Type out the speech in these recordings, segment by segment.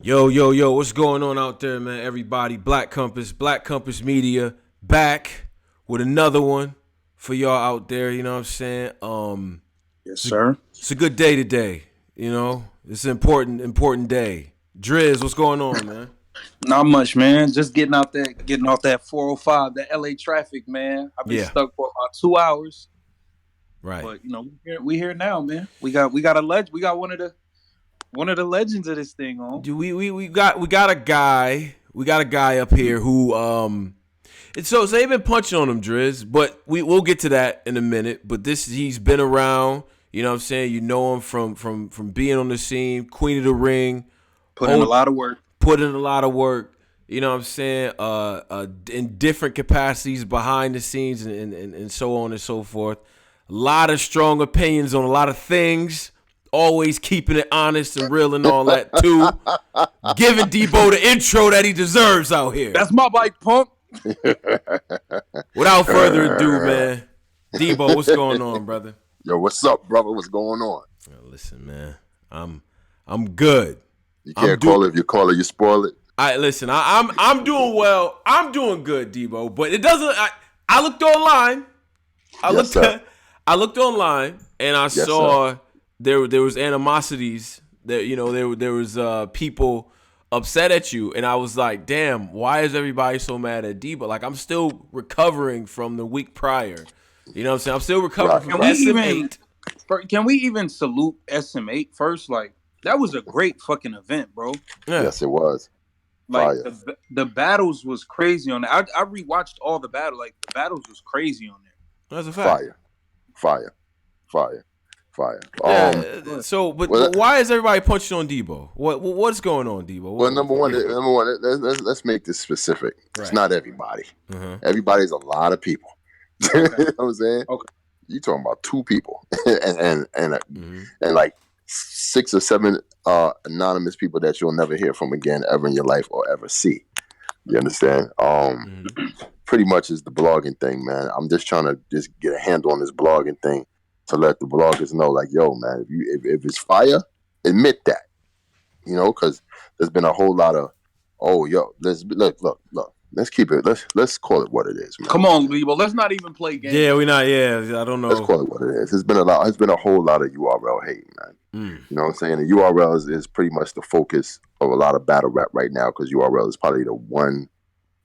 Yo, yo, yo, what's going on out there, man? Everybody, Black Compass Media, back with another one for y'all out there, you know what I'm saying? Yes, It's a, sir. it's a good day today, you know? It's an important day. Driz, what's going on, man? Not much, man. Just getting off that 405, the LA traffic, man. I've been Yeah, stuck for about 2 hours, right. but we here now, man. We got a leg. We got one of the legends of this thing on. We got a guy up here who so they've been punching on him, Driz, but we'll get to that in a minute. But he's been around, you know what I'm saying? You know him from being on the scene, Queen of the Ring, Put in a hold lot of work. put in a lot of work, you know what I'm saying? In different capacities behind the scenes and so on and so forth. A lot of strong opinions on a lot of things. Always keeping it honest and real and all that too. Giving Debo the intro that he deserves out here. That's my bike, punk. Without further ado, man, Debo, what's going on, brother? Yo, what's up, brother? What's going on? Listen, man, I'm good. You I'm can't do. call it. If you call it, you spoil it. I listen. I'm doing well. I'm doing good, Debo. But it doesn't. I looked online. I Yes, looked. sir. I looked online and I Yes, sir. saw there was animosities that there was people upset at you, and I was like, damn, why is everybody so mad at Debo? Like, I'm still recovering from the week prior. You know what I'm saying? I'm still recovering Right, from Can we right. even SM8. can we even salute SM8 first? Like that was a great fucking event, bro. Yeah, Yes, it was Like fire, the battles was crazy on there. I rewatched all the battle. Like the battles was crazy on there. that's a fact. fire, fire, fire, fire. Yeah. So, but Well, why is everybody punching on Debo? What's going on, Debo? well, number one, Yeah. number one. Let's make this specific. It's Right. not everybody. Uh huh. Everybody's a lot of people. You know Okay. what I'm saying? Okay. You talking about two people, Mm-hmm. and like 6 or 7 anonymous people that you'll never hear from again ever in your life or ever see. You understand? Mm-hmm. Pretty much is the blogging thing, man. I'm just trying to just get a handle on this blogging thing to let the bloggers know, like, yo, man, if it's fire, admit that, because there's been a whole lot of, oh, yo, let's look, let's keep it, let's call it what it is, man. Come on, Lee. Well, let's not even play Yeah, games, we bro. not. Yeah, I don't Let's know. call it what it is. It's been a whole lot of URL hate, man. Mm. You know what I'm saying? The URL is pretty much the focus of a lot of battle rap right now because URL is probably the one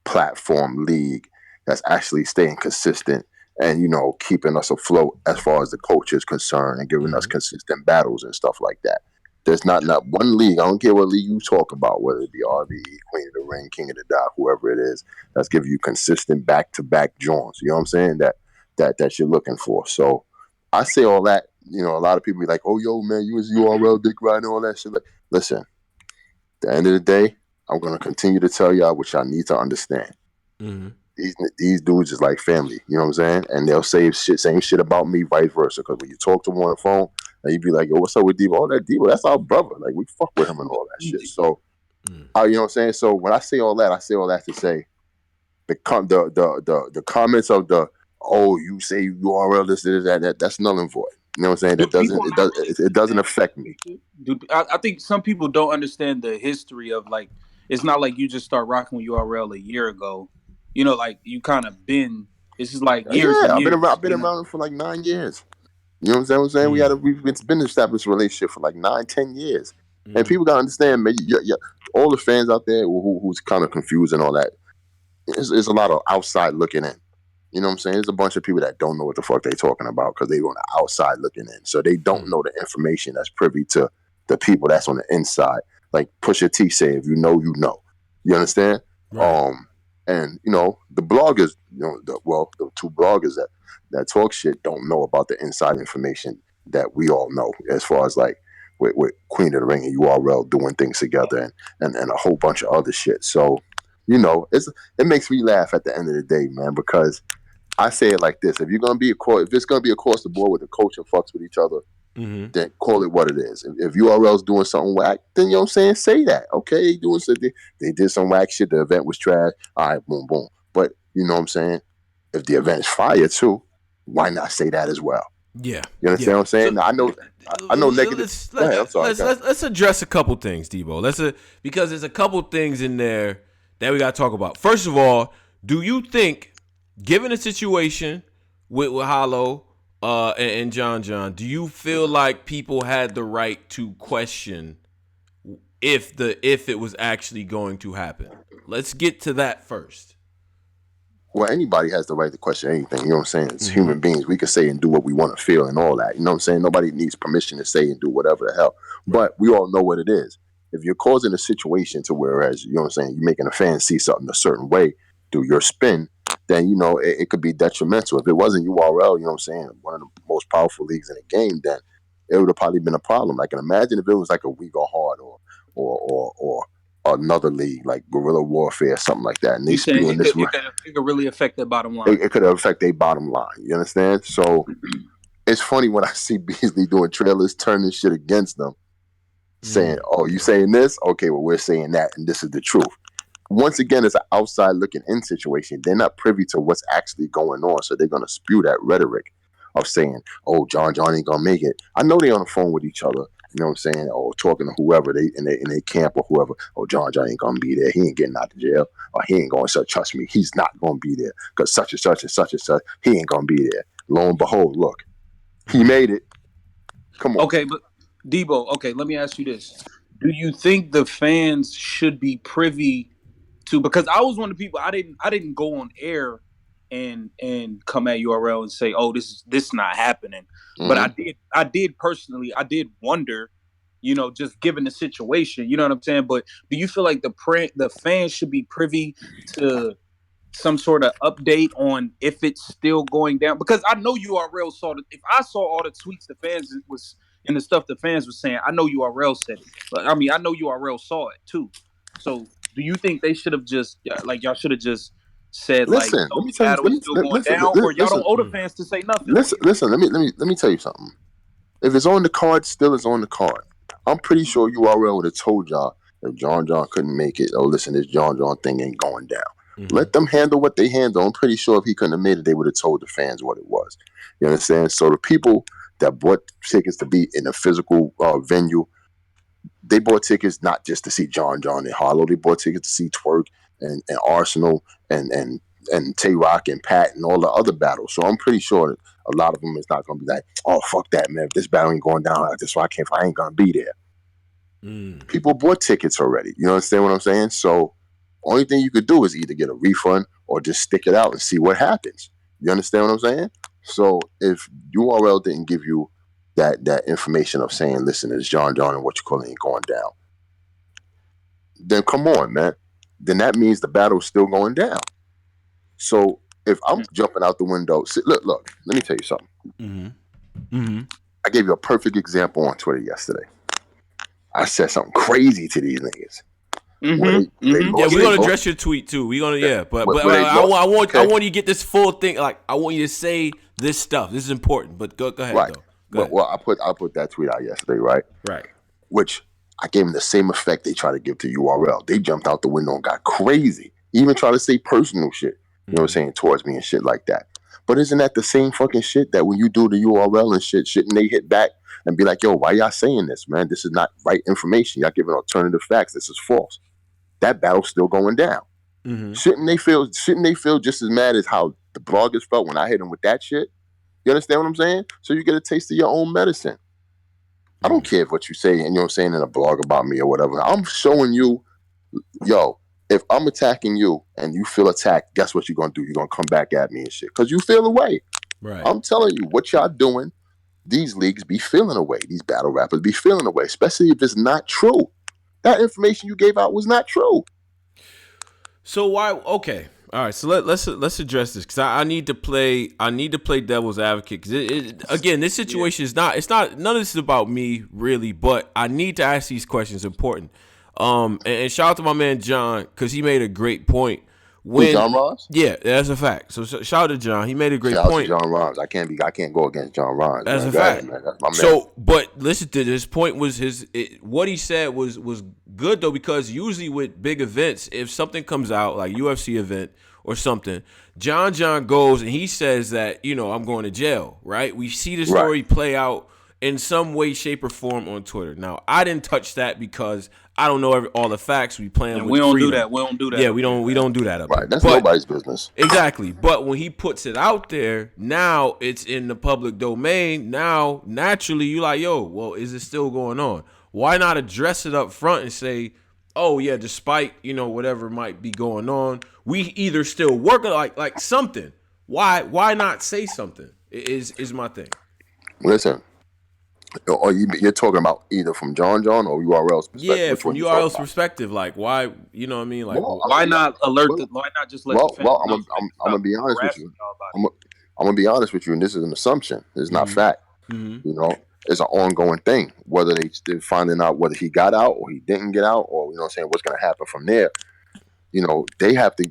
platform league that's actually staying consistent and keeping us afloat as far as the culture is concerned and giving us Mm-hmm. consistent battles and stuff like that. There's not one league. I don't care what league you talk about, whether it be RBE, Queen of the Ring, King of the Dot, whoever it is, that's giving you consistent back to back joints. You know what I'm saying? That you're looking for. So I say all that. A lot of people be like, "Oh, yo, man, you was URL dick riding all that shit." Like, listen, at the end of the day, I'm gonna continue to tell y'all what y'all need to understand. Mm-hmm. These dudes is like family, you know what I'm saying? And they'll say same shit about me, vice versa. Because when you talk to them on the phone, and you be like, "Yo, what's up with Debo?" Oh, that Debo, that's our brother. Like we fuck with him and all that shit. So, Mm. you know what I'm saying? So when I say all that to say the comments of the oh you say URL this that's null and void. You know what I'm saying? Do That doesn't people it not does it doesn't understand affect me. the history? I think some people don't understand the history of like. It's not like you just start rocking with URL a year ago. Like you kind of been. It's just like years Yeah, and I've been around. years. I've been around for like 9 years. You know what I'm saying? Mm. We've been established relationship for like 9, 10 years, and Mm. people gotta understand, man. All the fans out there who's kind of confused and all that. It's a lot of outside looking in. You know what I'm saying? There's a bunch of people that don't know what the fuck they talking about because they on the outside looking in, so they don't Mm. know the information that's privy to the people that's on the inside. Like Pusha T say, if you know, you know. You understand? Right. Um, and the bloggers, the two bloggers that talk shit don't know about the inside information that we all know, as far as like with Queen of the Ring and URL doing things together and a whole bunch of other shit. So, it makes me laugh at the end of the day, man, because I say it like this: if it's gonna be across the board with the culture fucks with each other, Mm-hmm. then call it what it is. If URL's doing something whack, then you know what I'm saying, say that. Okay, they did some whack shit. The event was trash. All right, boom, boom. But you know what I'm saying? If the event is fire too, why not say that as well? Yeah. You understand Yeah. what I'm saying? So Now, I know negative. Go ahead. I'm sorry. Go ahead. let's address a couple things, Debo. Because there's a couple things in there that we got to talk about. First of all, do you think, given the situation with Hollow and John, do you feel like people had the right to question if it was actually going to happen? Let's get to that first. Well, anybody has the right to question anything. You know what I'm saying? It's Mm-hmm. human beings. We can say and do what we want to feel and all that. You know what I'm saying? Nobody needs permission to say and do whatever the hell. Right. But we all know what it is. If you're causing a situation to whereas, you know what I'm saying, you're making a fan see something a certain way through your spin, then, you know, it could be detrimental. If it wasn't URL, you know what I'm saying, one of the most powerful leagues in the game, then it would have probably been a problem. I can imagine if it was like a We Go Hard or another league like Guerrilla Warfare, something like that, and they You saying spewing this. it could really affect their bottom line? It could affect their bottom line. You understand? So it's funny when I see Beasley doing trailers, turning shit against them, saying, "Oh, you saying this? Okay, well, we're saying that, and this is the truth." Once again, it's an outside looking in situation. They're not privy to what's actually going on, so they're gonna spew that rhetoric of saying, "Oh, John ain't gonna make it." I know they on the phone with each other. You know what I'm saying? Or talking to whoever they in their camp or whoever. Oh, John ain't gonna be there. He ain't getting out of jail. Or he ain't going to trust me. He's not gonna be there because such and such and such and such. He ain't gonna be there. Lo and behold, look, he made it. Come on. Okay, but Debo, okay, let me ask you this. Do you think the fans should be privy to, because I was one of the people, I didn't go on air and come at URL and say, "Oh, this not happening." But Mm-hmm. I did personally, I did wonder, just given the situation, you know what I'm saying? But do you feel like the fans should be privy to some sort of update on if it's still going down? Because I know URL saw it. If I saw all the tweets the fans was and the stuff the fans were saying, I know URL said it. But I mean, I know URL saw it too. So do you think they should have just like y'all should have just said like, Listen, let "No, me the tell you. battle is still going down," or y'all don't owe the fans to say nothing? Listen. Let me tell you something. If it's on the card, still it's on the card. I'm pretty sure URL would have told y'all if John couldn't make it. Oh, listen, this John thing ain't going down. Mm-hmm. Let them handle what they handle. I'm pretty sure if he couldn't have made it, they would have told the fans what it was. You understand? So the people that bought tickets to be in a physical venue, they bought tickets not just to see John and Harlow. They bought tickets to see Twerk and Arsenal and Tay Rock and Pat and all the other battles. So I'm pretty sure that a lot of them is not going to be like, "Oh, fuck that, man. If this battle ain't going down like this, so I ain't going to be there." People bought tickets already. You understand what I'm saying? So only thing you could do is either get a refund or just stick it out and see what happens. You understand what I'm saying? So if URL didn't give you that information of saying, "Listen, it's John and what you call it ain't going down," then come on, man. Then that means the battle's still going down. So if I'm jumping out the window, see, look, let me tell you something. I gave you a perfect example on Twitter yesterday. I said something crazy to these niggas. They Yeah, lost we're their gonna vote. address your tweet too. We're gonna but Where they I lost. want Okay. you to get this full thing. Like I want you to say this stuff. This is important. But go ahead Right. though. Go ahead. Well, I put that tweet out yesterday, right? Right. Which I gave them the same effect they try to give to URL. They jumped out the window and got crazy. Even try to say personal shit. You know what I'm saying, towards me and shit like that. But isn't that the same fucking shit that when you do the URL and shouldn't they hit back and be like, "Yo, why y'all saying this, man? This is not right information. Y'all giving alternative facts. This is false." That battle's still going down. Shouldn't they feel just as mad as how the bloggers felt when I hit them with that shit? You understand what I'm saying? So you get a taste of your own medicine. I don't care what you say, and you know what I'm saying, in a blog about me or whatever. I'm showing you, yo, if I'm attacking you and you feel attacked, guess what you're gonna do? You're gonna come back at me and shit. Cause you feel away. Right. I'm telling you, what y'all doing, these leagues be feeling away. These battle rappers be feeling away, especially if it's not true. That information you gave out was not true. So why? Okay. All right. So let's address this because I need to play devil's advocate because again this situation is not none of this is about me really, but I need to ask these questions. Important. And shout out to my man John because he made a great point Who, when John Ross? yeah, that's a fact. So shout out to John. He made a great Shout out to point. John Ross. I can't go against John Ross, That's man. a Go ahead, fact. man. That's my man. So, but listen to this point was what he said was good though, because usually with big events, if something comes out like UFC event or something, John goes and he says that I'm going to jail, right? We see the story play out in some way, shape, or form on Twitter. Now, I didn't touch that because I don't know all the facts. We playing And with we don't freedom. do that. We don't do that. Yeah, we don't do that up here. Right. That's But nobody's business. exactly. But when he puts it out there, now it's in the public domain. Now, naturally, you like, yo, well, is it still going on? Why not address it up front and say, oh yeah, despite whatever might be going on, we either still work like something. Why not say something? Is my thing. Listen, or you're talking about either from John or URL's perspective. Yeah, Which from one you talking URL's about? perspective, like why, you know what I mean? Like, Well, Why not alert well, why not just let the fans well, know so they can I'm gonna stop be honest with harassing you. y'all about I'm, I'm gonna be honest with you, and this is an assumption. It's not fact. mm-hmm. You know, it's an ongoing thing. Whether they're finding out whether he got out or he didn't get out, or saying what's gonna happen from there. They have to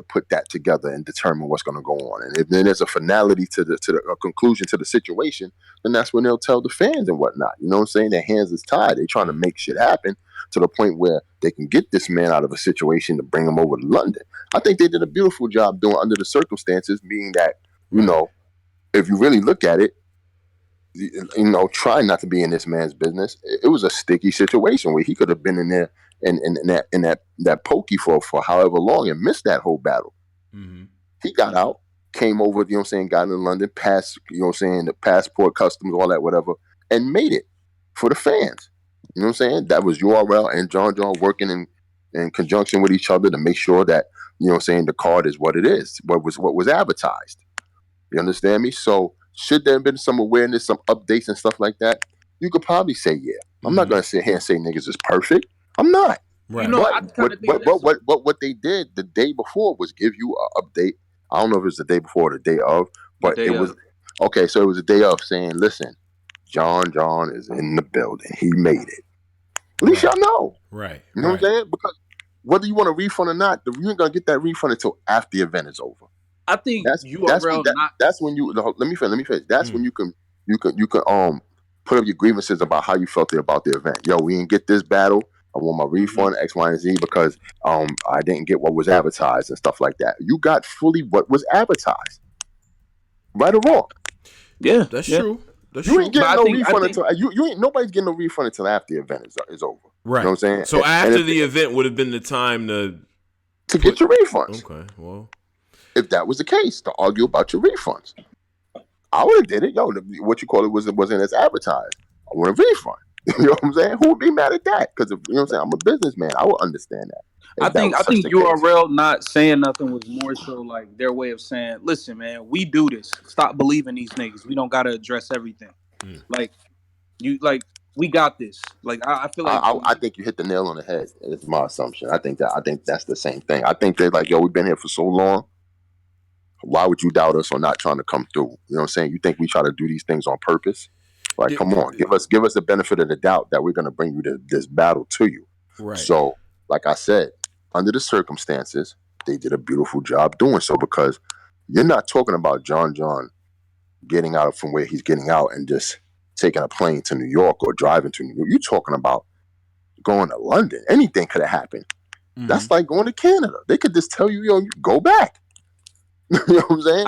put that together and determine what's going to go on. And if then there's a finality to a conclusion to the situation, then that's when they'll tell the fans and whatnot. You know what I'm saying? Their hands is tied. They're trying to make shit happen to the point where they can get this man out of a situation to bring him over to London. I think they did a beautiful job doing under the circumstances, meaning that, if you really look at it, try not to be in this man's business. It was a sticky situation where he could have been in there in that pokey for however long and missed that whole battle. Mm-hmm. He got out, came over, got in London, passed, the passport, customs, all that, whatever, and made it for the fans. You know what I'm saying? That was URL and John working in conjunction with each other to make sure that, the card is what it is, what was advertised. You understand me? So should there have been some awareness, some updates and stuff like that? You could probably say, yeah. I'm not going to sit here and say niggas is perfect. I'm not. Right. I kind of think What they did the day before was give you an update. I don't know if it was the day before or the day of, but it was okay. So it was the day of saying, listen, John is in the building. He made it. At least y'all know. Right. You know what I'm saying? Because whether you want a refund or not, you ain't gonna get that refund until after the event is over. I think That's when you let me finish. That's when you can put up your grievances about how you felt about the event. Yo, we didn't get this battle. I want my refund X, Y, and Z because I didn't get what was advertised and stuff like that. You got fully what was advertised, right or wrong. Yeah, that's true. You ain't getting no refund until you ain't nobody's getting no refund until after the event is over. Right. You know what I'm saying? So after the event would have been the time to get your refunds. Okay, well, if that was the case, to argue about your refunds, I would have did it. Yo, what you call it wasn't as advertised. I want a refund. You know what I'm saying? Who would be mad at that? Because you know what I'm saying, I'm a businessman. I would understand that. I think URL not saying nothing was more so like their way of saying, listen, man, we do this. Stop believing these niggas. We don't gotta address everything. We got this. Like I feel like I think you hit the nail on the head. It's my assumption. I think that's the same thing. I think they're like, yo, we've been here for so long. Why would you doubt us or not trying to come through? You know what I'm saying? You think we try to do these things on purpose? Like, come on, give us the benefit of the doubt that we're going to bring you this battle to you. Right. So, like I said, under the circumstances, they did a beautiful job doing so, because you're not talking about John getting out from where he's getting out and just taking a plane to New York or driving to New York. You're talking about going to London. Anything could have happened. Mm-hmm. That's like going to Canada. They could just tell you, yo, you go back. You know what I'm saying?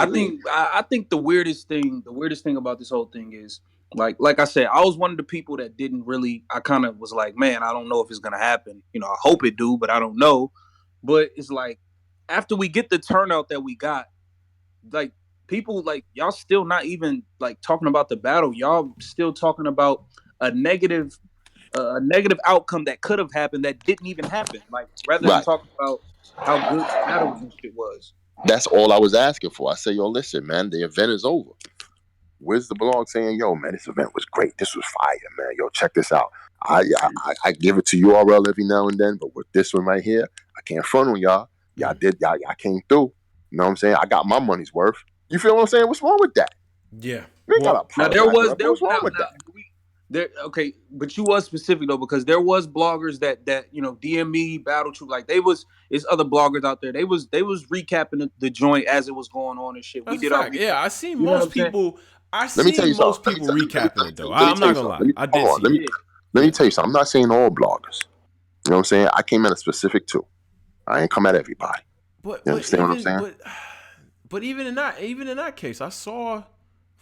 I think the weirdest thing about this whole thing is like I said, I was one of the people that didn't really. I kind of was like, man, I don't know if it's gonna happen. I hope it do, but I don't know. But it's like after we get the turnout that we got, like people like y'all still not even like talking about the battle. Y'all still talking about a negative outcome that could have happened that didn't even happen. Like rather than talking about how good the battles and shit was. That's all I was asking for. I say, yo, listen, man, the event is over. Where's the blog saying, yo, man, this event was great. This was fire, man. Yo, check this out. I give it to URL every now and then, but with this one right here, I can't front on y'all. Y'all came through. You know what I'm saying? I got my money's worth. You feel what I'm saying? What's wrong with that? Yeah. You ain't gotta apologize. What's wrong with that? There, okay, but you was specific though because there was bloggers that DM me Battle Troop like they was it's other bloggers out there they was recapping the joint as it was going on and shit. We That's a did our fact. recap. Yeah, I see You know what most I'm saying? people. I Let me tell see you something. most people recapping it though. Let me I'm tell not you gonna something. lie. I did Hold on. see that. Let me Yeah. tell you something. I'm not saying all bloggers. You know what I'm saying? I came at a specific two. I ain't come at everybody. But You but understand what I'm even saying? but even in that case, I feel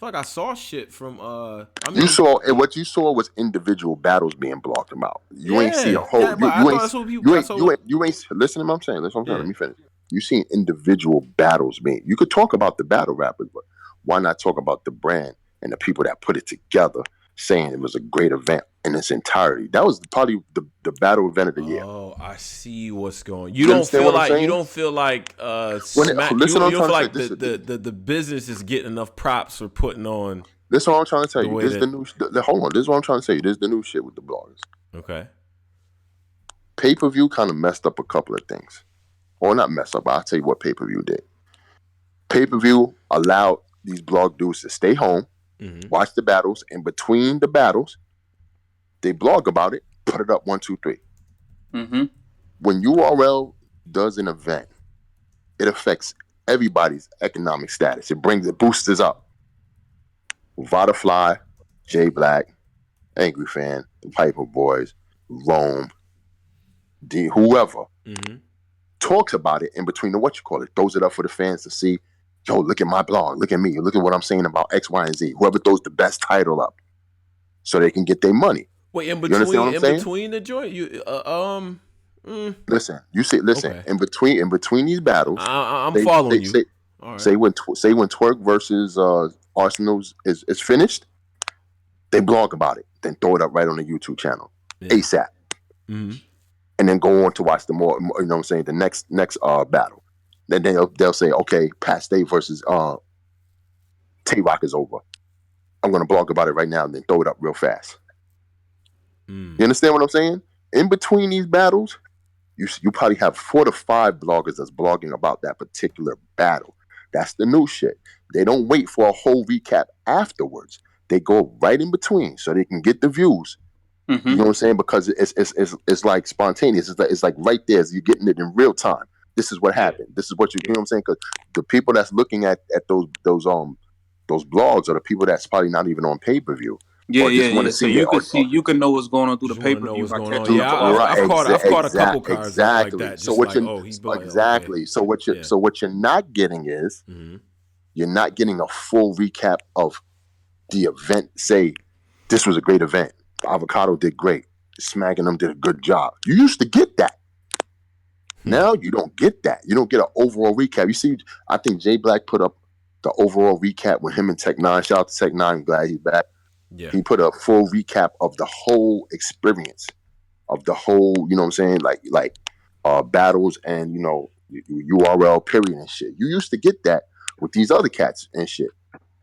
like I saw shit from I You mean, saw, and what you saw was individual battles being blocked about. You ain't see a yeah, whole. that. But I thought that's what people. That's what. You ain't. Listen to what I'm saying. Listen to what I'm saying. Yeah. Let me finish. You seen individual battles being. You could talk about the battle rappers, but why not talk about the brand and the people that put it together, saying it was a great event in its entirety? That was probably the battle event of the year. Oh, I see what's going. You understand what I'm saying? When it, Smack. listen, what I'm You don't trying feel to say. like the business is getting enough props for putting on This is what I'm trying to tell the you. way This is the that. new. Hold on. This is what I'm trying to tell you. This is the new shit with the bloggers. Okay. Pay-per-view kind of messed up a couple of things. Or not messed up, but I'll tell you what pay-per-view did. Pay-per-view allowed these blog dudes to stay home, watch the battles, and between the battles, they blog about it, put it up 1, 2, 3. Mm-hmm. When URL does an event, it affects everybody's economic status. It boosts us up. Vodafly, J Black, Angry Fan, the Piper Boys, Rome, whoever talks about it in between the what you call it, throws it up for the fans to see. Yo, look at my blog. Look at me. Look at what I'm saying about X, Y, and Z. Whoever throws the best title up, so they can get their money. Wait, You understand what I'm saying? between the joint, Listen, listen. okay. In between these battles, I'm they following they you. say All right. say when Twerk versus Arsenal's is finished, they blog about it, then throw it up right on the YouTube channel, Yeah. ASAP, and then go on to watch the more. You know what I'm saying? The next battle. Then they'll say, okay, Pat Stay versus Tay Rock is over. I'm gonna blog about it right now and then throw it up real fast. You understand what I'm saying? In between these battles, you probably have 4 to 5 bloggers that's blogging about that particular battle. That's the new shit. They don't wait for a whole recap afterwards. They go right in between so they can get the views. Mm-hmm. You know what I'm saying? Because it's like spontaneous. It's like right there. You're getting it in real time. This is what happened. This is what you know what I'm saying? Because the people that's looking at those blogs are the people that's probably not even on pay-per-view Yeah, or yeah, just want yeah. to So see it. you can know what's going on through the Just pay want to per know view what's by going on. catching the Yeah, blog. I've caught a couple cards like that. So Just what like, you oh, he okay. exactly. So what you're not getting is you're not getting a full recap of the event. Say this was a great event. Avocado did great. Smacking them did a good job. You used to get that. Now you don't get that. You don't get an overall recap. You see, I think Jay Black put up the overall recap with him and Tech Nine. Shout out to Tech Nine. Glad he's back. Yeah. He put a full recap of the whole experience of the whole, you know what I'm saying, like battles and URL period and shit. You used to get that with these other cats and shit,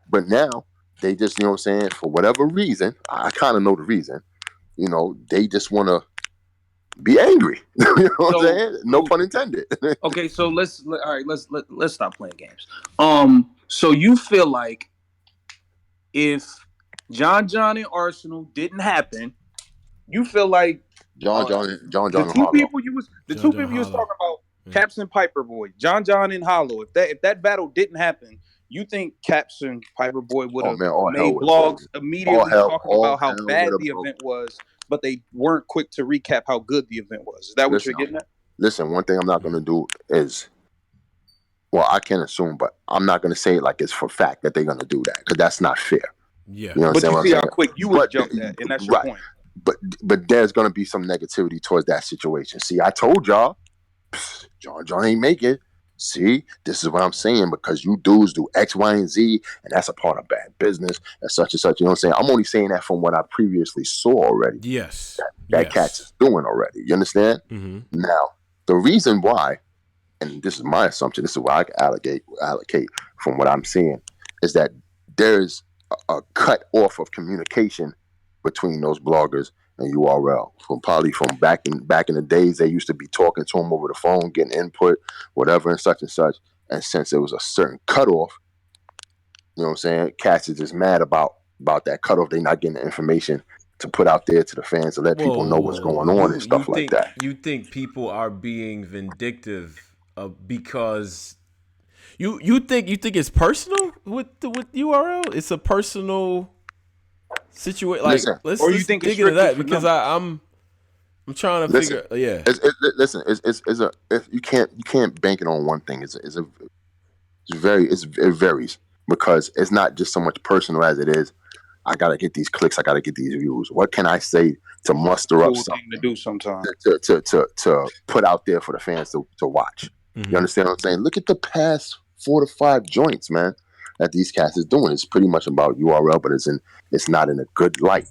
but now they just, you know what I'm saying, for whatever reason, I kind of know the reason. They just want to be angry. You know what I'm saying? No pun intended. Okay, so all right, let's stop playing games. So you feel like if John and Arsenal didn't happen, you feel like John, uh John, John, the John, and two Harlow. people you was John John Hollow. talking about, Yeah. Caps and Piper Boy, John and Hollow. If that battle didn't happen, you think Caps and Piper Boy would Oh have man, all hell made would have broken. blogs immediately talking All about how hell would bad have the broken. event was, but they weren't quick to recap how good the event was? Is that what you're Listen, getting at? listen. One thing I'm not gonna do is, well, I can assume, but I'm not gonna say it like it's for fact that they're gonna do that because that's not fair. Yeah. You know But you what I'm see saying? how quick you would have But jumped at, and that's your right, point. but there's gonna be some negativity towards that situation. See, I told y'all, John ain't make it. See, this is what I'm saying because you dudes do X, Y, and Z, and that's a part of bad business and such and such. You know what I'm saying? I'm only saying that from what I previously saw already. Yes. That Cats is doing already. You understand? Now, the reason why, and this is my assumption, this is why I can allocate from what I'm seeing, is that there's a cut off of communication between those bloggers and URL. From back in the days, they used to be talking to them over the phone, getting input, whatever, and such and such. And since there was a certain cutoff, you know what I'm saying, Cats is just mad about that cutoff. They're not getting the information to put out there to the fans to let people know what's going on and stuff like that. You think people are being vindictive because you think it's personal with URL? It's a personal situation. Like let's dig into that because I'm trying to figure. Yeah, You can't bank it on one thing. It varies because it's not just so much personal as it is. I gotta get these clicks. I gotta get these views. What can I say to muster up something to do sometimes to put out there for the fans to watch? Mm-hmm. You understand what I'm saying? Look at the past 4 to 5 joints, man, that these cats is doing. It's pretty much about URL, but it's not in a good light.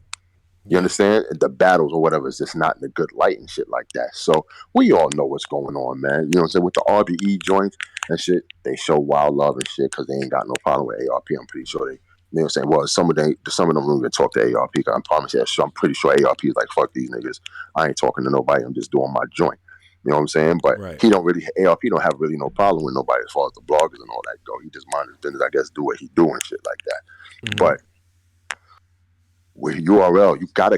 You understand? The battles or whatever is just not in a good light and shit like that. So we all know what's going on, man. You know what I'm saying? With the RBE joints and shit, they show wild love and shit because they ain't got no problem with ARP. I'm pretty sure they. You know what I'm saying? Well, some of them don't even talk to ARP. I promise you, I'm pretty sure ARP is like, fuck these niggas. I ain't talking to nobody. I'm just doing my joint. You know what I'm saying? But ARP don't have really no problem with nobody as far as the bloggers and all that go. He just minds his business, I guess, do what he do and shit like that. Mm-hmm. But with URL, you gotta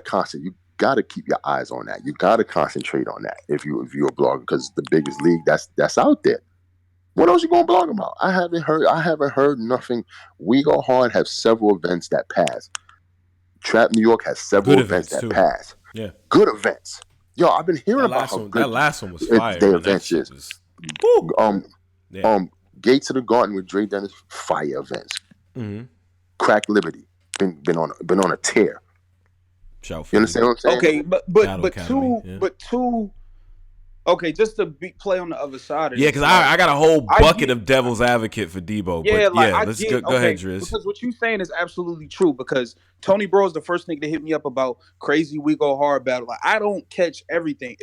keep your eyes on that. You gotta concentrate on that if you're a blogger, because the biggest league that's out there. What else you gonna blog about? I haven't heard nothing. We Go Hard have several events that pass. Trap New York has several events that pass. Yeah, good events. Yo, I've been hearing about how good that last one was fire. Their events is. Gates of the Garden with Dre Dennis, fire events. Mm-hmm. Crack Liberty been on a tear. You understand what I'm saying? Okay, but two. Okay, just to play on the other side of it. Yeah, because I got a whole bucket of devil's advocate for Debo. Yeah, but let's go ahead, Driz. Because what you're saying is absolutely true. Because Tony Bro is the first nigga to hit me up about crazy We Go Hard battle. Like, I don't catch everything.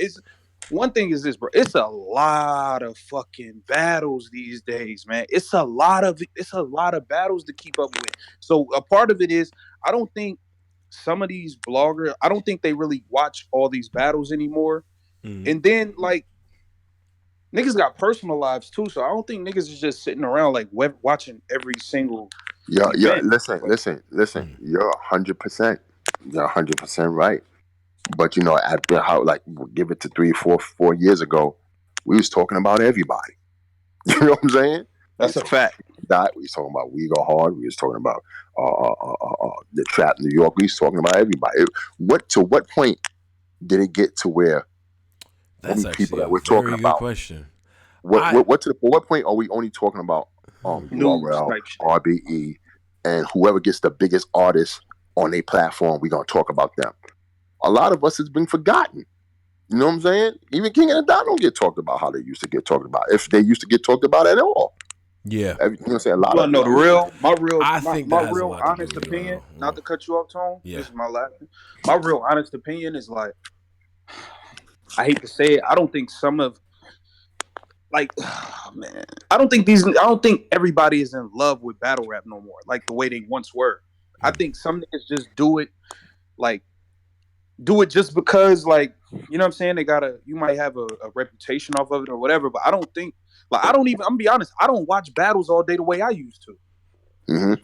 One thing is this, bro. It's a lot of fucking battles these days, man. It's a lot of battles to keep up with. So a part of it is I don't think some of these bloggers, I don't think they really watch all these battles anymore. Mm-hmm. And then, like, niggas got personal lives too, so I don't think niggas is just sitting around like watching every single. Yeah. Listen. You're 100%. You're 100% right. But after how, like, give it to 4 years ago, we was talking about everybody. You know what I'm saying? That's a fact. We was talking about We Go Hard. We was talking about the Trap New York. We was talking about everybody. To what point did it get to where? That's people that we're talking about. Question. What point are we only talking about URL, RBE, and whoever gets the biggest artist on their platform? We're gonna talk about them. A lot of us has been forgotten. You know what I'm saying? Even King and the Dot don't get talked about how they used to get talked about, if they used to get talked about at all. Yeah, you know what I'm saying? A lot of my real honest opinion. Not to cut you off, Tone. Yeah. This is my last. My real honest opinion is, like, I hate to say it, I don't think I don't think everybody is in love with battle rap no more, like the way they once were. I think some niggas just do it just because, like, you know what I'm saying? You might have a reputation off of it or whatever, but I don't think, like, I'm gonna be honest, I don't watch battles all day the way I used to. Mm-hmm.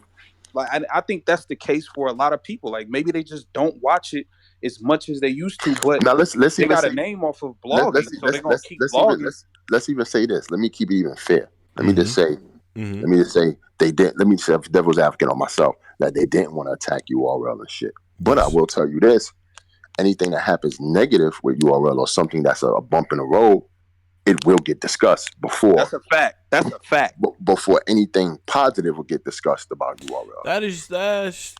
Like, I think that's the case for a lot of people. Like, maybe they just don't watch it as much as they used to, but now let's they got a name off of blogging, so they're gonna keep blogging. Let's even say this. Let me keep it even fair. Let me just say they didn't. Let me say devil's advocate on myself that they didn't want to attack URL and shit. But I will tell you this: anything that happens negative with URL or something that's a bump in the road, it will get discussed before. That's a fact. Before anything positive will get discussed about URL.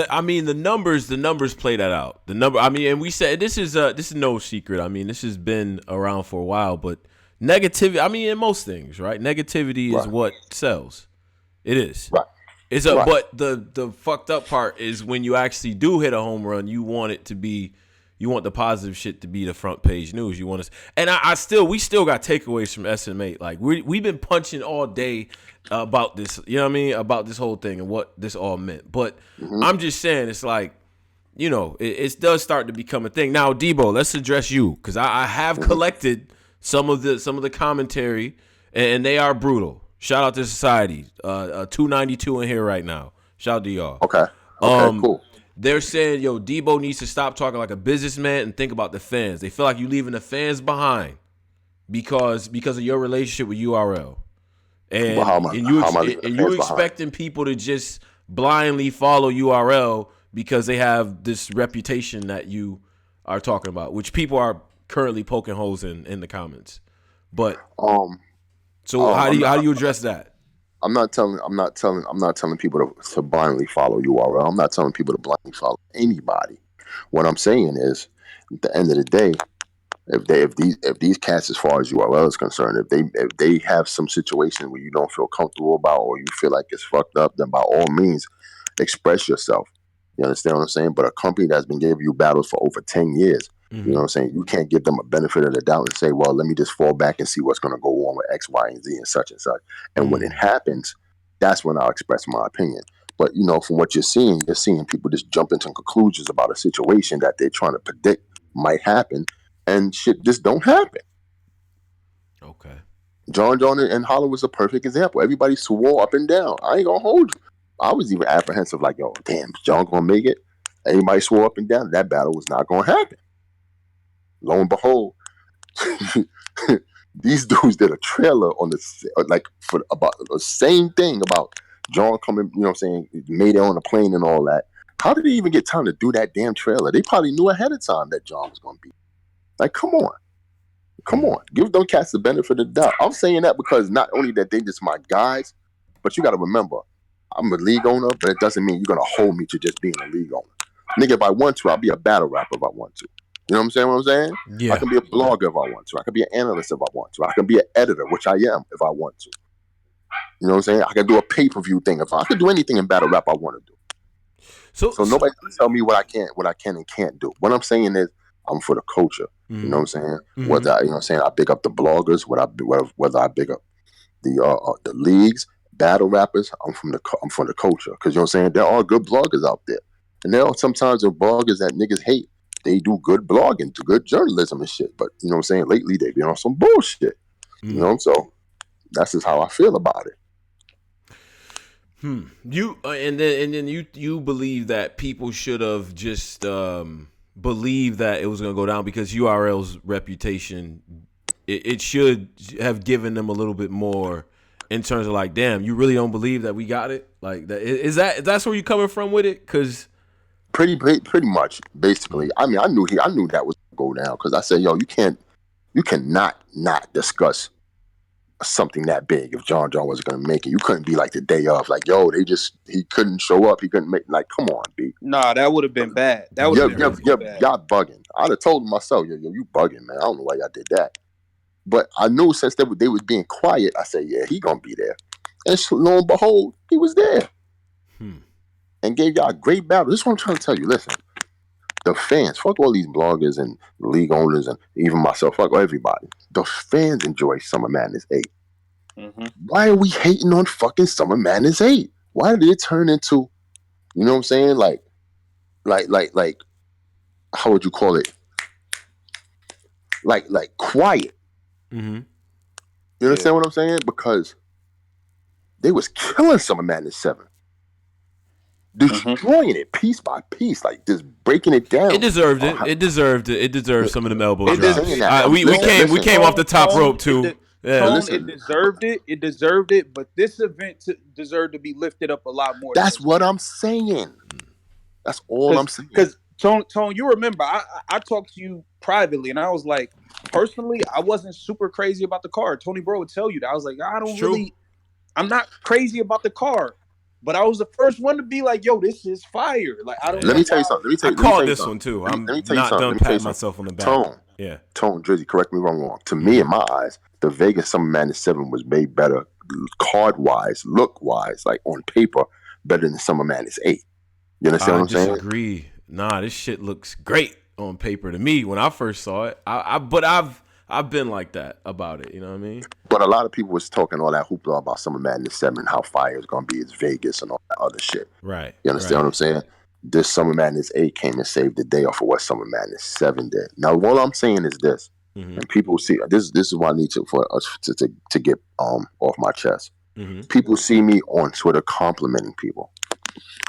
I mean, the numbers play that out. And we said this is no secret. I mean, this has been around for a while, but negativity, I mean, in most things, right? Negativity is what sells. It is. Right. But the fucked up part is when you actually do hit a home run, you want the positive shit to be the front page news. You want us, and we still got takeaways from SM8. Like, we've been punching all day about this, you know what I mean, about this whole thing and what this all meant. But I'm just saying, it's like, it does start to become a thing. Now, Debo, let's address you, because I have collected some of the commentary, and they are brutal. Shout out to Society, 292 in here right now. Shout out to y'all. Okay, cool. they're saying, yo, Debo needs to stop talking like a businessman and think about the fans. They feel like you're leaving the fans behind because of your relationship with URL. But how am I, how am I leaving the And you fans behind? expecting people to just blindly follow URL because they have this reputation that you are talking about, which people are currently poking holes in the comments. But so how do you address that? I'm not telling people to blindly follow URL. I'm not telling people to blindly follow anybody. What I'm saying is, at the end of the day, if these cats, as far as URL is concerned, if they have some situation where you don't feel comfortable about or you feel like it's fucked up, then by all means, express yourself. You understand what I'm saying? But a company that's been giving you battles for over 10 years, you know what I'm saying? You can't give them a benefit of the doubt and say, well, let me just fall back and see what's going to go on with X, Y, and Z and such and such. And when it happens, that's when I'll express my opinion. But, you know, from what you're seeing people just jump into conclusions about a situation that they're trying to predict might happen, and shit just don't happen. Okay. John and Hollow was a perfect example. Everybody swore up and down. I ain't gonna hold you. I was even apprehensive, like, yo, damn, is John gonna make it? Everybody swore up and down that battle was not gonna happen. Lo and behold, these dudes did a trailer on for about the same thing about John coming, you know what I'm saying, made it on the plane and all that. How did they even get time to do that damn trailer? They probably knew ahead of time that John was gonna be. Like, come on. Give them cats the benefit of the doubt. I'm saying that because not only that they just my guys, but you got to remember, I'm a league owner, but it doesn't mean you're gonna hold me to just being a league owner. Nigga, if I want to, I'll be a battle rapper if I want to. You know what I'm saying? What I'm saying? Yeah. I can be a blogger if I want to. I can be an analyst if I want to. I can be an editor, which I am if I want to. You know what I'm saying? I can do a pay-per-view thing if I can do anything in battle rap I want to do. So nobody can tell me what I can and can't do. What I'm saying is, I'm for the culture. You know what I'm saying? Whether you know what I'm saying, I big up the bloggers, whether I big up the leagues, battle rappers. I'm from the culture, because you know what I'm saying. There are good bloggers out there, and there are sometimes the bloggers that niggas hate. They do good blogging, do good journalism and shit. But you know what I'm saying. Lately they've been on some bullshit. You know, so that's just how I feel about it. You and then you believe that people should have just believed that it was going to go down because URL's reputation, it should have given them a little bit more in terms of like, damn, you really don't believe that we got it? Like that that's where you coming from with it? Because pretty much, basically. I mean, I knew that was going to go down, because I said, yo, you cannot not discuss something that big if John wasn't gonna make it. You couldn't be like the day of, like, yo, he couldn't show up, he couldn't make, like, come on, B. Nah, that would have been bad. That would have been really bad. Y'all bugging. I'd have told myself, yo, you bugging, man. I don't know why y'all did that. But I knew since they was being quiet, I said, yeah, he gonna be there. And lo and behold, he was there. And gave y'all a great battle. This is what I'm trying to tell you. Listen, the fans, fuck all these bloggers and league owners and even myself, fuck everybody. The fans enjoy Summer Madness 8. Why are we hating on fucking Summer Madness 8? Why did it turn into, you know what I'm saying? Like, how would you call it? Like quiet. You understand what I'm saying? Because they was killing Summer Madness 7. Destroying it piece by piece, like just breaking it down. It deserved it. It deserved some of them elbow drops. We Listen, came off the top rope too. It deserved it. It deserved it. But this event deserved to be lifted up a lot more. That's what I'm saying. That's all I'm saying. Because Tone, you remember I talked to you privately, and I was like, personally, I wasn't super crazy about the card. Tony Bro would tell you that. I was like, I'm not crazy about the card. But I was the first one to be like, yo, this is fire. Like, I don't know. Let me tell you something. I called this one too. I'm not done patting myself on the back. Tone, Drizzy, correct me if I'm wrong. To me, in my eyes, the Vegas Summer Madness 7 was made better card-wise, look-wise, like on paper, better than Summer Madness 8. You understand what I'm saying? I disagree. Nah, this shit looks great on paper to me when I first saw it. But I've been like that about it. You know what I mean? But a lot of people was talking all that hoopla about Summer Madness 7, how fire is going to be. It's Vegas and all that other shit. Right. You understand what I'm saying? This Summer Madness 8 came and saved the day off of what Summer Madness 7 did. Now, all I'm saying is this, and people see, this is what I need for us to get off my chest. People see me on Twitter complimenting people.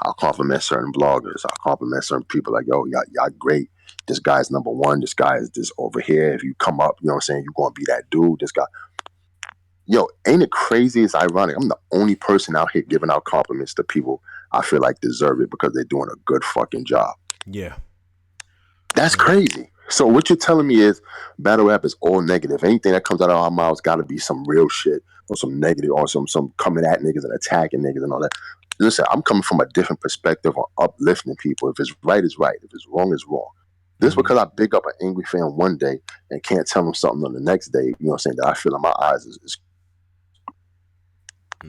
I'll compliment certain bloggers. I'll compliment certain people like, yo, y'all great. This guy's number one. This guy is this over here. If you come up, you know what I'm saying, you're going to be that dude. This guy. Yo, ain't it crazy? It's ironic. I'm the only person out here giving out compliments to people I feel like deserve it because they're doing a good fucking job. Yeah. That's crazy. So what you're telling me is battle rap is all negative. Anything that comes out of our mouths got to be some real shit or some negative or some coming at niggas and attacking niggas and all that. Listen, I'm coming from a different perspective on uplifting people. If it's right, it's right. If it's wrong, it's wrong. This because I big up an angry fan one day and can't tell him something on the next day, you know what I'm saying, that I feel in my eyes is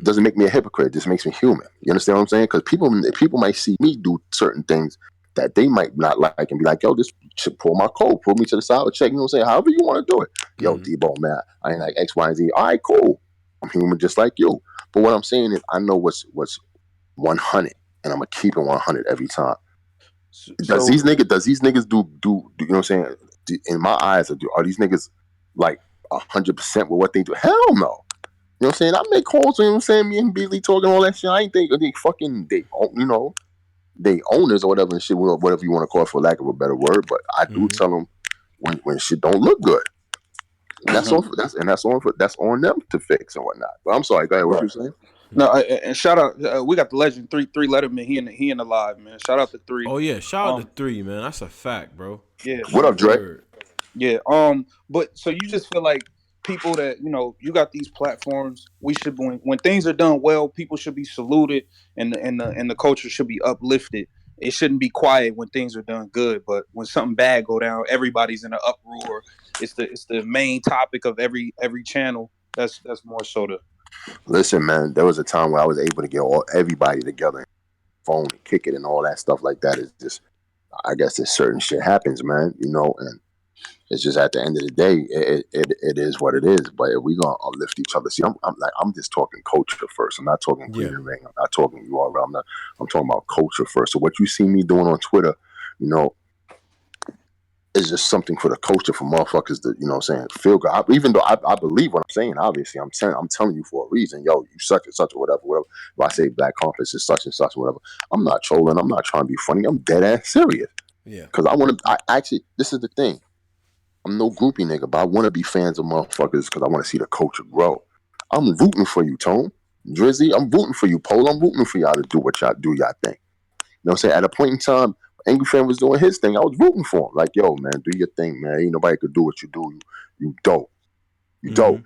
doesn't make me a hypocrite. It just makes me human. You understand what I'm saying? Because people might see me do certain things that they might not like and be like, yo, this should pull my code, pull me to the side or check, you know what I'm saying? However you want to do it. Yo, Debo, man, I ain't like X, Y, and Z. All right, cool. I'm human just like you. But what I'm saying is I know what's 100 and I'm going to keep it 100 every time. Does these niggas do you know what I'm saying? In my eyes, are these niggas like 100% with what they do? Hell no. You know what I'm saying? I make calls, you know what I'm saying? Me and Beasley talking all that shit. I ain't think they fucking, they owners or whatever and shit, whatever you want to call it for lack of a better word. But I do tell them when shit don't look good. And that's on them to fix and whatnot. But I'm sorry, go ahead. What you saying? No, and shout out, we got the legend three Letterman. He in the live, man. Shout out to 3. Oh yeah, shout out to 3, man. That's a fact, bro. Yeah. What up, Dre? Yeah. But so you just feel like people that, you got these platforms, we should, when things are done well, people should be saluted and the culture should be uplifted. It shouldn't be quiet when things are done good, but when something bad go down, everybody's in an uproar. It's the main topic of every channel. That's more so the. Listen, man, there was a time where I was able to get everybody together, phone and kick it and all that stuff like that. Is just, I guess, this certain shit happens, man. And it's just at the end of the day, it is what it is. But if we gonna uplift each other, see, I'm just talking culture first. I'm not talking Queen of the Ring. I'm not talking URL. I'm talking about culture first. So what you see me doing on Twitter, is just something for the culture, for motherfuckers to, you know what I'm saying, feel good. Even though I believe what I'm saying, obviously, I'm telling you for a reason. Yo, you such and such or whatever. If I say Black Compass is such and such or whatever, I'm not trolling. I'm not trying to be funny. I'm dead ass serious. Yeah. Because I actually, this is the thing. I'm no groupie nigga, but I want to be fans of motherfuckers because I want to see the culture grow. I'm rooting for you, Tone. Drizzy, I'm rooting for you, Pole. I'm rooting for y'all to do what y'all do, y'all thing. You know what I'm saying? At a point in time, Angry Fan was doing his thing. I was rooting for him. Like, yo, man, do your thing, man. Ain't nobody could do what you do. You dope. You dope. You know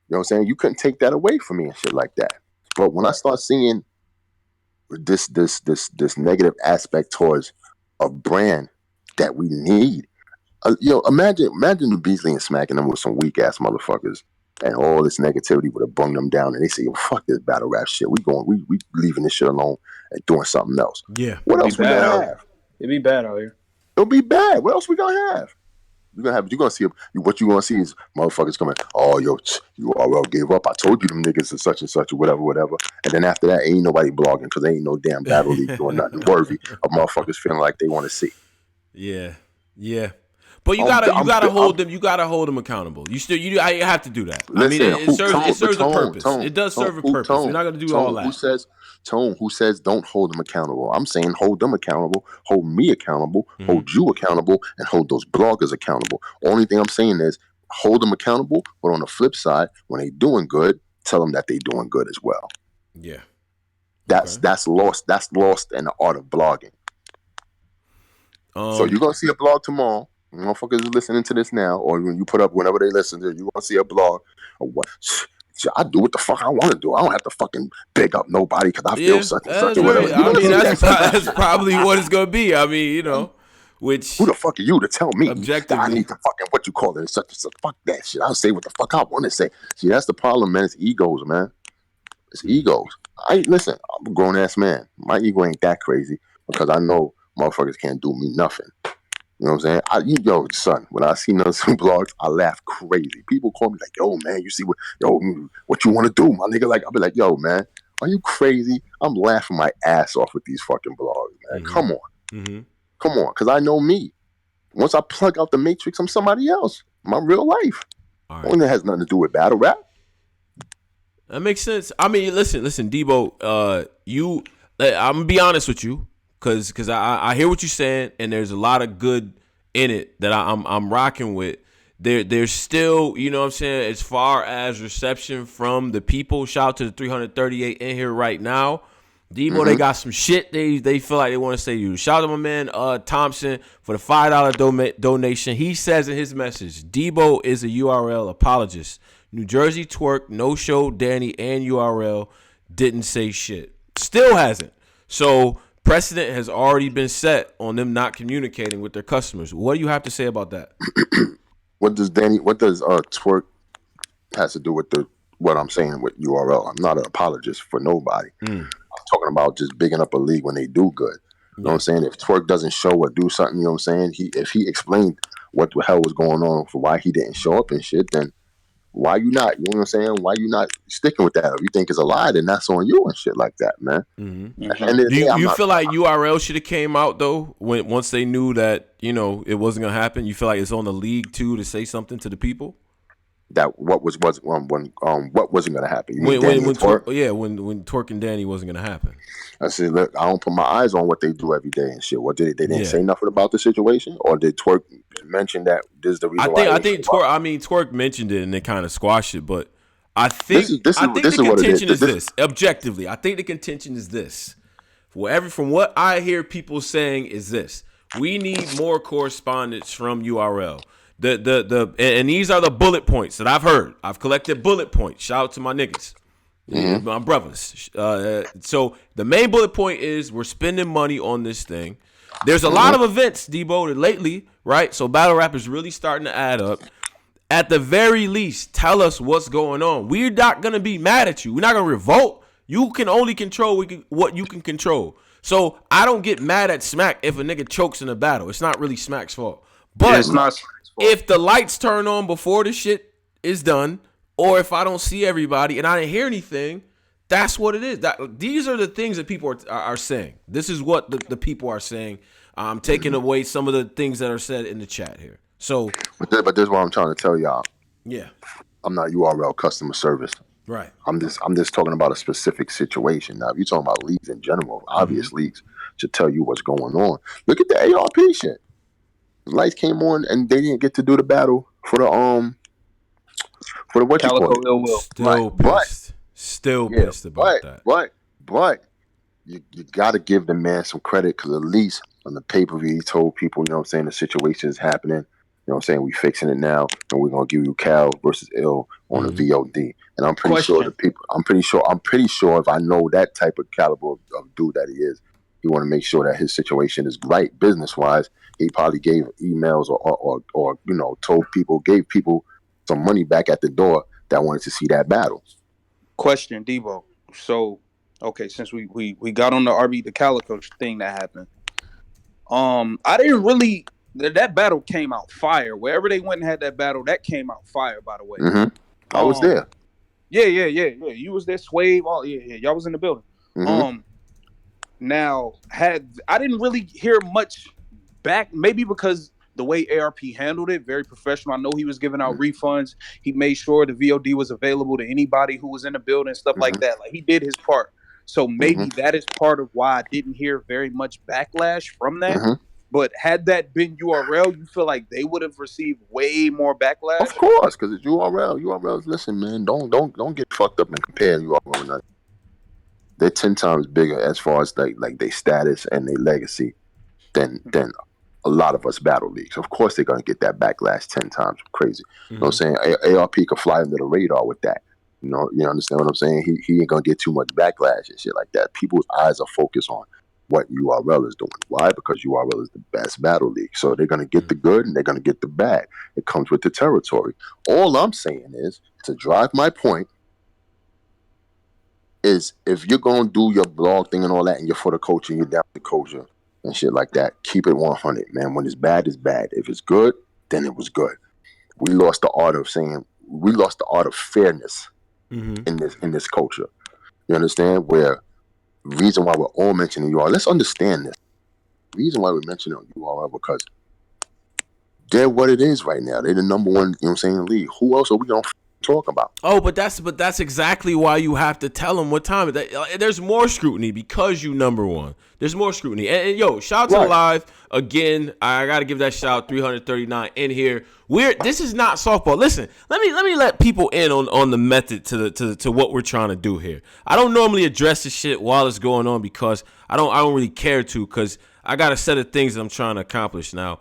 what I'm saying? You couldn't take that away from me and shit like that. But when I start seeing this negative aspect towards a brand that we need, imagine the Beasley and smacking them with some weak ass motherfuckers, and all this negativity would have brung them down. And they say, "Fuck this battle rap shit. We leaving this shit alone and doing something else." Yeah. What else we gonna have? It'd be bad out here. It'll be bad. What else we gonna have? You're gonna see what you gonna see is motherfuckers coming. Oh, yo, you all gave up. I told you them niggas and such or whatever. And then after that, ain't nobody blogging because there ain't no damn battle league doing nothing worthy of motherfuckers feeling like they want to see. Yeah. But you gotta hold them accountable. I have to do that. Listen, it serves a purpose. It does serve a purpose. We're not gonna do all that. Who says don't hold them accountable? I'm saying hold them accountable, hold me accountable, hold you accountable, and hold those bloggers accountable. Only thing I'm saying is hold them accountable, but on the flip side, when they doing good, tell them that they doing good as well. Yeah. That's lost. That's lost in the art of blogging. So you're gonna see a blog tomorrow. Motherfuckers is listening to this now, or when you put up whenever they listen to it, you gonna see a blog or what? I do what the fuck I want to do. I don't have to fucking big up nobody because I feel such and such or whatever. That's probably what it's gonna be. Which who the fuck are you to tell me that I need to fucking what you call it such and such? Fuck that shit. I'll say what the fuck I want to say. See, that's the problem, man. It's egos, man. It's egos. Listen, I'm a grown ass man. My ego ain't that crazy because I know motherfuckers can't do me nothing. You know what I'm saying? Yo, son, when I see some blogs, I laugh crazy. People call me like, yo, man, you see what you want to do, my nigga? Like, I'll be like, yo, man, are you crazy? I'm laughing my ass off with these fucking blogs, man. Come on. Come on, because I know me. Once I plug out the matrix, I'm somebody else. My real life. Right. Only that has nothing to do with battle rap. That makes sense. Listen, Debo, I'm gonna be honest with you, cause I hear what you're saying, and there's a lot of good in it that I'm rocking with. There's still, you know what I'm saying, as far as reception from the people. Shout out to the 338 in here right now. Debo, they got some shit they feel like they want to say to you. Shout out to my man Thompson for the $5 donation. He says in his message, Debo is a URL apologist. New Jersey twerk, no show, Danny, and URL didn't say shit. Still hasn't. So precedent has already been set on them not communicating with their customers. What do you have to say about that? What does twerk has to do with what I'm saying with URL? I'm not an apologist for nobody. I'm talking about just bigging up a league when they do good. You know what I'm saying? If twerk doesn't show or do something, you know what I'm saying? If he explained what the hell was going on for why he didn't show up and shit, then why you not? You know what I'm saying? Why you not sticking with that? If you think it's a lie, then that's on you and shit like that, man. And Do you feel like URL should have came out though once they knew that, you know, it wasn't gonna happen? You feel like it's on the league too to say something to the people? That what wasn't going to happen? You When mean Twerk and Danny wasn't gonna happen. I said, look, I don't put my eyes on what they do every day and shit. What did they didn't say nothing about the situation, or did Twerk mention that this is the reason? I think Twerk mentioned it and they kind of squashed it, but I think the contention is this. Objectively, I think the contention is this. From what I hear people saying is this: we need more correspondence from URL. And these are the bullet points that I've heard. I've collected bullet points. Shout out to my niggas, my brothers. So the main bullet point is we're spending money on this thing. There's a lot of events, Debo, that lately, right? So battle rap is really starting to add up. At the very least, tell us what's going on. We're not going to be mad at you. We're not going to revolt. You can only control what you can control. So I don't get mad at Smack if a nigga chokes in a battle. It's not really Smack's fault. But it's not Smack's fault. If the lights turn on before the shit is done, or if I don't see everybody and I didn't hear anything, that's what it is. These are the things that people are saying. This is what the people are saying. I'm taking away some of the things that are said in the chat here. So, but this is what I'm trying to tell y'all. Yeah, I'm not URL customer service. Right. I'm just talking about a specific situation. Now, if you're talking about leagues in general, obvious leagues should tell you what's going on. Look at the ARP shit. The lights came on and they didn't get to do the battle for the what you call it. Ill Will. Still pissed. Still pissed about that. But you got to give the man some credit, because at least on the pay-per-view he told people, you know what I'm saying, the situation is happening. You know what I'm saying? We fixing it now, and we're gonna give you Cal versus Ill on the VOD. And I'm pretty sure the people. I'm pretty sure if I know that type of caliber of dude that he is, he want to make sure that his situation is right business wise. He probably gave emails or you know gave people some money back at the door that wanted to see that battle. Question, Debo. So, okay, since we got on the RB the Calico thing that happened, I didn't really. That battle came out fire. Wherever they went and had that battle, that came out fire, by the way. I was there. Yeah. You was there, Swave. Y'all was in the building. Now, I didn't really hear much back, maybe because the way ARP handled it, very professional. I know he was giving out refunds. He made sure the VOD was available to anybody who was in the building, stuff like that. Like, he did his part. So maybe that is part of why I didn't hear very much backlash from that. But had that been URL, you feel like they would have received way more backlash? Of course, because it's URL. URLs, listen, man, don't get fucked up and compare URL with nothing. They're 10 times bigger as far as like their status and their legacy than a lot of us battle leagues. Of course, they're gonna get that backlash 10 times crazy. You know what I'm saying? ARP could fly under the radar with that. You understand what I'm saying? He ain't gonna get too much backlash and shit like that. People's eyes are focused on what URL is doing. Why? Because URL is the best battle league. So they're going to get the good and they're going to get the bad. It comes with the territory. All I'm saying is, to drive my point, is if you're going to do your blog thing and all that, and you're for the culture and you're down with the culture and shit like that, keep it 100, man. When it's bad, it's bad. If it's good, then it was good. We lost the art of fairness in this culture. You understand? Where reason why we're all mentioning URL. Let's understand this. The reason why we're mentioning URL because they're what it is right now. They're the number one, you know what I'm saying, league. Who else are we gonna talking about. Oh, but that's exactly why you have to tell them what time. There's more scrutiny because you number one. There's more scrutiny. And yo, shout out to the live again. I gotta give that shout. 339 in here. This is not softball. Listen, let me let people in on the method to what we're trying to do here. I don't normally address this shit while it's going on because I don't really care to, because I got a set of things that I'm trying to accomplish now.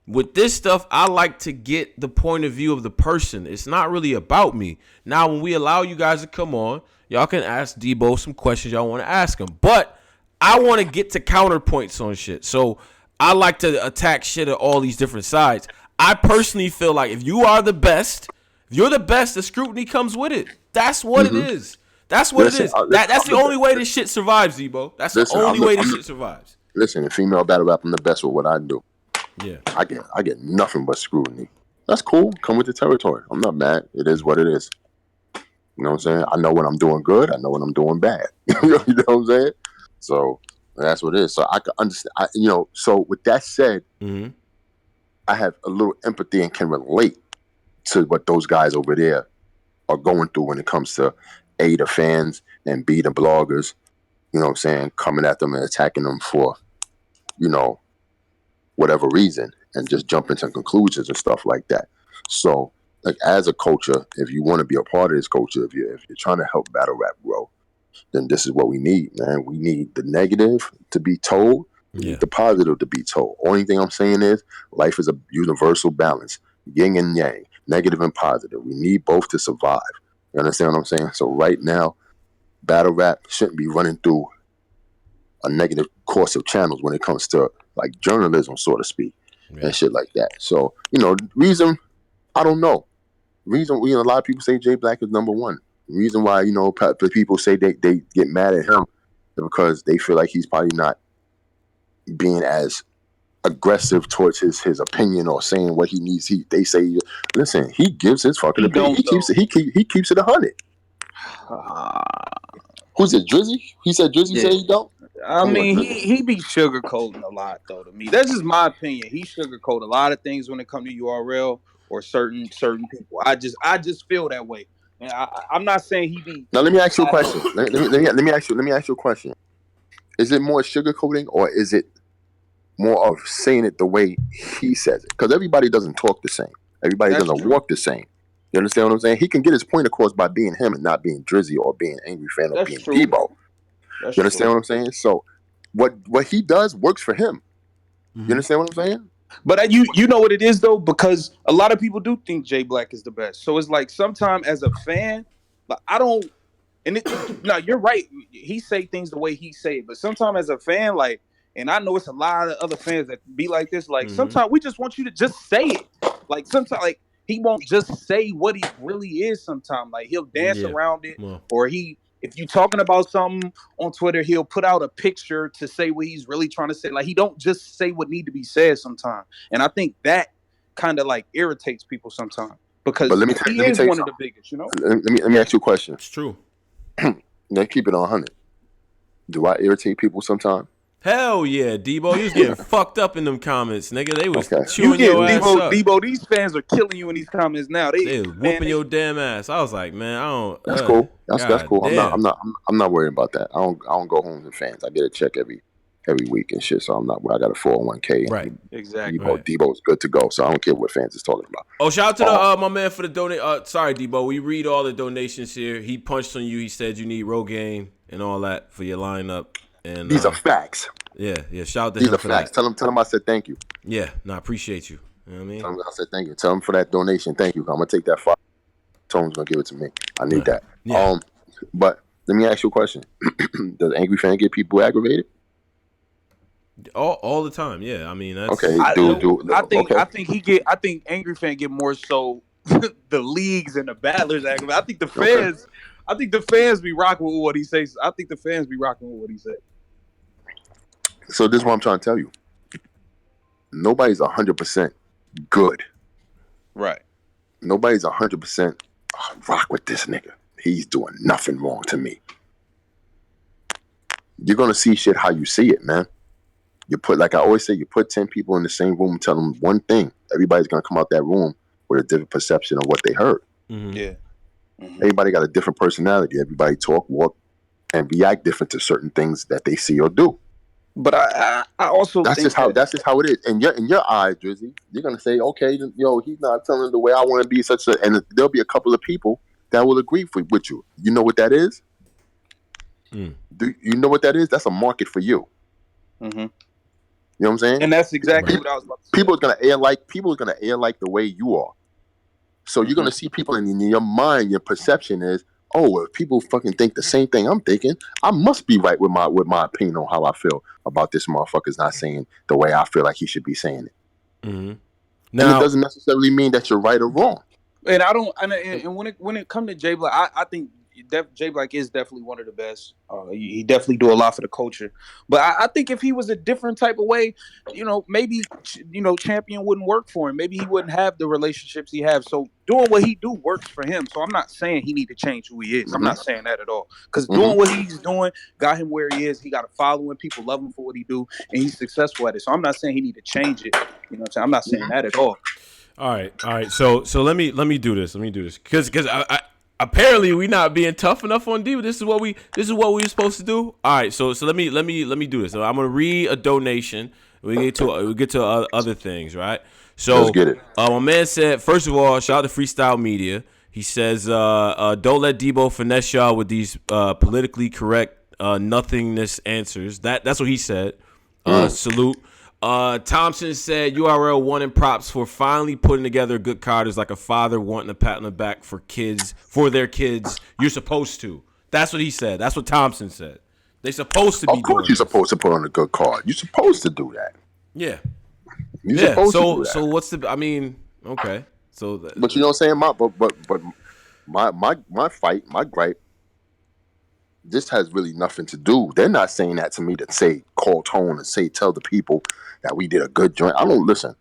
With this stuff, I like to get the point of view of the person. It's not really about me. Now, when we allow you guys to come on, y'all can ask Debo some questions y'all want to ask him. But I want to get to counterpoints on shit. So I like to attack shit at all these different sides. I personally feel like if you are the best, if you're the best, the scrutiny comes with it. That's what it is. That's what it is. That's the only way this shit survives, Debo. That's the only way this shit survives. Listen, in female battle rap, I'm the best with what I do. Yeah, I get nothing but scrutiny. That's cool. Come with the territory. I'm not mad. It is what it is. You know what I'm saying? I know when I'm doing good. I know when I'm doing bad. You know what I'm saying? So that's what it is. So I can understand. So with that said, I have a little empathy and can relate to what those guys over there are going through when it comes to A, the fans, and B, the bloggers. You know what I'm saying? Coming at them and attacking them for, whatever reason, and just jumping to conclusions and stuff like that. So, like, as a culture, if you want to be a part of this culture, if you're trying to help battle rap grow, then this is what we need, man. We need the negative to be told. We need the positive to be told. Only thing I'm saying is life is a universal balance, yin and yang, negative and positive. We need both to survive. You understand what I'm saying? So right now, battle rap shouldn't be running through a negative course of channels when it comes to like journalism, so to speak, and shit like that. So, reason, I don't know. Reason, a lot of people say Jay Black is number one. Reason why, people say they get mad at him is because they feel like he's probably not being as aggressive towards his opinion or saying what he needs. They say, listen, he gives his fucking opinion. He keeps it 100. Who's it, Drizzy? He said Drizzy said he don't? I mean, he be sugarcoating a lot, though, to me. That's just my opinion. He sugarcoat a lot of things when it comes to URL or certain people. I just feel that way. And I'm not saying he be. Now let me ask you a question. Let me ask you a question. Is it more sugarcoating or is it more of saying it the way he says it? Because everybody doesn't talk the same. Everybody doesn't walk the same. You understand what I'm saying? He can get his point across by being him and not being Drizzy or being Angry Fan or being Debo. You understand what I'm saying? So what he does works for him. You understand what I'm saying? But you know what it is, though, because a lot of people do think Jay Black is the best. So it's like sometimes as a fan, like I don't. And no, you're right. He say things the way he say it, but sometimes as a fan, like, and I know it's a lot of other fans that be like this. Like sometimes we just want you to just say it. Like sometimes, like he won't just say what he really is. Sometimes, like he'll dance around it, or if you talking about something on Twitter, he'll put out a picture to say what he's really trying to say. Like he don't just say what need to be said sometimes. And I think that kind of like irritates people sometimes because he is one of the biggest. Let me ask you a question. It's true. Now keep it on 100. Do I irritate people sometimes? Hell yeah, Debo. You was getting fucked up in them comments, nigga. They was chewing your ass up. Debo, these fans are killing you in these comments now. They was whooping your damn ass. I was like, man, I don't. That's cool. That's cool. I'm not worried about that. I don't go home to fans. I get a check every week and shit. So I'm not. I got a 401k. Right. Exactly. Debo's good to go. So I don't care what fans is talking about. Oh, shout out to my man for the donate. Sorry, Debo. We read all the donations here. He punched on you. He said you need Rogaine and all that for your lineup. And these are facts. Yeah. Shout out to these him are for facts. that. Tell him I said thank you. Yeah, I appreciate you. You know what I mean? Tell him I said thank you. Tell him for that donation. Thank you. I'm gonna take that $5. Tom's gonna give it to me. I need that. Yeah. But let me ask you a question. Does Angry Fan get people aggravated? All the time. Yeah. I mean, that's okay. I think Angry Fan get more so the leagues and the battlers aggravated. I think the fans be rocking with what he says. I think the fans be rocking with what he said. So this is what I'm trying to tell you. Nobody's 100% good. Right. Nobody's 100% rock with this nigga. He's doing nothing wrong to me. You're going to see shit how you see it, man. Like I always say, you put 10 people in the same room and tell them one thing. Everybody's going to come out that room with a different perception of what they heard. Yeah. Everybody got a different personality. Everybody talk, walk, and react different to certain things that they see or do. But I also That's think just how it is. And in your eyes, Drizzy, you're gonna say, okay, he's not telling the way I want to be. And there'll be a couple of people that will agree with you. You know what that is? Do you know what that is? That's a market for you. Mm-hmm. You know what I'm saying? And that's exactly what I was about to say. People are gonna air like the way you are. So you're gonna see people in your mind. Your perception is, oh, if people fucking think the same thing I'm thinking, I must be right with my opinion on how I feel about this motherfucker's not saying the way I feel like he should be saying it. Mm-hmm. Now, and it doesn't necessarily mean that you're right or wrong. And I don't. And when it comes to Jay Black, I think Jay Black is definitely one of the best. He definitely do a lot for the culture. But I think if he was a different type of way, maybe Champion wouldn't work for him. Maybe he wouldn't have the relationships he has. So doing what he do works for him. So I'm not saying he need to change who he is. I'm not saying that at all. Because doing what he's doing got him where he is. He got a following. People love him for what he do, and he's successful at it. So I'm not saying he need to change it. You know what I'm saying? I'm not saying that at all. All right. So let me do this. Because I apparently we not being tough enough on Debo. This is what we were supposed to do. All right. So let me do this. So I'm gonna read a donation. We get to other things, right? So let's get it. My man said, first of all, shout out to Freestyle Media. He says, don't let Debo finesse y'all with these politically correct nothingness answers. That's what he said. Salute. Thompson said URL wanting props for finally putting together a good card is like a father wanting a pat on the back for their kids. You're supposed to. That's what he said. That's what Thompson said. They're supposed to be doing. Of course, you're supposed to put on a good card. You're supposed to do that. Yeah. You're supposed to do that. So what's the? I mean, okay. So, but you know what I'm saying? My fight, my gripe. This has really nothing to do. They're not saying that to me to say call tone and tell the people that we did a good joint. I don't listen.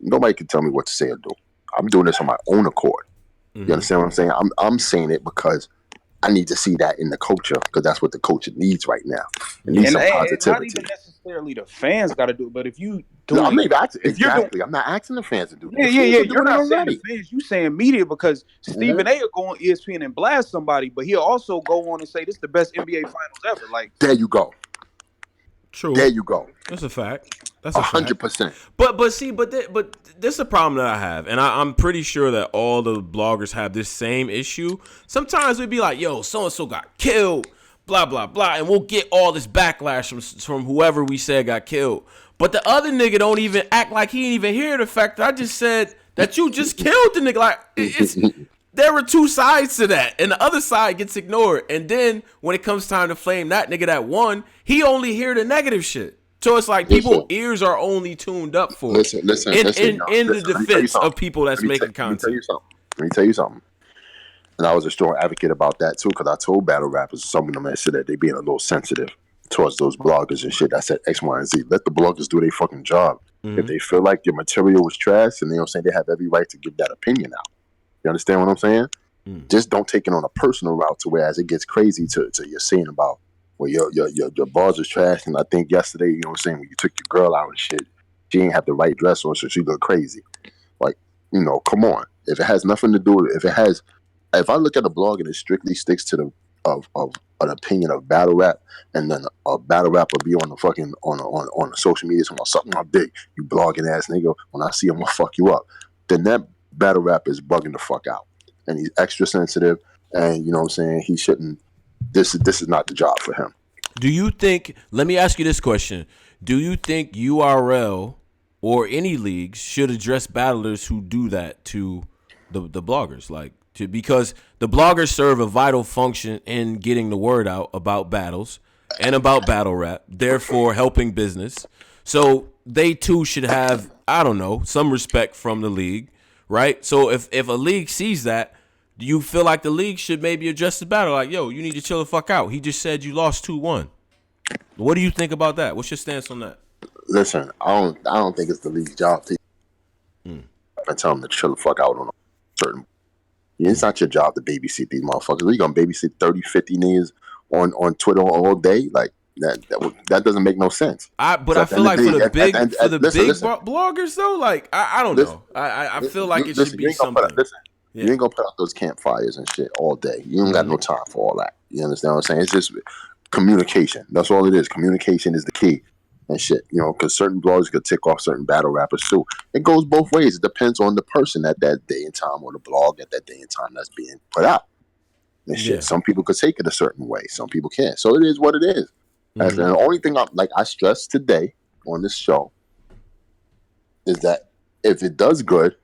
Nobody can tell me what to say or do. I'm doing this on my own accord. You understand what I'm saying? I'm saying it because I need to see that in the culture because that's what the culture needs right now. It needs some positivity. Not even necessarily the fans got to do it, but if you do I'm not asking the fans to do it. Yeah. You're not saying the fans. You saying media because Stephen A. will go on ESPN and blast somebody, but he'll also go on and say this is the best NBA Finals ever. Like there you go. True. There you go. That's a fact. That's 100%. But this is a problem that I have, and I'm pretty sure that all the bloggers have this same issue. Sometimes we'd be like, "Yo, so and so got killed," blah blah blah, and we'll get all this backlash from whoever we said got killed. But the other nigga don't even act like he didn't even hear the fact that I just said that you just killed the nigga. Like there were two sides to that, and the other side gets ignored. And then when it comes time to flame that nigga that won, he only hear the negative shit. So it's like people's ears are only tuned up for listen, in the defense of people that's making content. Let me tell you something. And I was a strong advocate about that too, because I told battle rappers, some of them that said that they being a little sensitive towards those bloggers and shit that said X, Y, and Z. Let the bloggers do their fucking job. If they feel like your material was trash, and they have every right to give that opinion out. You understand what I'm saying? Just don't take it on a personal route to whereas it gets crazy to you're saying about, well, your bars was trash. And I think yesterday, you know what I'm saying, when you took your girl out and shit, she didn't have the right dress on, so she looked crazy. Like, come on. If it has nothing to do with if I look at a blog and it strictly sticks to the of an opinion of battle rap, and then a battle rap will be on the fucking on the social media talking about something my dick, you blogging ass nigga, when I see him, I'll fuck you up. Then that battle rap is bugging the fuck out. And he's extra sensitive, and you know what I'm saying, he shouldn't. This is not the job for him. Do you think? Let me ask you this question: do you think URL or any leagues should address battlers who do that to the bloggers, because the bloggers serve a vital function in getting the word out about battles and about battle rap, therefore helping business. So they too should have, I don't know, some respect from the league, right? So if a league sees that, do you feel like the league should maybe address the battle? Like, yo, you need to chill the fuck out. He just said you lost 2-1. What do you think about that? What's your stance on that? Listen, I don't think it's the league's job to tell them to chill the fuck out on a certain. It's not your job to babysit these motherfuckers. You gonna babysit 30, 50 niggas on Twitter all day? Like that doesn't make no sense. But I feel like for the big bloggers though, like I don't know. I feel like it should be something. Yeah. You ain't gonna put out those campfires and shit all day. You ain't got no time for all that. You understand what I'm saying? It's just communication. That's all it is. Communication is the key and shit. You know, because certain blogs could tick off certain battle rappers too. It goes both ways. It depends on the person at that day and time, or the blog at that day and time that's being put out and shit. Yeah. Some people could take it a certain way. Some people can't. So it is what it is. And the only thing I stressed today on this show is that if it does good,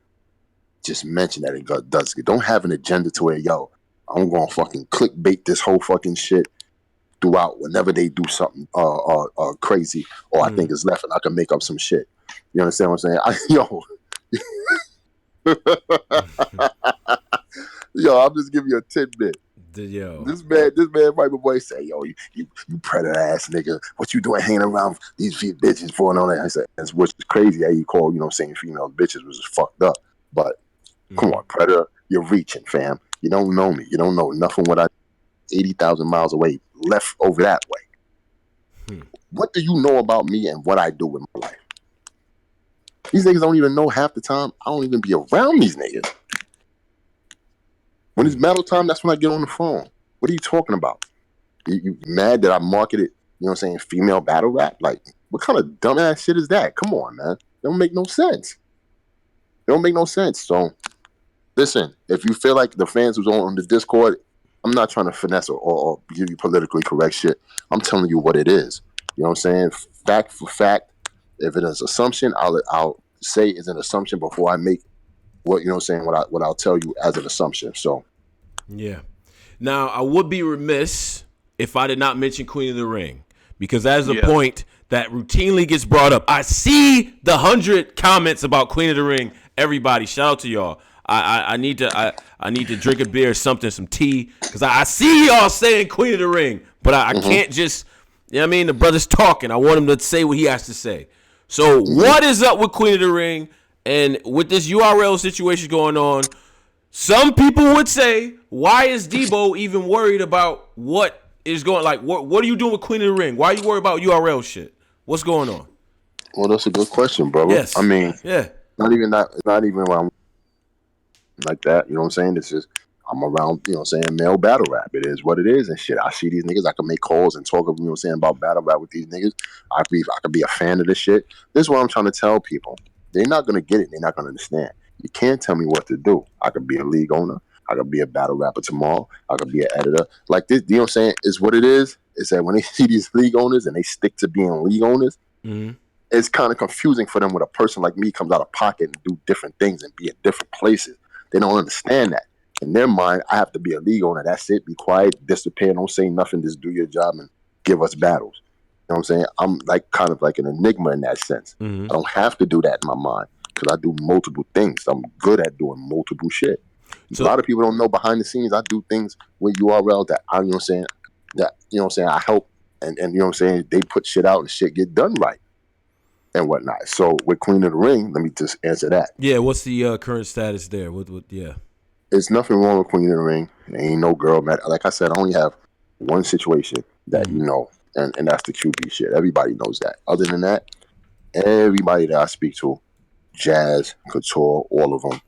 just mention that it does good. Don't have an agenda to where, yo, I'm gonna fucking clickbait this whole fucking shit throughout whenever they do something crazy, or I think it's left and I can make up some shit. You understand what I'm saying? Yo, I'm just giving you a tidbit. This man, right boy, say, yo, you predator ass nigga, what you doing hanging around these bitches for and all that? I said, which is crazy how you call, you know, saying female bitches was just fucked up. But come on, predator, you're reaching, fam. You don't know me. You don't know nothing what I 80,000 miles away, left over that way. What do you know about me and what I do with my life? These niggas don't even know half the time. I don't even be around these niggas. When it's battle time, that's when I get on the phone. What are you talking about? You mad that I marketed, you know what I'm saying, female battle rap? Like, what kind of dumbass shit is that? Come on, man. It don't make no sense. It don't make no sense. So, listen, if you feel like the fans was on the Discord, I'm not trying to finesse or give you politically correct shit. I'm telling you what it is. You know what I'm saying? Fact for fact. If it is assumption, I'll say it's an assumption before I make what, you know what I'm saying, what I'll tell you as an assumption. So yeah. Now, I would be remiss if I did not mention Queen of the Ring, because that's a point that routinely gets brought up. I see the 100 comments about Queen of the Ring. Everybody, shout out to y'all. I need to drink a beer or something, some tea, because I see y'all saying Queen of the Ring, but I can't just, you know what I mean? The brother's talking. I want him to say what he has to say. So what is up with Queen of the Ring? And with this URL situation going on, some people would say, why is Debo even worried about what is going, like, what are you doing with Queen of the Ring? Why are you worried about URL shit? What's going on? Well, that's a good question, brother. Yes. I mean, yeah. not even around like that. You know what I'm saying? This is, I'm around, you know what I'm saying, male battle rap. It is what it is and shit. I see these niggas. I can make calls and talk, you know what I'm saying, about battle rap with these niggas. I could be a fan of this shit. This is what I'm trying to tell people. They're not gonna get it. They're not gonna understand. You can't tell me what to do. I could be a league owner. I could be a battle rapper tomorrow. I could be an editor. Like this, you know what I'm saying? It's what it is. It's that when they see these league owners and they stick to being league owners, it's kind of confusing for them when a person like me comes out of pocket and do different things and be in different places. They don't understand that. In their mind, I have to be a league owner. That's it. Be quiet, disappear, don't say nothing, just do your job and give us battles. You know what I'm saying? I'm like kind of like an enigma in that sense. I don't have to do that in my mind because I do multiple things. I'm good at doing multiple shit. So, a lot of people don't know behind the scenes. I do things with URL that I, you know what I'm saying, that, you know what I'm saying, I help and you know what I'm saying, they put shit out and shit get done right and whatnot. So with Queen of the Ring, let me just answer that. Yeah, what's the current status there? What? Yeah. There's nothing wrong with Queen of the Ring. There ain't no girl, man. Like I said, I only have one situation that you know, and that's the QB shit. Everybody knows that. Other than that, everybody that I speak to, Jazz, Couture, all of them,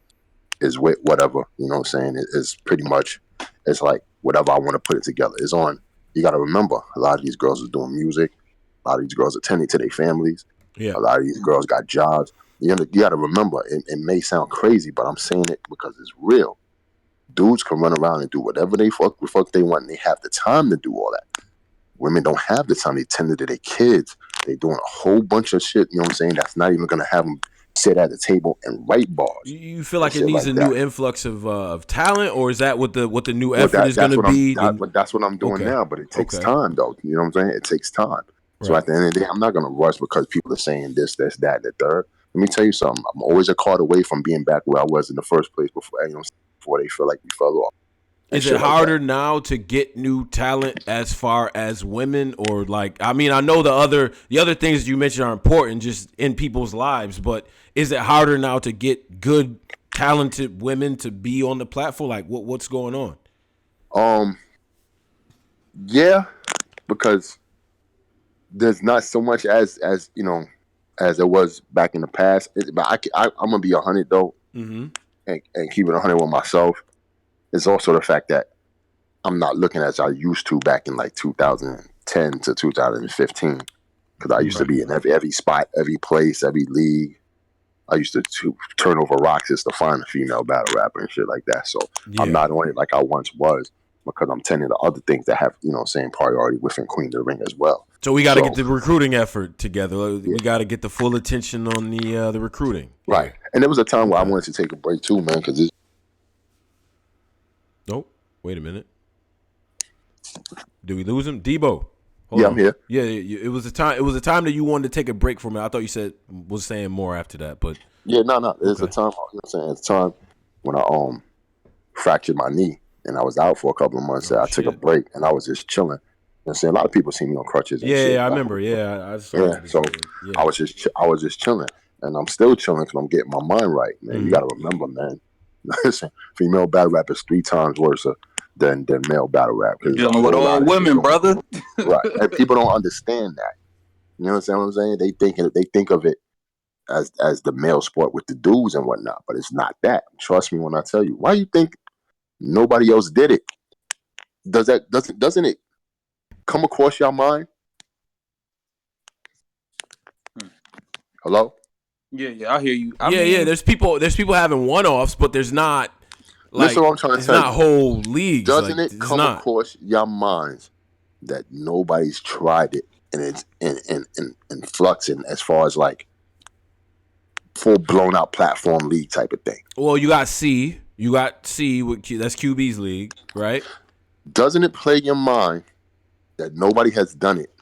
is with whatever. You know what I'm saying? It's pretty much, it's like whatever I want to put it together. It's on. You got to remember, a lot of these girls is doing music. A lot of these girls are tending to their families. Yeah. A lot of these girls got jobs. You got to remember, it may sound crazy, but I'm saying it because it's real. Dudes can run around and do whatever they fuck they want, and they have the time to do all that. Women don't have the time. They tend to their kids. They doing a whole bunch of shit, you know what I'm saying, that's not even going to have them sit at the table and write bars. You feel like it needs a new influx of talent, or is that what the new Well, effort is going to be? That's what I'm doing now, but it takes time, though. You know what I'm saying? It takes time. So at the end of the day, I'm not going to rush because people are saying this, that, the third. Let me tell you something. I'm always a card away from being back where I was in the first place before, you know, before they feel like we fell off. Is it harder now to get new talent as far as women, or like, I mean, I know the other things you mentioned are important just in people's lives, but is it harder now to get good, talented women to be on the platform? Like, what's going on? Yeah, because there's not so much as you know, as there was back in the past. But I'm gonna be 100 though. and keep it 100 with myself, is also the fact that I'm not looking as I used to back in like 2010 to 2015. Because I used to be in every spot, every place, every league. I used to turn over rocks just to find a female battle rapper and shit like that. So I'm not on it like I once was, because I'm tending to other things that have, saying priority within Queen of the Ring as well. So we got to get the recruiting effort together. We got to get the full attention on the recruiting. Right. And there was a time where I wanted to take a break too, man, because this. Nope. Wait a minute. Did we lose him? Debo. Hold on. I'm here. Yeah, it was a time. It was a time that you wanted to take a break from it. I thought you was saying more after that, but yeah, no. There's a time. It's a time when I fractured my knee and I was out for a couple of months. I took a break and I was just chilling. I'm saying a lot of people see me on crutches. And shit. I remember. I saw so I was just chilling, and I'm still chilling because I'm getting my mind right, man. Mm-hmm. You got to remember, man. Listen, female battle rap is 3 times worse than male battle rap. Dealing with all women, brother. Right, and people don't understand that. You know what I'm saying? They think of it as the male sport with the dudes and whatnot, but it's not that. Trust me when I tell you. Why you think nobody else did it? Doesn't it come across your mind? Hello? Yeah, I hear you. I mean, there's people having one-offs, but there's not. Like, listen, what I'm trying to tell you. It's not whole leagues. Doesn't it come across your minds that nobody's tried it and it's in flux and as far as like full blown out platform league type of thing? Well, you got C with that's QB's league, right? Doesn't it play your mind that nobody has done it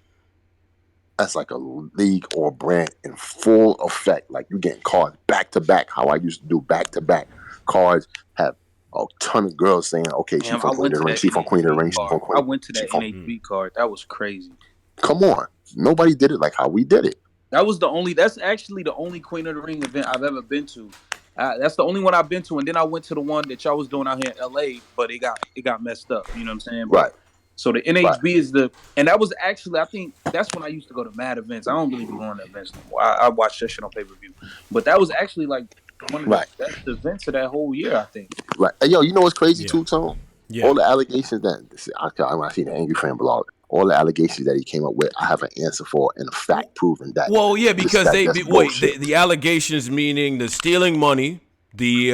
as like a league or a brand in full effect? Like you getting cards back to back, how I used to do back to back cards, have a ton of girls saying, okay, she's from Queen of the Ring, she's from Queen of the Ring, she's from Queen. I went to that NHB card. That was crazy. Come on. Nobody did it like how we did it. That's actually the only Queen of the Ring event I've ever been to. That's the only one I've been to. And then I went to the one that y'all was doing out here in LA, but it got messed up. You know what I'm saying? Right. So the NHB is and that was actually, I think that's when I used to go to mad events. I don't really be going to events no more. I watch that shit on pay-per-view. But that was actually like one of the best events of that whole year, I think. Right. Hey, yo, you know what's crazy too, Tone? Yeah. All the allegations that I see the Angry Fan blog, all the allegations that he came up with, I have an answer for and a fact proving that. Well, yeah, because the allegations meaning the stealing money, the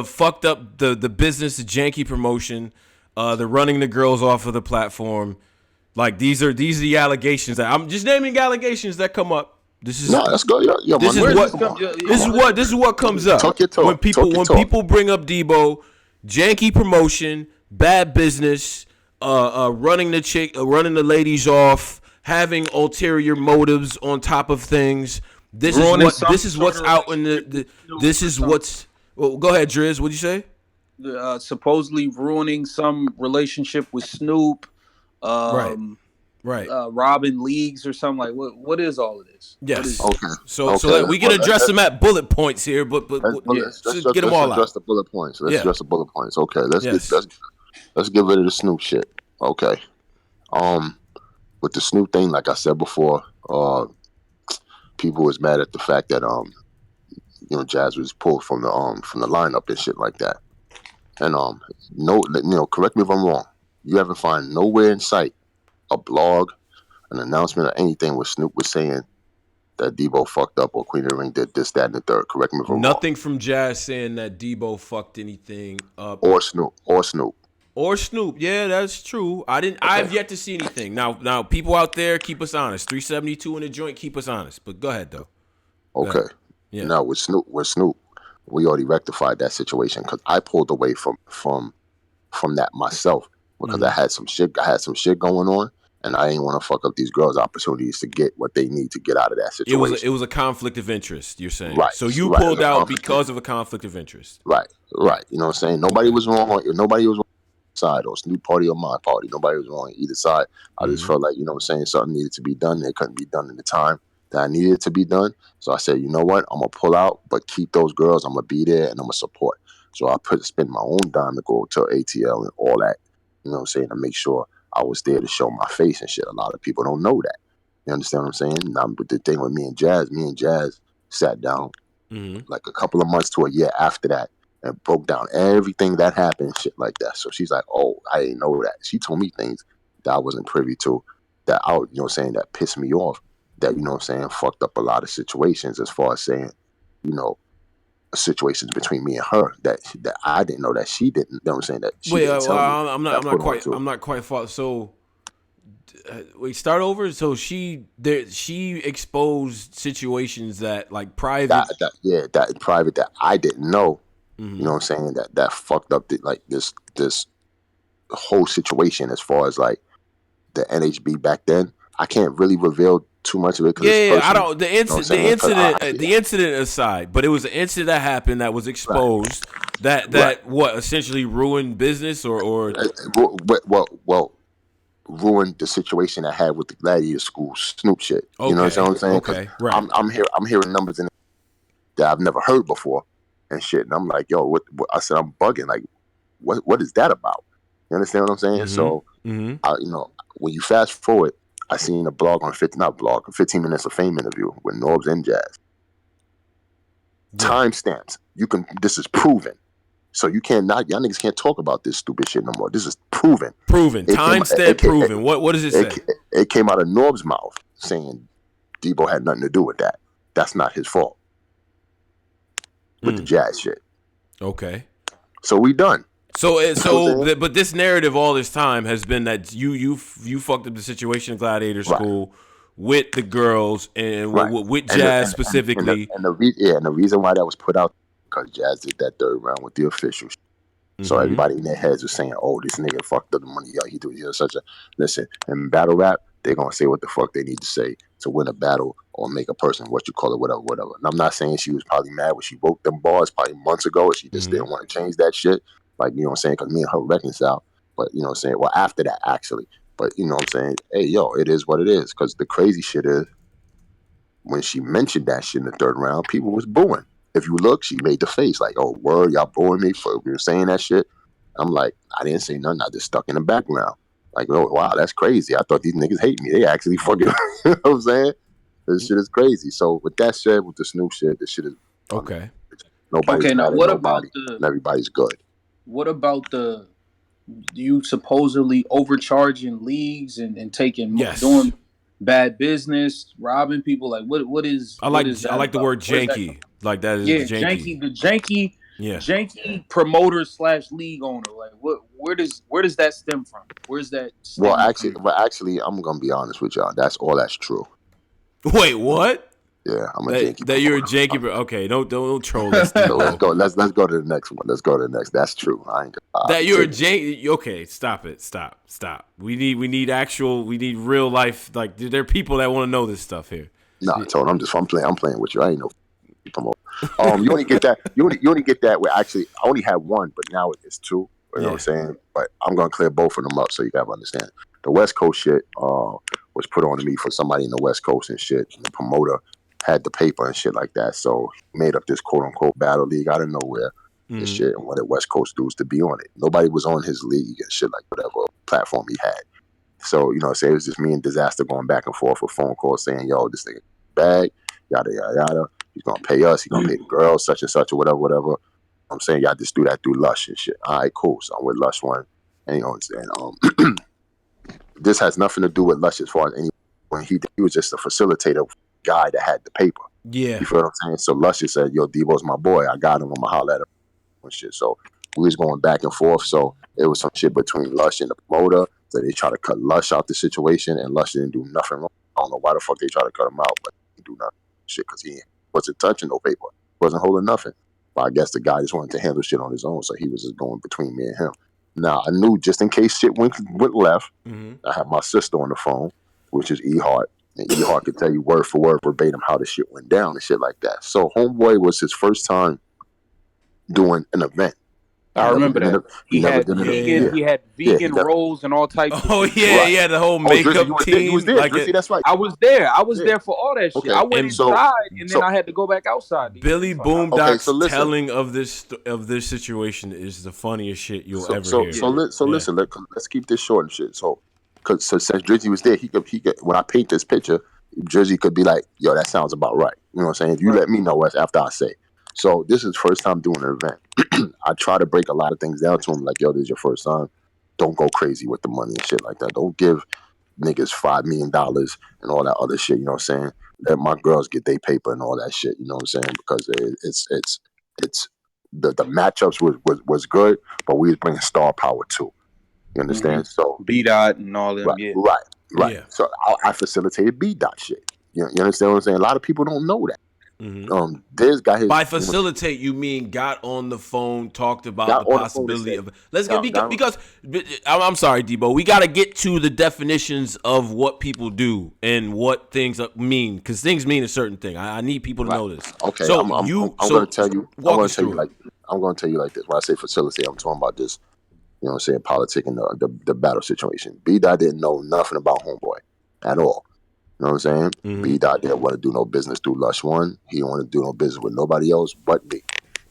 fucked up the business, the janky promotion, the running the girls off of the platform. Like these are the allegations that I'm just naming allegations that come up. This is let's go. This is what comes up when people bring up Debo, janky promotion, bad business, running the ladies off, having ulterior motives on top of things. This is what's out in the this is what's. Well, go ahead, Driz. What'd you say? Supposedly ruining some relationship with Snoop. Right. Robbing leagues or something. Like what is all of this? Yes. Okay. So we can address them at bullet points here, but let's get them all out. Address the bullet points. Let's address the bullet points. Okay. Let's get rid of the Snoop shit. Okay. With the Snoop thing, like I said before, people was mad at the fact that Jazz was pulled from the lineup and shit like that. And correct me if I'm wrong. You haven't find nowhere in sight a blog, an announcement, or anything where Snoop was saying that Debo fucked up or Queen of the Ring did this, that, and the third. Correct me if I'm wrong. Nothing from Jazz saying that Debo fucked anything up. Or Snoop. Yeah, that's true. I've yet to see anything. Now, people out there, keep us honest. 372 in the joint, keep us honest. But go ahead though. Okay. Yeah. Now with Snoop, we already rectified that situation because I pulled away from that myself because I had some shit going on, and I didn't want to fuck up these girls' opportunities to get what they need to get out of that situation. It was a conflict of interest, you're saying. Right. So you pulled out because of a conflict of interest. Right. You know what I'm saying? Nobody was wrong. Nobody was wrong side or Snoop party or my party. Nobody was wrong on either side. I just felt like, something needed to be done. It couldn't be done in the time that I needed it to be done. So I said, you know what? I'm going to pull out, but keep those girls. I'm going to be there and I'm going to support. So I spend my own dime to go to ATL and all that, to make sure I was there to show my face and shit. A lot of people don't know that. You understand what I'm saying? Now, but the thing with me and Jazz sat down like a couple of months to a year after that, and broke down everything that happened, shit like that. So she's like, "Oh, I didn't know that." She told me things that I wasn't privy to, that saying that pissed me off. That saying fucked up a lot of situations as far as saying, you know, situations between me and her that I didn't know, that she didn't. You know what I'm saying, that she Wait, didn't tell me. I'm not. That I'm not put on quite. to it. I'm not quite. So wait, start over. So she exposed situations that like private. That private that I didn't know. You know what I'm saying, that fucked up like this whole situation as far as like the NHB back then. I can't really reveal too much of it because it's Yeah, I personal. don't. The You know what I'm saying? 'Cause the incident aside, but it was an incident that happened that was exposed right. that what essentially ruined business or Well, ruined the situation I had with the Gladiator School Snoop shit. You know what I'm saying? Because right. I'm hearing numbers in that I've never heard before and shit, and I'm like, yo, what? I said, I'm bugging. Like, what is that about? You understand what I'm saying? So, when you fast forward, I seen a blog on 15 Minutes of Fame interview with Norbs and Jazz. Yeah. Timestamps. This is proven. So you y'all niggas can't talk about this stupid shit no more. This is proven. Timestamp proven. What does it say? It came out of Norb's mouth saying Debo had nothing to do with that. That's not his fault. With the Jazz shit. Okay. So we done. But this narrative all this time has been that you fucked up the situation in Gladiator School with the girls and with Jazz specifically. And the reason why that was put out, because Jazz did that third round with the officials. So everybody in their heads was saying, "Oh, this nigga fucked up the money. Yo, he was such a..." Listen, in battle rap, they're gonna say what the fuck they need to say to win a battle or make a person, what you call it, whatever. And I'm not saying she was probably mad when she wrote them bars probably months ago, and she just didn't want to change that shit. Like, you know what I'm saying? Because me and her reconciled. But you know what I'm saying? Well, after that, actually. But you know what I'm saying? Hey, yo, it is what it is. Because the crazy shit is, when she mentioned that shit in the third round, people was booing. If you look, she made the face like, "Oh, word, y'all booing me for saying that shit." I'm like, I didn't say nothing. I just stuck in the background. Like, oh, wow, that's crazy. I thought these niggas hate me. They actually fucking, you know what I'm saying? This shit is crazy. So with that said, with the Snoop shit, this shit is okay. Nobody's now mad at nobody, and everybody's good. What about you supposedly overcharging leagues and taking doing bad business, robbing people? Like what is I what is that like the about? word janky. Like that is janky. Janky promoter / league owner. Like where does that stem from? Where's that stigma coming from? Actually, I'm gonna be honest with y'all. That's true. Wait, what? Yeah, I'm a janky. That you're a janky, bro. Okay, don't troll us. So let's go. Let's go to the next one. Let's go to the next. That's true. I ain't that you're a janky. Okay, stop it. Stop. We need real life. Like there are people that want to know this stuff here. No, I told him I'm playing with you. I ain't no promoter. You only get that. You only get that where actually I only had one, but now it's two. You know what I'm saying? But I'm gonna clear both of them up so you gotta understand. The West Coast shit was put on to me for somebody in the West Coast and shit. And the promoter had the paper and shit like that, so he made up this quote unquote battle league out of nowhere and shit, and wanted West Coast dudes to be on it. Nobody was on his league and shit, like whatever platform he had. So say it was just me and Disaster going back and forth with phone calls saying, "Yo, this nigga bag, yada yada yada. He's gonna pay us. He's gonna pay the girls, such and such, or whatever." I'm saying y'all just do that through Lush and shit. All right, cool. So I'm with Lush one, and this has nothing to do with Lush as far as any. When he was just a facilitator guy that had the paper. Yeah, you feel what I'm saying? So Lush just said, "Yo, Debo's my boy. I got him. I'ma holler at him and shit." So we was going back and forth. So it was some shit between Lush and the promoter. So they try to cut Lush out the situation, and Lush didn't do nothing wrong. I don't know why the fuck they try to cut him out, but he didn't do nothing shit because he wasn't touching no paper, wasn't holding nothing. But I guess the guy just wanted to handle shit on his own, so he was just going between me and him. Now I knew just in case shit went left, I had my sister on the phone, which is E Hart, and E Hart could tell you word for word, verbatim how the shit went down and shit like that. So Homeboy was his first time doing an event. I remember that. He had vegan rolls and all types of shit. Yeah, the whole makeup team. You was there, Drizzy, that's right. I was there. I was there for all that shit. I went inside and then I had to go back outside. Billy Boomdock's telling of this situation is the funniest shit you'll ever hear. Listen, let's keep this short and shit. So since Drizzy was there, he could when I paint this picture, Drizzy could be like, "Yo, that sounds about right." You know what I'm saying? You let me know after I say. So this is first time doing an event. I try to break a lot of things down to him, like, yo, this is your first time. Don't go crazy with the money and shit like that. Don't give niggas $5 million and all that other shit. You know what I'm saying? Let my girls get their paper and all that shit. You know what I'm saying? Because it's the matchups was good, but we was bringing star power too. You understand? So B-Dot and all them, right. Yeah. So I facilitated B-Dot shit. You understand what I'm saying? A lot of people don't know that. Diz got his. By facilitate, you mean got on the phone, talked about Got the on the phone and possibility said, of. Let's get because I'm sorry, Debo. We got to get to the definitions of what people do and what things mean, because things mean a certain thing. I need people to know this. Okay, So I'm so going to tell you. walk us through it. I'm going to tell you like this. When I say facilitate, I'm talking about this. You know what I'm saying? Politic and the battle situation. B-Dot didn't know nothing about Homeboy at all. You know what I'm saying? B-Dot didn't want to do no business through Lush One. He didn't want to do no business with nobody else but me.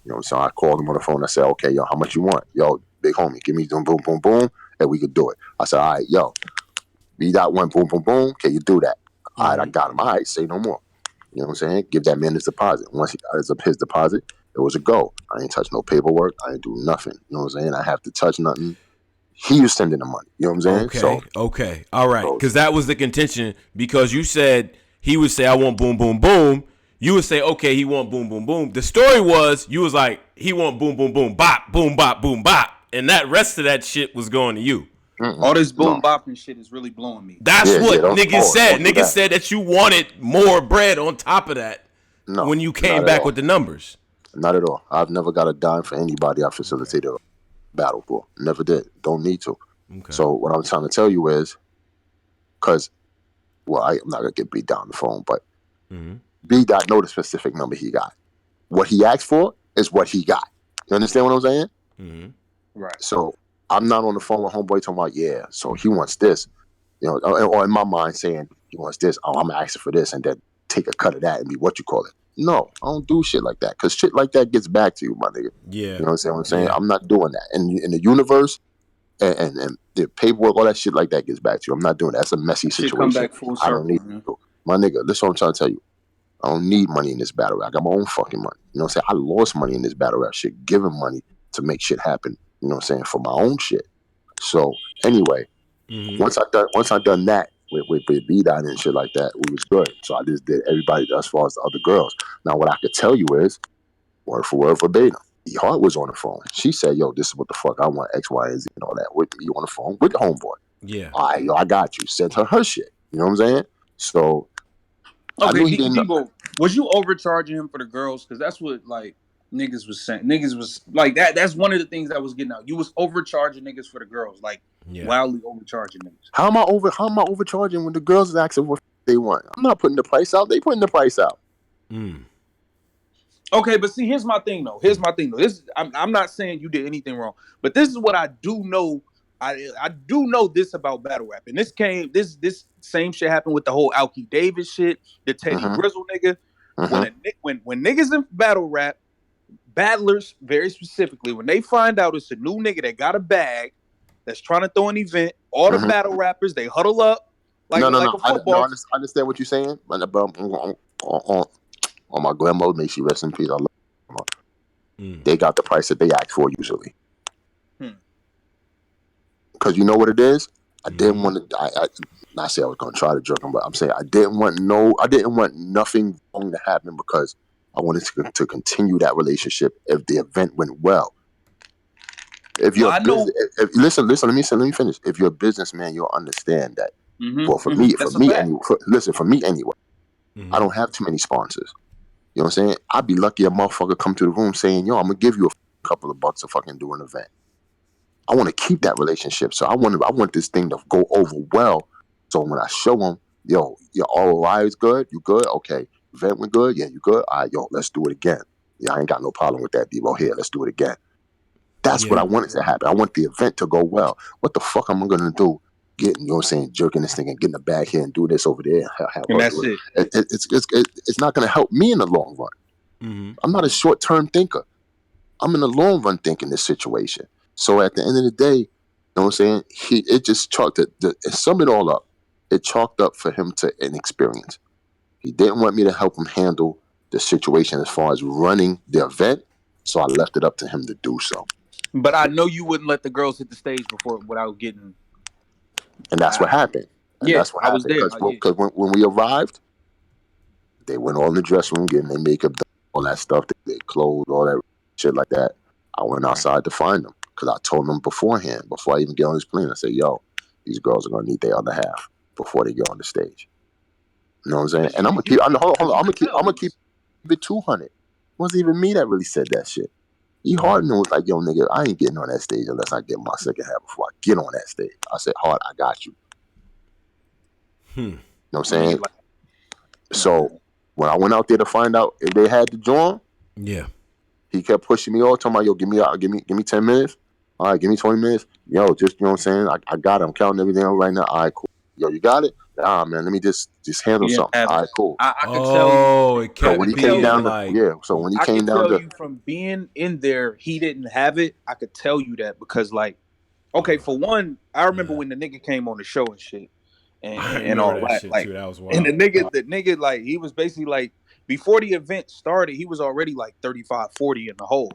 You know what I'm saying? I called him on the phone. I said, okay, yo, how much you want? Yo, big homie, give me boom, boom, boom, boom, and we could do it. I said, all right, yo, B-Dot went boom, boom, boom. Can you do that? All right, I got him. All right, say no more. You know what I'm saying? Give that man his deposit. Once he got his deposit, it was a go. I ain't touch no paperwork. I ain't do nothing. You know what I'm saying? I have to touch nothing. He was sending the money. You know what I'm saying? Okay. All right. Because that was the contention. Because you said he would say, I want boom, boom, boom. You would say, okay, he want boom, boom, boom. The story was, you was like, he want boom, boom, boom, bop, boom, bop, boom, bop. And that rest of that shit was going to you. All this boom bopping shit is really blowing me. That's what niggas said. Niggas said that you wanted more bread on top of that when you came back with the numbers. Not at all. I've never got a dime for anybody I facilitated a battle for. Never did. Don't need to. Okay. So what I'm trying to tell you is, because, well, I'm not going to get beat down the phone, but B-Dot know the specific number he got. What he asked for is what he got. You understand what I'm saying? Right. So I'm not on the phone with Homeboy talking about, yeah, so he wants this. You know, or in my mind saying he wants this. Oh, I'm asking for this, and then take a cut of that and be what you call it. No, I don't do shit like that, because shit like that gets back to you, my nigga. Yeah. You know what I'm saying? Yeah. I'm not doing that. And in the universe and the paperwork, all that shit like that gets back to you. I'm not doing that. That's a messy situation. Come back full circle, I don't need to. My nigga, listen what I'm trying to tell you. I don't need money in this battle rap. I got my own fucking money. You know what I'm saying? I lost money in this battle rap shit, giving money to make shit happen. You know what I'm saying? For my own shit. So anyway, once I done that with B-Dot and shit like that, we was good. So I just did everybody as far as the other girls. Now what I could tell you is, word for word verbatim, E Heart was on the phone. She said, yo, this is what the fuck I want, X, Y, and Z and all that. With me on the phone with the homeboy. Yeah. All right, yo, I got you. Sent her shit. You know what I'm saying? So okay, Debo, was you overcharging him for the girls? Because that's what like niggas was saying. Niggas was like that. That's one of the things that was getting out. You was overcharging niggas for the girls, like wildly overcharging niggas. How am I overcharging when the girls is asking what they want? I'm not putting the price out. They putting the price out. Okay, but see, here's my thing though. This I'm not saying you did anything wrong, but this is what I do know. I do know this about battle rap, and this same shit happened with the whole Alki Davis shit, the Teddy Grizzle nigga. When niggas in battle rap, battlers very specifically, when they find out it's a new nigga that got a bag that's trying to throw an event, all the battle rappers they huddle up like a football. I understand what you're saying, but on my grandma, may she rest in peace. I love her. They got the price that they asked for usually. Because you know what it is? I didn't want to. I not say I was going to try to jerk him, but I'm saying I didn't want nothing wrong to happen, because I wanted to continue that relationship if the event went well. If you're listen, let me finish. If you're a businessman, you'll understand that. Well, for me anyway, I don't have too many sponsors. You know what I'm saying? I'd be lucky a motherfucker come to the room saying, yo, I'm going to give you a couple of bucks to fucking do an event. I want to keep that relationship. So I want this thing to go over well. So when I show them, yo, your ROI is good. You good? Okay. Event went good? Yeah, you good? All right, yo, let's do it again. Yeah, I ain't got no problem with that, Debo. Here, let's do it again. That's what I wanted to happen. I want the event to go well. What the fuck am I going to do? Getting, you know what I'm saying, jerking this thing and getting the bag here and do this over there. And that's it. It's not going to help me in the long run. I'm not a short-term thinker. I'm in the long run thinking this situation. So at the end of the day, you know what I'm saying, it just chalked it, sum it all up. It chalked up for him to an experience. He didn't want me to help him handle the situation as far as running the event. So I left it up to him to do so. But I know you wouldn't let the girls hit the stage before without getting. And that's what happened. And Yeah, that's what I was happened. there. Because when we arrived, they went all in the dressing room, getting their makeup done, all that stuff, their clothes, all that shit like that. I went outside to find them because I told them beforehand, before I even get on this plane, I said, yo, these girls are going to need their other half before they get on the stage. You know what I'm saying? And I'm going to keep, hold on, I'm going to keep it 200. It wasn't even me that really said that shit. He Hard was like, yo, nigga, I ain't getting on that stage unless I get my second half before I get on that stage. I said, Hard, I got you. You know what I'm saying? So when I went out there to find out if they had the joint, he kept pushing me all, talking about, yo, give me 10 minutes. All right, give me 20 minutes. Yo, just, you know what I'm saying? I got it. I'm counting everything out right now. All right, cool. Yo, you got it? Nah, man, let me just handle something. All right, cool. I could tell you. It kept so when he being came down like, so when he I came could down tell to you from being in there, he didn't have it. I could tell you that because, like, okay, for one, I remember when the nigga came on the show and shit, and remember all that that. shit Like, too. That was and wild. the nigga, like, he was basically like, before the event started, he was already like 35, 40 in the hole.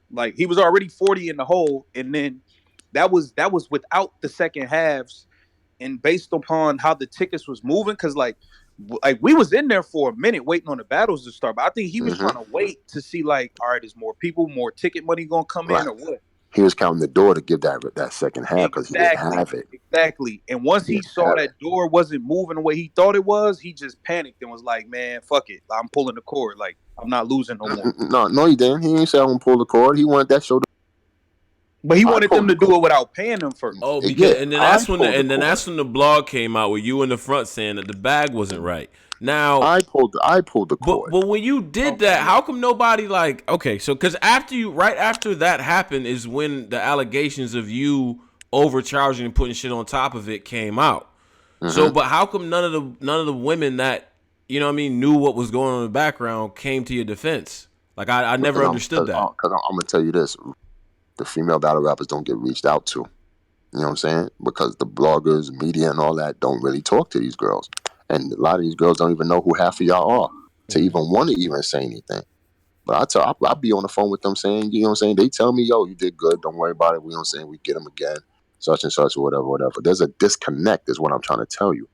Like he was already 40 in the hole, and then that was without the second halves, and based upon how the tickets was moving, because like we was in there for a minute waiting on the battles to start, but I think he was trying to wait to see, like, all right, is more people, more ticket money gonna come in or what? He was counting the door to give that second half because he didn't have it. Exactly. And once he saw that door wasn't moving the way he thought it was, he just panicked and was like, man, fuck it. I'm pulling the cord. Like, I'm not losing no more. No, he didn't. He ain't say I'm gonna pull the cord. He wanted that show to. But he wanted them to do it without paying them first. Oh, because and then that's when the blog came out with you in the front saying that the bag wasn't right. Now I pulled the cord. But when you did that, how come nobody like, okay, so because right after that happened is when the allegations of you overcharging and putting shit on top of it came out. So, but how come none of the women that, you know what I mean, knew what was going on in the background came to your defense? Like I never understood that. Because I'm gonna tell you this: the female battle rappers don't get reached out to. You know what I'm saying? Because the bloggers, media, and all that don't really talk to these girls, and a lot of these girls don't even know who half of y'all are to even want to even say anything. But I'll be on the phone with them saying, you know what I'm saying? They tell me, yo, you did good. Don't worry about it. We don't say we get them again, such and such, or whatever. There's a disconnect, is what I'm trying to tell you.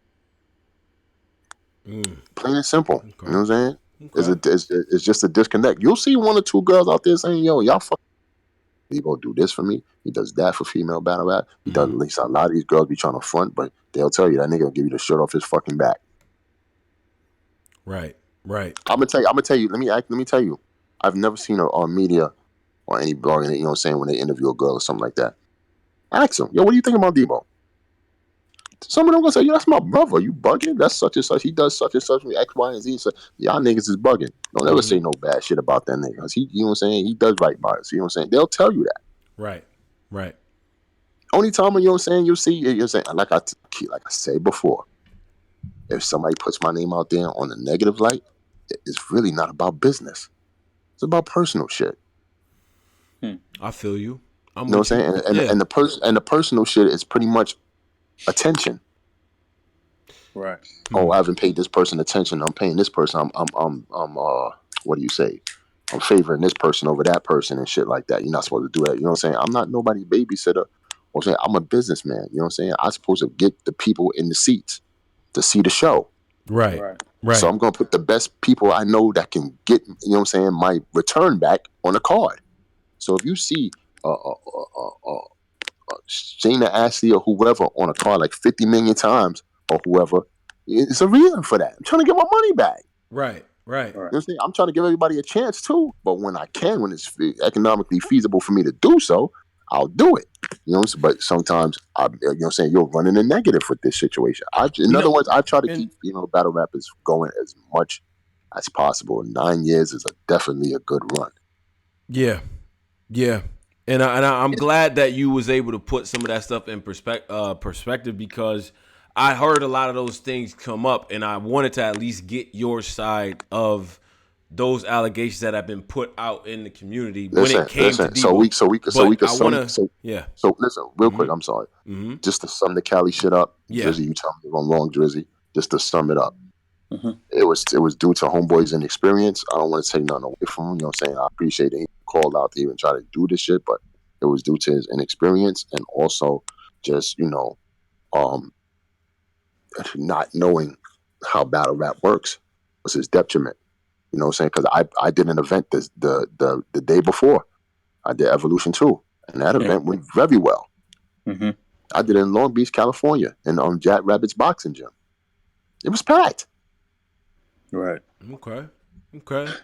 Plain and simple. Okay. You know what I'm saying? Okay. It's just a disconnect. You'll see one or two girls out there saying, yo, y'all fuck. Debo do this for me. He does that for female battle rap. He does, at least a lot of these girls be trying to front, but they'll tell you that nigga will give you the shirt off his fucking back. Right. I'm gonna tell you. Let me tell you. I've never seen a media or any blog, you know what I'm saying, when they interview a girl or something like that. Ask them, yo, what do you think about Debo? Some of them gonna say, yo, that's my brother. You bugging? That's such and such. He does such and such with X, Y, and Z. So y'all niggas is bugging. Don't ever say no bad shit about that nigga. He, you know what I'm saying? He does right by us. You know what I'm saying? They'll tell you that. Right. Only time, you know what I'm saying, you see, you're saying, like I said before, if somebody puts my name out there on the negative light, it's really not about business. It's about personal shit. I feel you. You know what I'm saying? And the personal shit is pretty much attention. Right. Oh, I haven't paid this person attention. I'm paying this person. I'm what do you say? I'm favoring this person over that person and shit like that. You're not supposed to do that. You know what I'm saying? I'm not nobody's babysitter. I'm saying I'm a businessman. You know what I'm saying? I'm supposed to get the people in the seats to see the show. Right. So I'm gonna put the best people I know that can get, you know what I'm saying, my return back on a card. So if you see Shayna Ashley or whoever on a card like 50 million times or whoever, it's a reason for that. I'm trying to get my money back. Right. You know what I'm saying? I'm trying to give everybody a chance too, but when I can, when it's economically feasible for me to do so, I'll do it. You know what I'm saying? But sometimes, you know what I'm saying, you're running a negative with this situation. In other words, I try to keep, battle rappers going as much as possible. 9 years is definitely a good run. Yeah. And I'm glad that you was able to put some of that stuff in perspective, because I heard a lot of those things come up, and I wanted to at least get your side of those allegations that have been put out in the community when it came to Debo. So we could So listen, real quick. I'm sorry. Mm-hmm. Just to sum the Cali shit up. Yeah. Drizzy, you tell me if I'm wrong, Drizzy. Just to sum it up. It was due to homeboys inexperience. I don't want to take nothing away from him. You know what I'm saying? I appreciate that he called out to even try to do this shit, but it was due to his inexperience and also just, not knowing how battle rap works was his detriment. You know what I'm saying? Because I did an event the day before. I did Evolution 2, and that event went very well. Mm-hmm. I did it in Long Beach, California, in Jack Rabbit's boxing gym. It was packed. Right. Okay.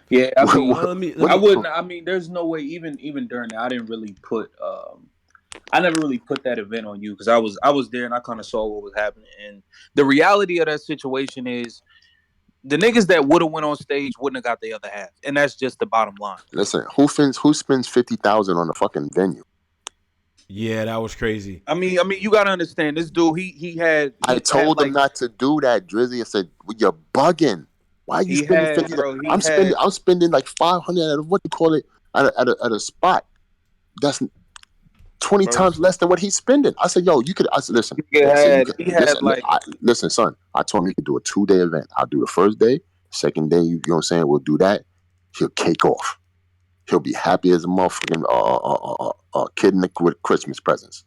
Yeah, I mean, I What- wouldn't. I mean, there's no way. Even during that, I didn't really put. I never really put that event on you because I was there and I kind of saw what was happening. And the reality of that situation is the niggas that would have went on stage wouldn't have got the other half, and that's just the bottom line. Listen, who spends 50,000 on a fucking venue? Yeah, that was crazy. I mean, you gotta understand this dude. I told him not to do that, Drizzy. I said, well, "You're bugging. Why are you spending 50? I'm spending like 500 at what you call it at a spot. That's 20 times less than what he's spending." I said, "Yo, you could." I said, "Listen, listen, son. I told him he could do a 2-day event. I'll do the first day, second day. You know what I'm saying? We'll do that. He'll cake off. He'll be happy as a motherfucking kid with Christmas presents."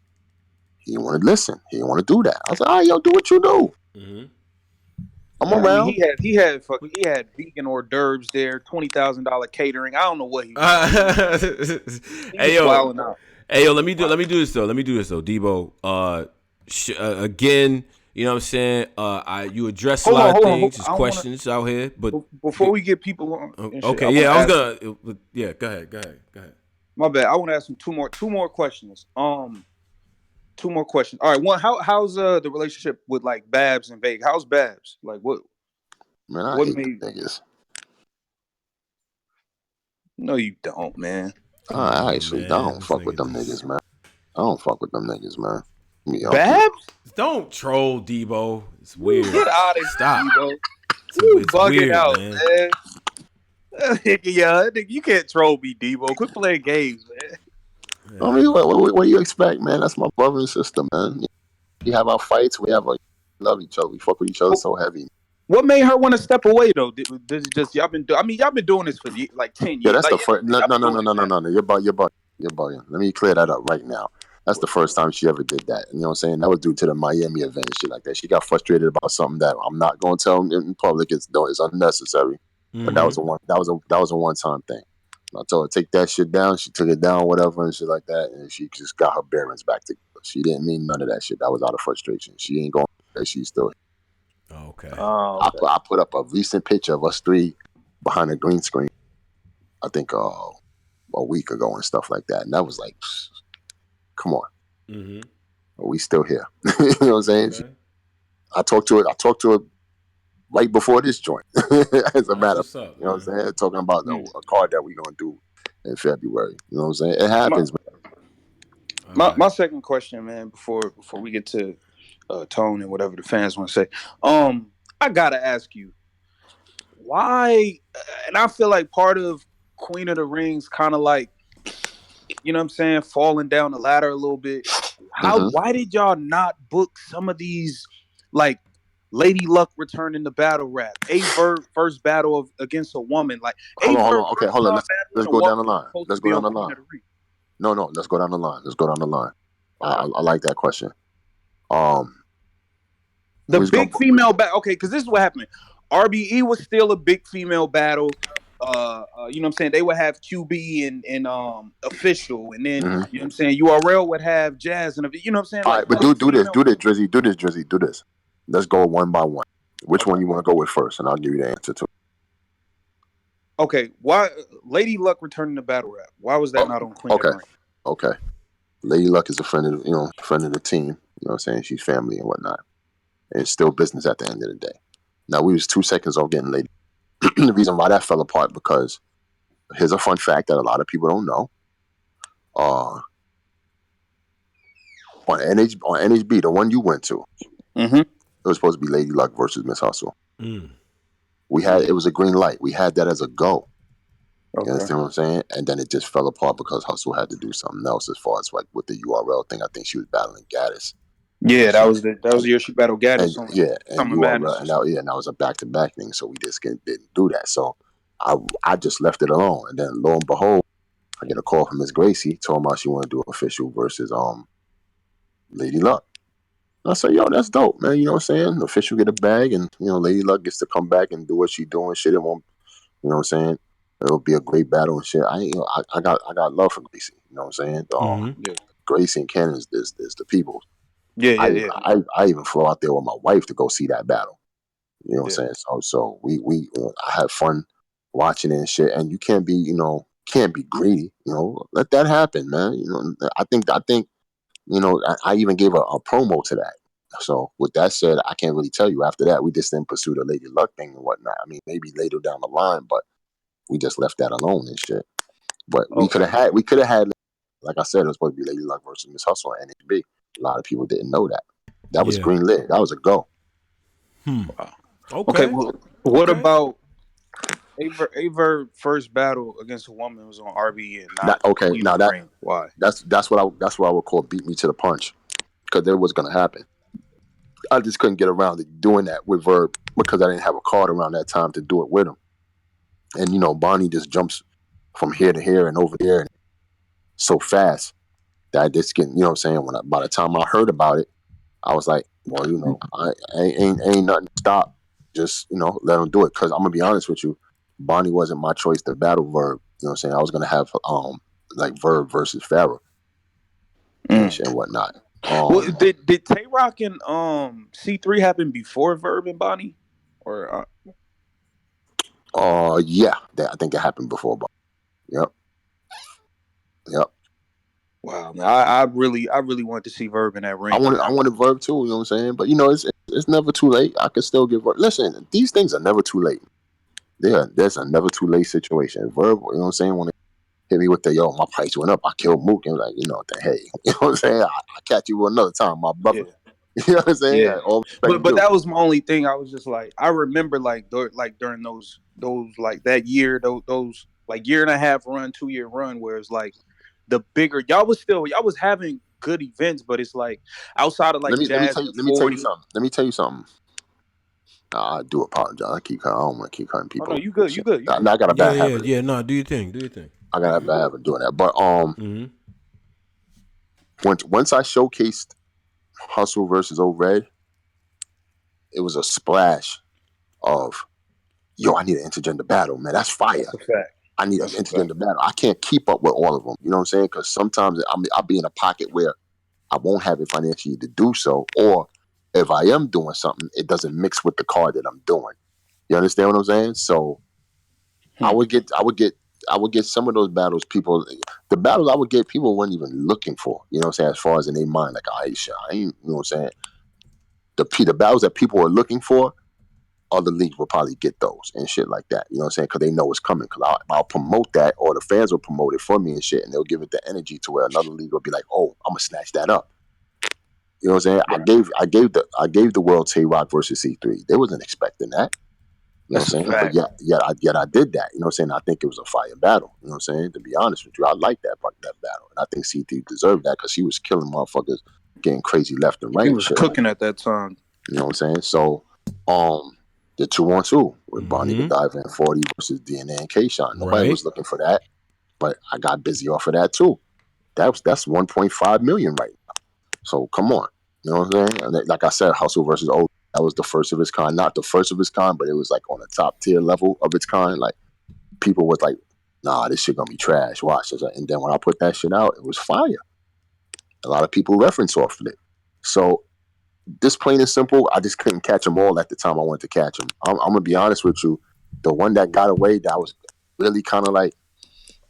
He didn't want to listen. He didn't want to do that. I was like, "All right, yo, do what you do." Mm-hmm. I'm around. I mean, he had vegan hors d'oeuvres there, $20,000 catering. I don't know what he was doing. Hey yo, let me do this though. Debo. Again, you know what I'm saying? You addressed a lot of things, questions out here, but before we get people on, okay, yeah, I was gonna, yeah, go ahead. My bad. I want to ask him two more questions. Two more questions. All right, one. How's the relationship with like Babs and Vega? How's Babs? Like what? Man, I hate them niggas. No, you don't, man. I actually don't fuck with them niggas, man. I don't fuck with them niggas, man. Babs? Don't troll, Debo. It's weird. Get out of here, Stop. Debo. It's bugging weird, out, man. Yeah, you can't troll me, Debo. Quit playing games, man. I mean, what do you expect, man? That's my brother and sister, man. We have our fights. We love each other. We fuck with each other so heavy. What made her want to step away though? This is just y'all been doing this for like 10 years. Yeah, that's the first. No. You're bugging. Let me clear that up right now. That's the first time she ever did that. You know what I'm saying? That was due to the Miami event and shit like that. She got frustrated about something that I'm not going to tell in public. It's unnecessary. Mm-hmm. But that was a one-time thing. I told her take that shit down. She took it down, whatever, and shit like that. And she just got her bearings back together. She didn't mean none of that shit. That was out of frustration. She ain't going. She's still here. Okay. I put up a recent picture of us three behind a green screen. I think a week ago and stuff like that. And that was like, come on. Mm-hmm. We still here. You know what I'm saying? Okay. I talked to her right before this joint. As a matter of fact, you know what I'm saying? Talking about a card that we're going to do in February. You know what I'm saying? It happens, man. My second question, man, before we get to Tone and whatever the fans want to say, I got to ask you, why, and I feel like part of Queen of the Rings kind of like, you know what I'm saying, falling down the ladder a little bit. Why did y'all not book some of these, like, Lady Luck returning to battle rap, A-Verb first battle against a woman, like hold on. Okay, hold on. Let's go down the line. No, let's go down the line. I like that question. The big female battle. Okay, because this is what happened. RBE was still a big female battle. You know what I'm saying? They would have QB and Official, and then you know what I'm saying, URL would have Jazz and you know what I'm saying? All right, but do this, Drizzy, do this. Let's go one by one. Which one you want to go with first, and I'll give you the answer to. Okay, why Lady Luck returning to battle rap? Why was that not on Queen? Okay. Lady Luck is a friend of the team. You know what I'm saying? She's family and whatnot. And it's still business at the end of the day. Now we was 2 seconds off getting Lady. The reason why that fell apart because here's a fun fact that a lot of people don't know. On NHB, the one you went to, it was supposed to be Lady Luck versus Miss Hustle. It was a green light. We had that as a go. Okay. You understand what I'm saying? And then it just fell apart because Hustle had to do something else as far as like with the URL thing. I think she was battling Gaddis. Yeah, that So was the year she battled and Gaddis on yeah, and Summer you are Madness right. or And something. that was a back to back thing. So we just didn't do that. So I just left it alone. And then lo and behold, I get a call from Miss Gracie, told me she want to do official versus Lady Luck. I said, yo, that's dope, man. You know what I'm saying? The official get a bag, and Lady Luck gets to come back and do what she doing. Shit, it won't. You know what I'm saying? It'll be a great battle and shit. I got love for Gracie. You know what I'm saying? Yeah, Gracie and Ken is the people. yeah, yeah, yeah, I even flew out there with my wife to go see that battle. You know what yeah. I'm saying? So we I had fun watching it and shit. And you can't be can't be greedy. Let that happen, man. I think I even gave a promo to that. So with that said, I can't really tell you after that. We just didn't pursue the Lady Luck thing and whatnot. I mean, maybe later down the line, but we just left that alone and shit. But Okay. we could have had, like I said, it was supposed to be Lady Luck versus Miss Hustle on NHB. A lot of people didn't know that. That was Yeah. green lit. That was a go. Wow. Okay. Okay. Well, what Okay. about Aver first battle against a woman was on RB and not That okay. Queen of Now the Ring? Why? that's what I would call beat me to the punch, because it was gonna happen. I just couldn't get around to doing that with Verb because I didn't have a card around that time to do it with him. And Bonnie just jumps from here to here and over there and so fast that I just get, what I'm saying, by the time I heard about it, I was like, well, ain't nothing to stop. Just, let him do it. Cause I'm gonna be honest with you, Bonnie wasn't my choice to battle Verb. You know what I'm saying? I was gonna have like Verb versus Farrah and Mm. shit and whatnot. Well, did Tay Rock and C3 happen before Verb and Bonnie? Or Yeah, I think that happened before Bonnie. Yep. Yep. wow, man, I really wanted to see Verb in that ring with I that. wanted Verb too, you know what I'm saying? But it's never too late. I could still get Verb. Listen, these things are never too late. There's a never too late situation. Verb, you know what I'm saying? When hit me with the my price went up, I killed Mook, and like, hey, you know what I'm saying? I catch you another time, my brother. Yeah. You know what I'm saying? Yeah, Like, all respect but due. that was my only thing. I was just like, I remember like during those like that year, those like year and a half run, 2 year run, where it's like the bigger y'all was having good events, but it's like outside of like Jazz and Let me tell you 40. something. Let me tell you something. I do apologize. I don't want to keep cutting Oh no, people. you good, you good, you good. I got a Yeah, bad yeah, habit. yeah. No, do your thing. Do your thing. I got a bad habit of doing that. But Mm-hmm. once I showcased Hustle versus Old Red, it was a splash of I need an intergender battle, man. That's fire. That's a fact. I need an That's a fact. intergender battle. I can't keep up with all of them. You know what I'm saying? Because sometimes I'll be in a pocket where I won't have it financially to do so, or if I am doing something, it doesn't mix with the card that I'm doing. You understand what I'm saying? So I Hmm. would get, I would get, I would get some of those battles. The battles I would get, people weren't even looking for. You know what I'm saying? As far as in their mind, like Aisha, I ain't. You know what I'm saying? The battles that people are looking for, other leagues will probably get those and shit like that. You know what I'm saying? Because they know it's coming. Because I'll promote that, or the fans will promote it for me and shit, and they'll give it the energy to where another league will be like, "Oh, I'm gonna snatch that up." You know what I'm saying? Right. I gave the world Tay Rock versus C3. They wasn't expecting that. You know That's what a I'm saying? But fact. yet I did that. You know what I'm saying? I think it was a fire battle. You know what I'm saying? To be honest with you, I like that battle, and I think C3 deserved that because he was killing motherfuckers, getting crazy left and right He and was shit like cooking that. at that time. You know what I'm saying? So, the 2-on-2 with Bonnie Mm-hmm. Godiva and 40 versus DNA and K-Shine. Nobody Right. was looking for that, but I got busy off of that too. That's 1.5 million right now. So come on, you know what I'm saying? And like I said, Hustle versus Old, that was the first of its kind. Not the first of its kind, but it was like on a top tier level of its kind. Like people was like, nah, this shit gonna be trash. Watch this. And then when I put that shit out, it was fire. A lot of people reference off of it. So this plain and simple, I just couldn't catch them all at the time I wanted to catch them. I'm gonna be honest with you. The one that got away, that was really kind of like,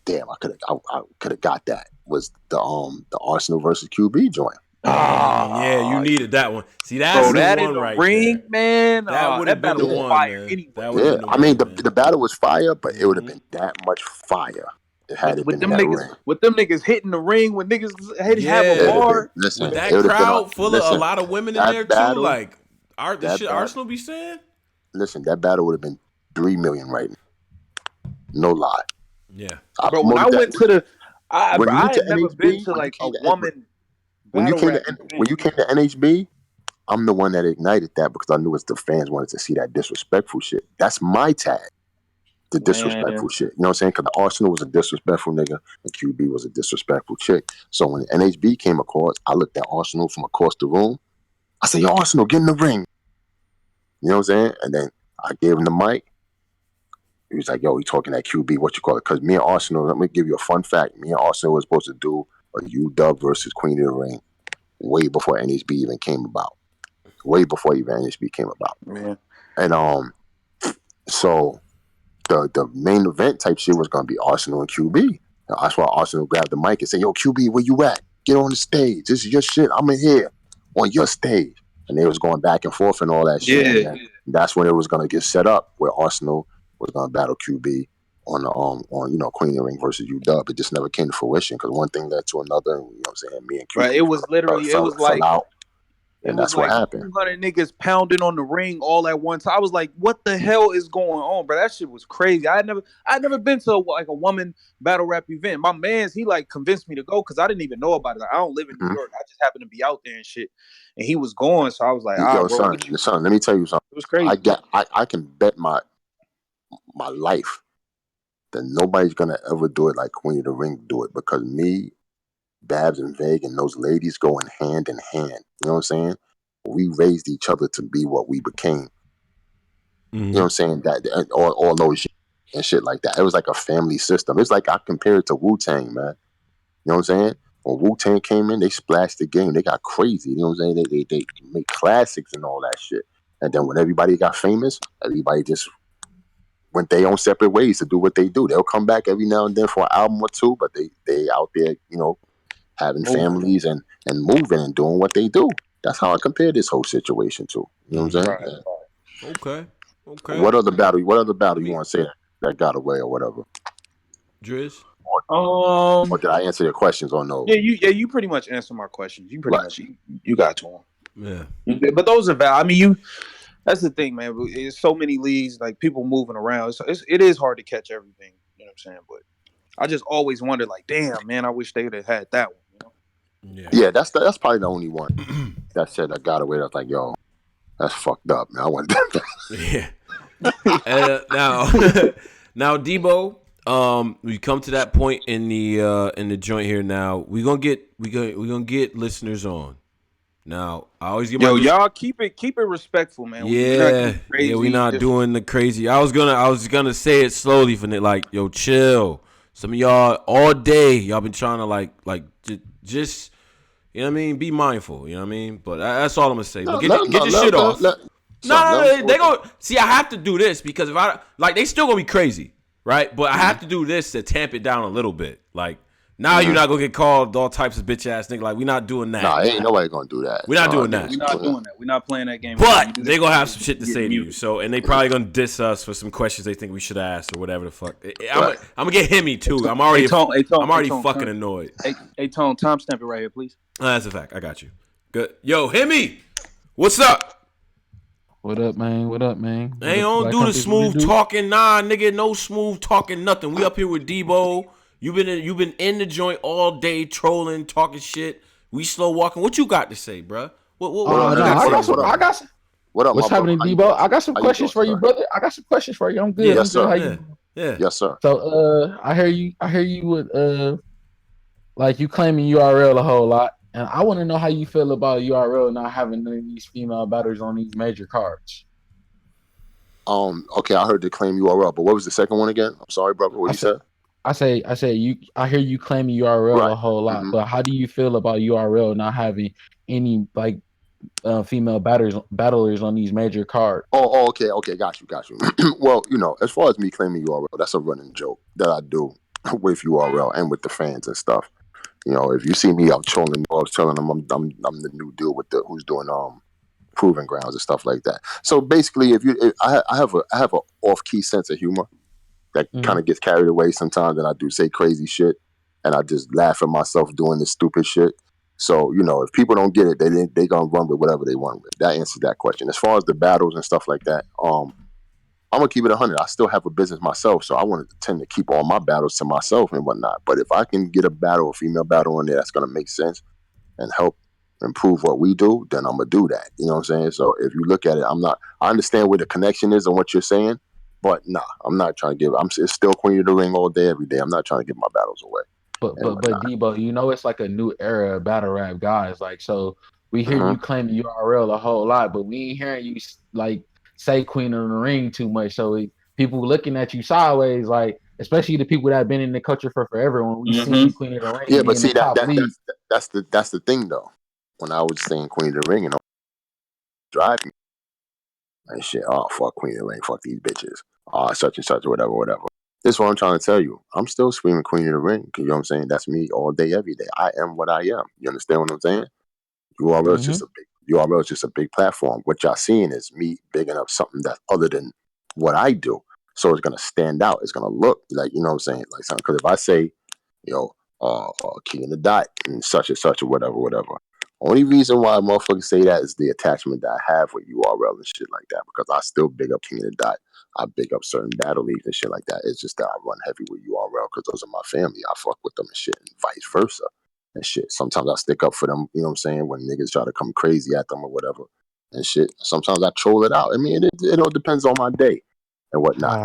damn, I could have got that. Was the Arsenal versus QB joint. Yeah, you Ah, needed that one. See, that's bro, the that in one the right there. ring, man. That would have That been battle the was Yeah, one, fire man. That anyway. would have yeah. been the I mean, one, the man. battle was fire, but it would have Mm-hmm. been that much fire. It had it With been in them that niggas, ring. with them niggas hitting the ring, when niggas have a It would Yeah. have been. bar. With Listen, it that would have been on. crowd full of a Listen, lot of women in that there too, battle, like the that shit battle. Arsenal be saying. Listen, that battle would have been 3 million right now. No lie. Yeah. I Bro, when I promoted that went to the, when you I went to had never been NHB. to When you like a came to woman when you battle came rap to when event. you came to NHB, I'm the one that ignited that because I knew it's the fans wanted to see that disrespectful shit. That's my tag. The disrespectful Man, shit. You know what I'm saying? Because the Arsenal was a disrespectful nigga and QB was a disrespectful chick. So when NHB came across, I looked at Arsenal from across the room. I said, yo, Arsenal, get in the ring. You know what I'm saying? And then I gave him the mic. He was like, yo, he talking that QB, what you call it? Because me and Arsenal, let me give you a fun fact. Me and Arsenal was supposed to do a UW versus Queen of the Ring way before NHB even came about. Way before even NHB came about. man. And so the main event type shit was gonna be Arsenal and QB. That's why Arsenal grabbed the mic and said, yo, QB, where you at? Get on the stage. This is your shit. I'm in here on your stage. And they was going back and forth and all that shit. Yeah. And that's when it was gonna get set up where Arsenal was gonna battle QB on the on Queen of the Ring versus UW. It just never came to fruition because one thing led to another. And, you know what I'm saying? Me and Right. QB It was literally. It was fell like. out, It and was that's what like happened. 200 niggas pounding on the ring all at once. I was like, "What the hell is going on, bro?" That shit was crazy. I had never been to a woman battle rap event. My man's he like convinced me to go because I didn't even know about it. Like, I don't live in New Mm-hmm. York. I just happened to be out there and shit. And he was going, so I was like, "Ah, Yo, bro, son, let me tell you something. it was crazy." I can bet my life that nobody's gonna ever do it like Queen of the Ring do it because me, Babs, and Veg and those ladies going hand in hand. You know what I'm saying? We raised each other to be what we became. Mm-hmm. You know what I'm saying? That all those and shit like that. It was like a family system. It's like I compare it to Wu-Tang, man. You know what I'm saying? When Wu-Tang came in, they splashed the game. They got crazy. You know what I'm saying? They made classics and all that shit. And then when everybody got famous, everybody just went their own separate ways to do what they do. They'll come back every now and then for an album or two, but they out there, having families and moving and doing what they do. That's how I compare this whole situation to. You know what I'm saying? Right. Okay. What other battle you want to say that got away or whatever? Driz? Or did I answer your questions or no? You pretty much answered my questions. You pretty Right. much you got to Yeah. them. But those are valid. I mean, you. That's the thing, man. It's so many leagues, like people moving around. It is hard to catch everything. You know what I'm saying? But I just always wondered, like, damn, man, I wish they would have had that one. You know? Yeah, that's probably the only one that said that got away. That's like, yo, that's fucked up, man. I want that. Yeah. Now, Debo, we come to that point in the joint here. Now we're gonna get listeners on. Now I always get y'all keep it respectful, man. We're not getting crazy. We're not doing the crazy. I was gonna say it slowly for like, yo, chill. Some of y'all all day y'all been trying to like just you know what I mean. Be mindful. You know what I mean. But that's all I'm gonna say. But get your shit off. No, they gonna see. I have to do this because if I like, they still gonna be crazy, right? But I have to do this to tamp it down a little bit. Like now, you're not gonna get called all types of bitch ass nigga. Like we're not doing that. Nah, ain't nobody gonna do that. We're not doing that. We're not doing that. We're not playing that game. But they gonna have some shit to say to you. So, and they probably gonna diss us for some questions they think we should ask or whatever the fuck. I'm gonna get Hemi too. I'm already fucking annoyed. Hey, Tone, timestamp it right here, please. That's a fact. I got you. Good. Yo, Hemi, what's up? What up, man? They don't do the smooth talking, nah, nigga. No smooth talking, nothing. We up here with Debo. You've been in the joint all day, trolling, talking shit. We slow walking. What you got to say, bro? I got some. What up? What's happening, Debo? I got some questions for you, brother. I got some questions for you. I'm good. Yes, sir. How you? Yeah. Yes, sir. So, I hear you with like you claiming URL a whole lot. And I want to know how you feel about URL not having none of these female batters on these major cards. Okay, I heard the claim URL, but what was the second one again? I'm sorry, brother. What you said? I say you. I hear you claiming URL a whole lot, but how do you feel about URL not having any like female battlers on these major cards? Oh, okay, got you. Well, as far as me claiming URL, that's a running joke that I do with URL and with the fans and stuff. If you see me out trolling, I was telling them I'm the new dude who's doing proving grounds and stuff like that. So basically, I have a off key sense of humor that kind of gets carried away sometimes, and I do say crazy shit, and I just laugh at myself doing this stupid shit. So if people don't get it, they gonna run with whatever they want with. That answers that question. As far as the battles and stuff like that, I'm gonna keep it 100. I still have a business myself, so I want to tend to keep all my battles to myself and whatnot. But if I can get a female battle in there that's gonna make sense, and help improve what we do, then I'm gonna do that. You know what I'm saying? So if you look at it, I understand where the connection is and what you're saying, but nah, I'm not trying to give. It's still Queen of the Ring all day, every day. I'm not trying to give my battles away and But whatnot. Debo, it's like a new era of battle rap guys. Like, so we hear Mm-hmm. you claiming URL a whole lot, but we ain't hearing you like say Queen of the Ring too much. So people looking at you sideways, like especially the people that have been in the culture for forever. When we Mm-hmm. see Queen of the Ring Yeah, be but in the see that top that league, that's the thing though. When I was saying Queen of the Ring and drive me and shit, oh fuck Queen of the Ring, fuck these bitches, such and such, whatever, whatever. This is what I'm trying to tell you. I'm still screaming Queen of the Ring. You know what I'm saying? That's me all day, every day. I am what I am. You understand what I'm saying? URL is mm-hmm. just a big URL is just a big platform. What y'all seeing is me bigging up something that's other than what I do. So it's gonna stand out. It's gonna look like, you know what I'm saying, like something. Because if I say, yo, key in the dot and such or whatever, whatever. Only reason why motherfuckers say that is the attachment that I have with URL and shit like that. Because I still big up King of the Dot. I big up certain battle leagues and shit like that. It's just that I run heavy with URL because those are my family. I fuck with them and shit, and vice versa and shit. Sometimes I stick up for them, you know what I'm saying, when niggas try to come crazy at them or whatever and shit. Sometimes I troll it out. I mean, it all depends on my day and whatnot.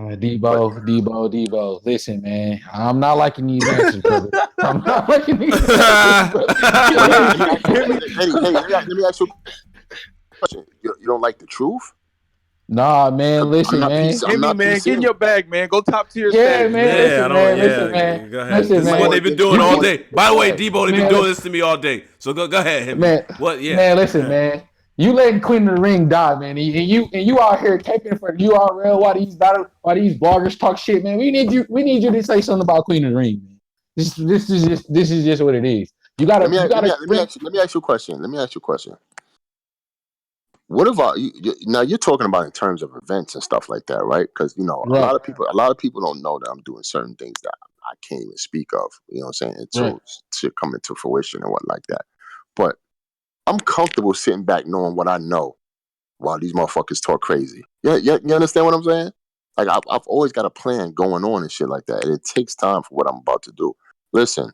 But Debo. Listen, man, I'm not liking these answers, brother. I'm not liking these answers, brother. well, let me ask you, Hit me, let me ask you a question. You don't like the truth? Nah, man. 'Cause Listen, man. hit I'm me, not man. Get in PC. your bag, man. Go top tier Yeah, status, man. man. Yeah, I Listen, don't. man. Listen, man. Yeah, go ahead. Listen, This is what man. they've been Against doing You all keep, day. By the way, yeah, Debo, they've been man. doing this to me all day. So go ahead, hit me. Man, What? Yeah. man, Go listen, ahead. man. You letting Queen of the Ring die, man. And you out here caping for the URL while these bloggers talk shit, man. We need you to say something about Queen of the Ring, man. This is just what it is. You let gotta me you let me gotta bring. let me ask you a question. Let me ask you a question. What about now? You're talking about in terms of events and stuff like that, right? Because Right, a lot of people don't know that I'm doing certain things that I can't even speak of. You know what I'm saying? right. Until shit come into fruition and what like that. But I'm comfortable sitting back knowing what I know while these motherfuckers talk crazy. Yeah, you understand what I'm saying? Like I've always got a plan going on and shit like that. And it takes time for what I'm about to do. Listen,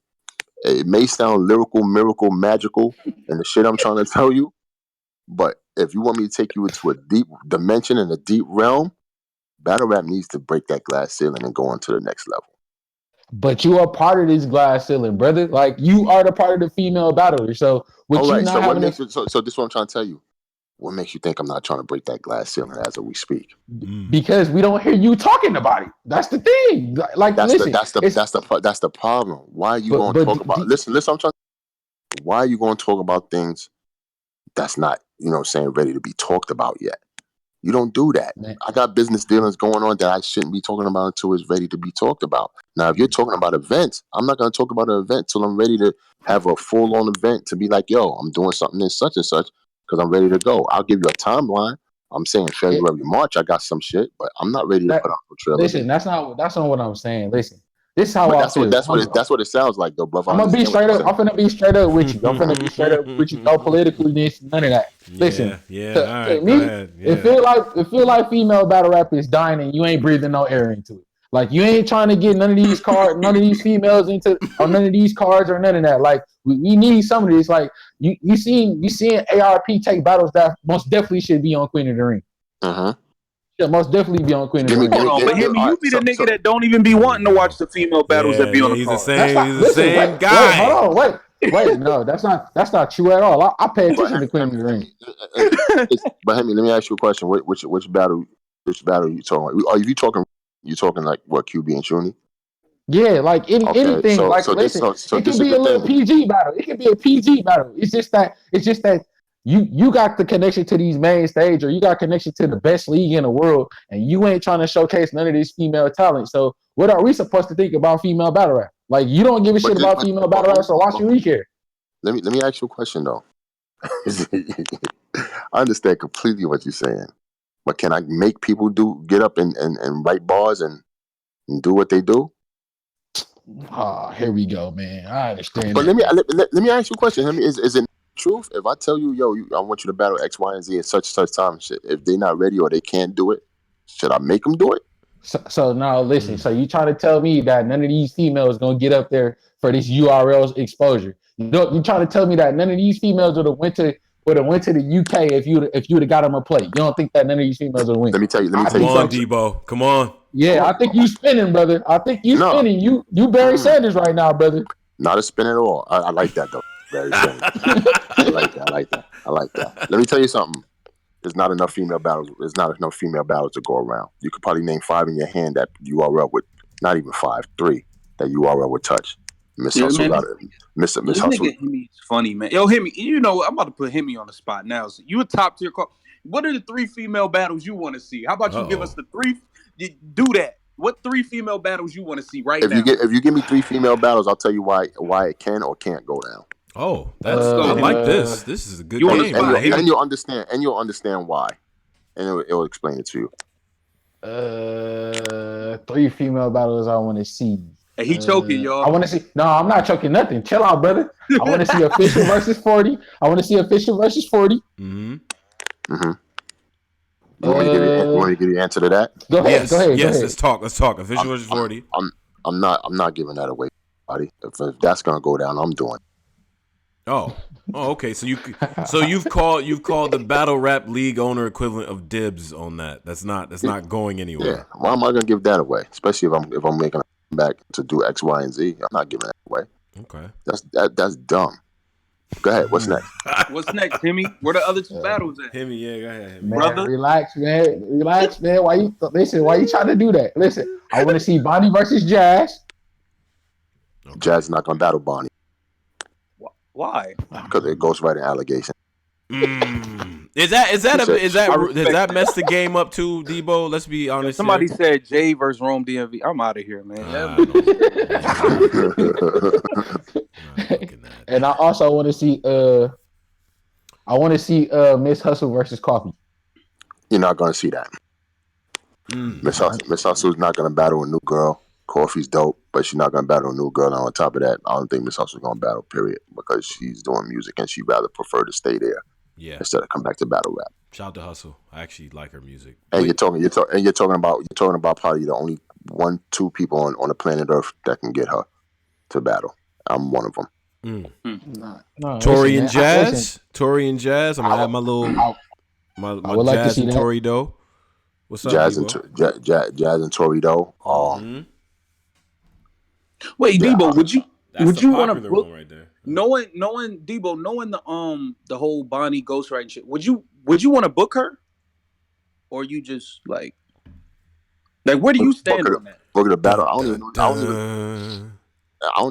it may sound lyrical, miracle, magical, and the shit I'm trying to tell you. But if you want me to take you into a deep dimension and a deep realm, battle rap needs to break that glass ceiling and go on to the next level. But you are part of this glass ceiling, brother. Like you are the part of the female battler. So All with you right. So not what having makes a it? So this is what I'm trying to tell you. What makes you think I'm not trying to break that glass ceiling as we speak? because we don't hear you talking about it. That's the thing. Like, That's the listen, that's the it's that's the that's the problem. Why are you but going to but talk about? Listen. I'm trying. Why are you going to talk about things that's not saying ready to be talked about yet? You don't do that. man, I got business dealings going on that I shouldn't be talking about until it's ready to be talked about. Now, if you're talking about events, I'm not going to talk about an event till I'm ready to have a full on event to be like, yo, I'm doing something in such and such because I'm ready to go. I'll give you a timeline. I'm saying it, February, March, I got some shit, but I'm not ready to that put out no trailers. listen, that's not what I'm saying. Listen, this is how But I feel. that's what it sounds like though, brother. I I'm gonna be understand what straight you're up. saying. I'm gonna be straight up with you. I'm gonna be straight up with you. No politicalness, none of that. Listen, Yeah. Yeah. to, All to right. Go me, ahead. it Yeah. feel like female battle rap is dying and you ain't breathing no air into it. Like you ain't trying to get none of these females into or none of these cards or none of that. Like we need some of this. Like you seeing ARP take battles that most definitely should be on Queen of the Ring. Uh-huh. Should most definitely be on Queen of the Ring. Hold on, but hit me. All You right. be the nigga So that don't even be There we wanting to watch go. the female battles that Yeah. be on Yeah. the He's the card. That's same. not. He's the Listen, same wait, hold guy. on, wait. No, that's not true at all. I pay but attention to Queen of the Ring. Hemi, let me ask you a question. Which battle you talking about? Are you talking like what, QB and Shuni? Yeah, like Okay, anything. Like, listen, so it this can is be the a little thing. PG battle. It can be a PG battle. It's just that you got the connection to these main stage, or you got connection to the best league in the world, and you ain't trying to showcase none of this female talent. So, what are we supposed to think about female battle rap? Like, you don't give a But shit about female battle rap, so why should we care? let me ask you a question though. I understand completely what you're saying, but can I make people get up and write bars and do what they do? Ah, here we go, man. I understand But that, man. let me ask you a question. Is it truth if I tell you, yo, I want you to battle X, Y, and Z at such time and shit? If they're not ready or they can't do it, should I make them do it? So now listen. So you trying to tell me that none of these females gonna get up there for this URL's exposure? You trying to tell me that none of these females would have went to the UK if you'd have got them a plate? You don't think that none of these females would win? Let me tell you Come on, something. Debo. Come on. Yeah, I think you spinning, brother. I think you spinning. You Barry Sanders right now, brother. Not a spin at all. I like that though. Barry Sanders. I like that. Let me tell you something. There's not enough female battles. There's not enough female battles to go around. You could probably name 5 in your hand that URL would, not even 5, 3 that URL would touch. Miss Hustle got it. Miss Hustle. Nigga Hemi is funny, man. Yo, Hemi, you know I'm about to put Hemi on the spot now. So you a top tier call. What are the 3 female battles you want to see? How about you give us the 3? Do that. What 3 female battles you want to see now? If you give me 3 female battles, I'll tell you why it can or can't go down. Oh, I like this. This is a good game. And you'll understand. And you'll understand why. And it'll explain it to you. 3 female battles I want to see. And he choking, y'all. I want to see. No, I'm not choking nothing. Chill out, brother. I want to see Official versus 40. You want me to give you an answer to that? Go ahead. Go ahead. Let's talk. Official versus 40. I'm not giving that away, buddy. If that's gonna go down, I'm doing. Oh, okay. So you've called the battle rap league owner equivalent of dibs on that. That's not going anywhere. Yeah. Why am I gonna give that away? Especially if I'm making a back to do X, Y, and Z. I'm not giving that away. Okay. That's dumb. Go ahead. What's next? What's next, Hemi? Where the other 2 battles at? Hemi, yeah, go ahead. Man, brother, relax, man. Why you trying to do that? Listen, I want to see Bonnie versus Jazz. Okay. Jazz is not gonna battle Bonnie. Why? Because it goes right in allegation. Does that mess the game up too, Debo? Let's be honest. Somebody said Jay versus Rome DMV. I'm out of here, man. And I also want to see Miss Hustle versus Coffee. You're not gonna see that. Miss Hustle's not gonna battle a new girl. Coffee's dope, but she's not gonna battle a new girl. And on top of that, I don't think Miss Hustle's gonna battle, period, because she's doing music and she'd rather prefer to stay there. Yeah. Instead of come back to battle rap. Shout out to Hustle. I actually like her music. And you're talking about probably the only 1-2 people on the planet Earth that can get her to battle. I'm one of them. Tory and Jazz. I'm gonna have my little my Jazz and Tory Doe. What's up, Jazz and Tory Doe. Wait, Debo, would you want to book right there? Knowing Debo, knowing the whole Bonnie ghostwriting shit, would you want to book her, or you just like where do you stand on that? Book the battle. I don't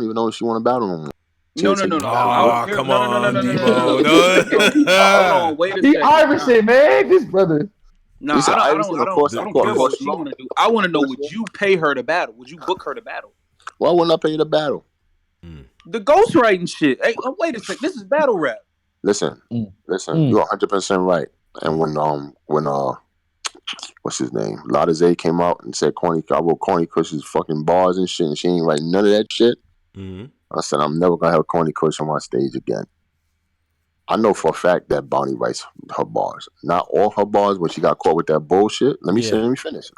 even know if she want to battle no more. No. Come on, Debo. Hold on, wait a second. He Iverson, man, this brother. No, I don't care what she want to do. I want to know, would you pay her to battle? Would you book her to battle? Why wouldn't I pay you to battle? The ghostwriting shit. Hey, wait a second. This is battle rap. Listen. You're 100% right. And when what's his name? Lotta Zay came out and said I wrote Corny Cush's fucking bars and shit, and she ain't writing none of that shit. I said I'm never gonna have Corny Cush on my stage again. I know for a fact that Bonnie writes her bars. Not all her bars, when she got caught with that bullshit. Let me finish.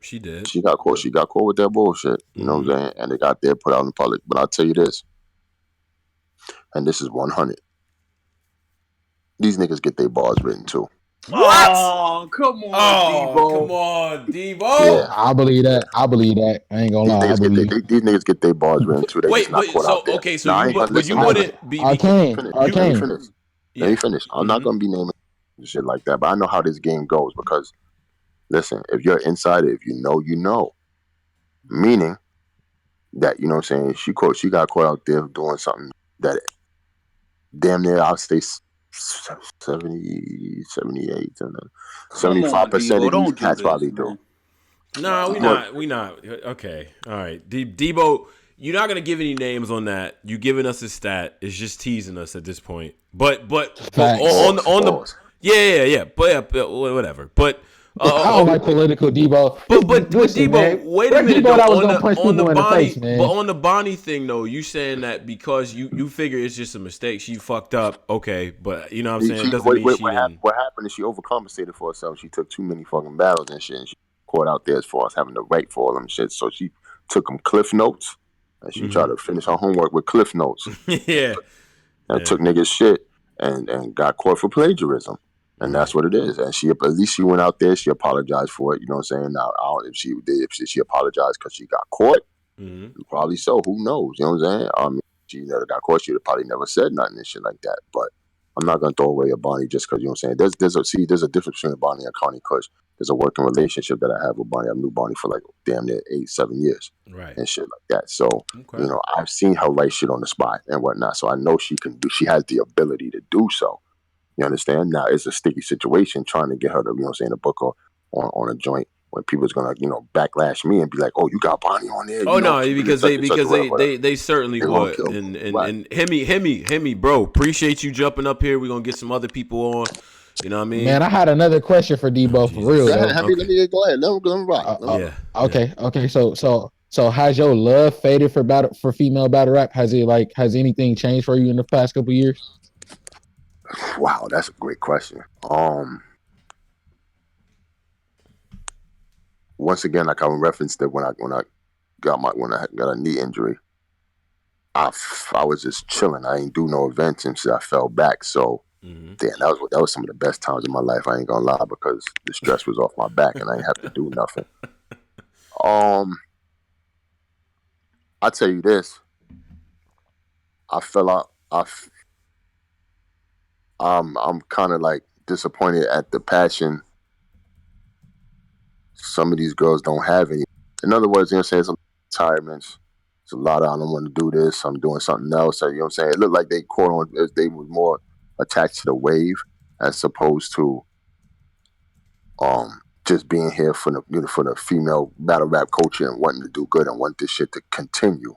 She did. She got caught with that bullshit. You know what I'm saying? And they got there, put out in public. But I'll tell you this, and this is 100. These niggas get their bars written too. What? Oh, come on, Debo. Yeah. I believe that. I ain't gonna lie. These niggas get their bars written too. They Wait, not caught out there. Okay, so you wouldn't be. I can't. Let me finish. I'm not gonna be naming shit like that, but I know how this game goes because, listen, if you're insider, if you know, you know. Meaning that, you know what I'm saying, she got caught out there doing something that damn near, I'll say 70, 78, and 75% of these cats probably do. No, we not. Okay, all right. Debo, you're not gonna give any names on that. You giving us a stat. It's just teasing us at this point. But on the whatever. But I don't like political Debo. But listen, Debo, man, wait a minute. Debo, on the Bonnie, face, man. But on the Bonnie thing though, you saying that because you figure it's just a mistake. She fucked up. Okay, but you know what I'm saying. It doesn't mean she didn't. What happened is she overcompensated for herself. She took too many fucking battles and shit. And she caught out there as far as having to write for all them shit. So she took them cliff notes and she tried to finish her homework with cliff notes. Yeah. and took niggas shit and got caught for plagiarism. And that's what it is. And she, at least she went out there. She apologized for it. You know what I'm saying? Now, I don't, if she apologized because she got caught, probably so. Who knows? You know what I'm saying? She never got caught. She'd probably never said nothing and shit like that. But I'm not gonna throw away a Bonnie just because, you know what I'm saying. There's a difference between Bonnie and Connie because there's a working relationship that I have with Bonnie. I've known Bonnie for like damn near 8-7 years, and shit like that. So you know, I've seen her write shit on the spot and whatnot. So I know she can do. She has the ability to do so. You understand? Now it's a sticky situation trying to get her to, you know what I'm saying, to book her on a joint when people's gonna, you know, backlash me and be like, "Oh, you got Bonnie on there." Oh you know, no, because they certainly they would. kill And me. Right. and Hemi, bro, appreciate you jumping up here. We're gonna get some other people on. You know what I mean? Man, I had another question for Debo for real Go though. ahead, Happy. Let me go ahead. Let me rock. Okay. So has your love faded for female battle rap? Has anything changed for you in the past couple years? Wow, that's a great question. Once again, like I referenced that when I got a knee injury, I was just chilling. I ain't do no events and shit. I fell back. So damn, that was some of the best times in my life. I ain't gonna lie, because the stress was off my back and I ain't have to do nothing. I tell you this, I fell out. I'm kind of like disappointed at the passion some of these girls don't have any. In other words, you know what I'm saying, some retirements. It's a lot of, I don't want to do this. I'm doing something else. So, you know what I'm saying? It looked like they they were more attached to the wave as opposed to just being here for the female battle rap culture and wanting to do good and want this shit to continue.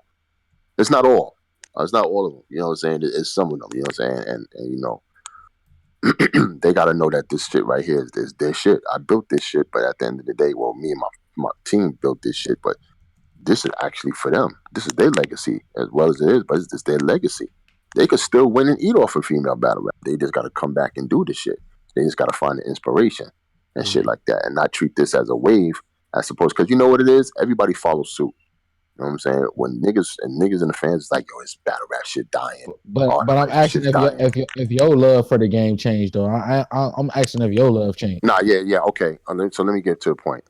It's not all. It's not all of them. You know what I'm saying? It's some of them. You know what I'm saying? And you know, they got to know that this shit right here is their shit. I built this shit, but at the end of the day, well, me and my team built this shit, but this is actually for them. This is their legacy as well as it is, but it's their legacy. They could still win and eat off of female battle rap. They just got to come back and do this shit. They just got to find the inspiration and shit like that, and not treat this as a wave, as opposed, because you know what it is. Everybody follows suit. You know what I'm saying? When niggas and the fans is like, yo, it's battle rap shit dying. But I'm asking if your love for the game changed though. I'm asking if your love changed. Nah, yeah, okay. So let me get to the point.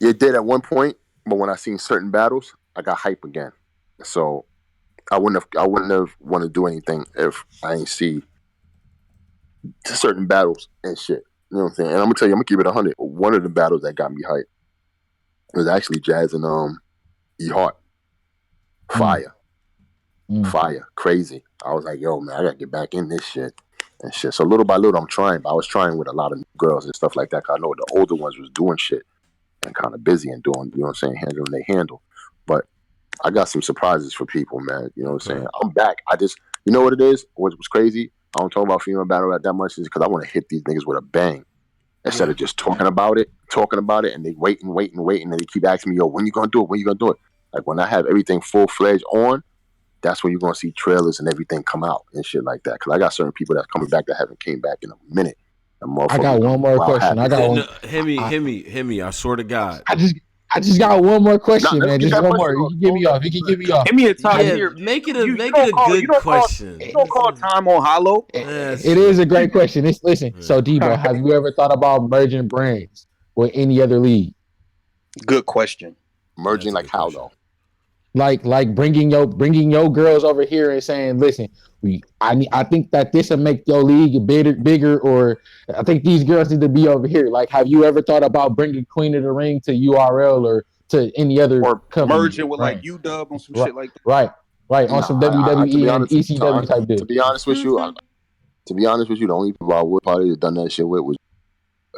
It did at one point, but when I seen certain battles, I got hype again. So I wouldn't have want to do anything if I ain't see certain battles and shit. You know what I'm saying? And I'm gonna tell you, I'm gonna keep it 100. One of the battles that got me hype was actually Jazz and E Hart. Fire, crazy. I was like, yo, man, I gotta get back in this shit and shit. So little by little, I'm trying. But I was trying with a lot of girls and stuff like that. Cause I know the older ones was doing shit and kind of busy and doing, you know what I'm saying, handling they handle. But I got some surprises for people, man. You know what I'm saying? I'm back. You know what it is? What was crazy? I don't talk about female battle rap that much is because I want to hit these niggas with a bang instead of just talking about it, and they waiting, and they keep asking me, yo, when you gonna do it? When you gonna do it? Like when I have everything full-fledged on, that's when you're gonna see trailers and everything come out and shit like that. Cause I got certain people that's coming back that haven't came back in a minute. I got one more question. Hemi, I swear to God. I just got one more question, man. Just one more. You can get me off. Give me a top tier. Make it a good question. You don't call time on hollow. It is a great question. Listen. So Debo, have you ever thought about merging brands with any other league? Good question. Merging like how though? Like bringing your girls over here and saying, listen, I think that this will make your league bigger, or I think these girls need to be over here. Like, have you ever thought about bringing Queen of the Ring to URL or to any other or company? Merging with like UW on some shit like that? Right, on some WWE and ECW type deal. To be honest with you, the only people I would probably have done that shit with was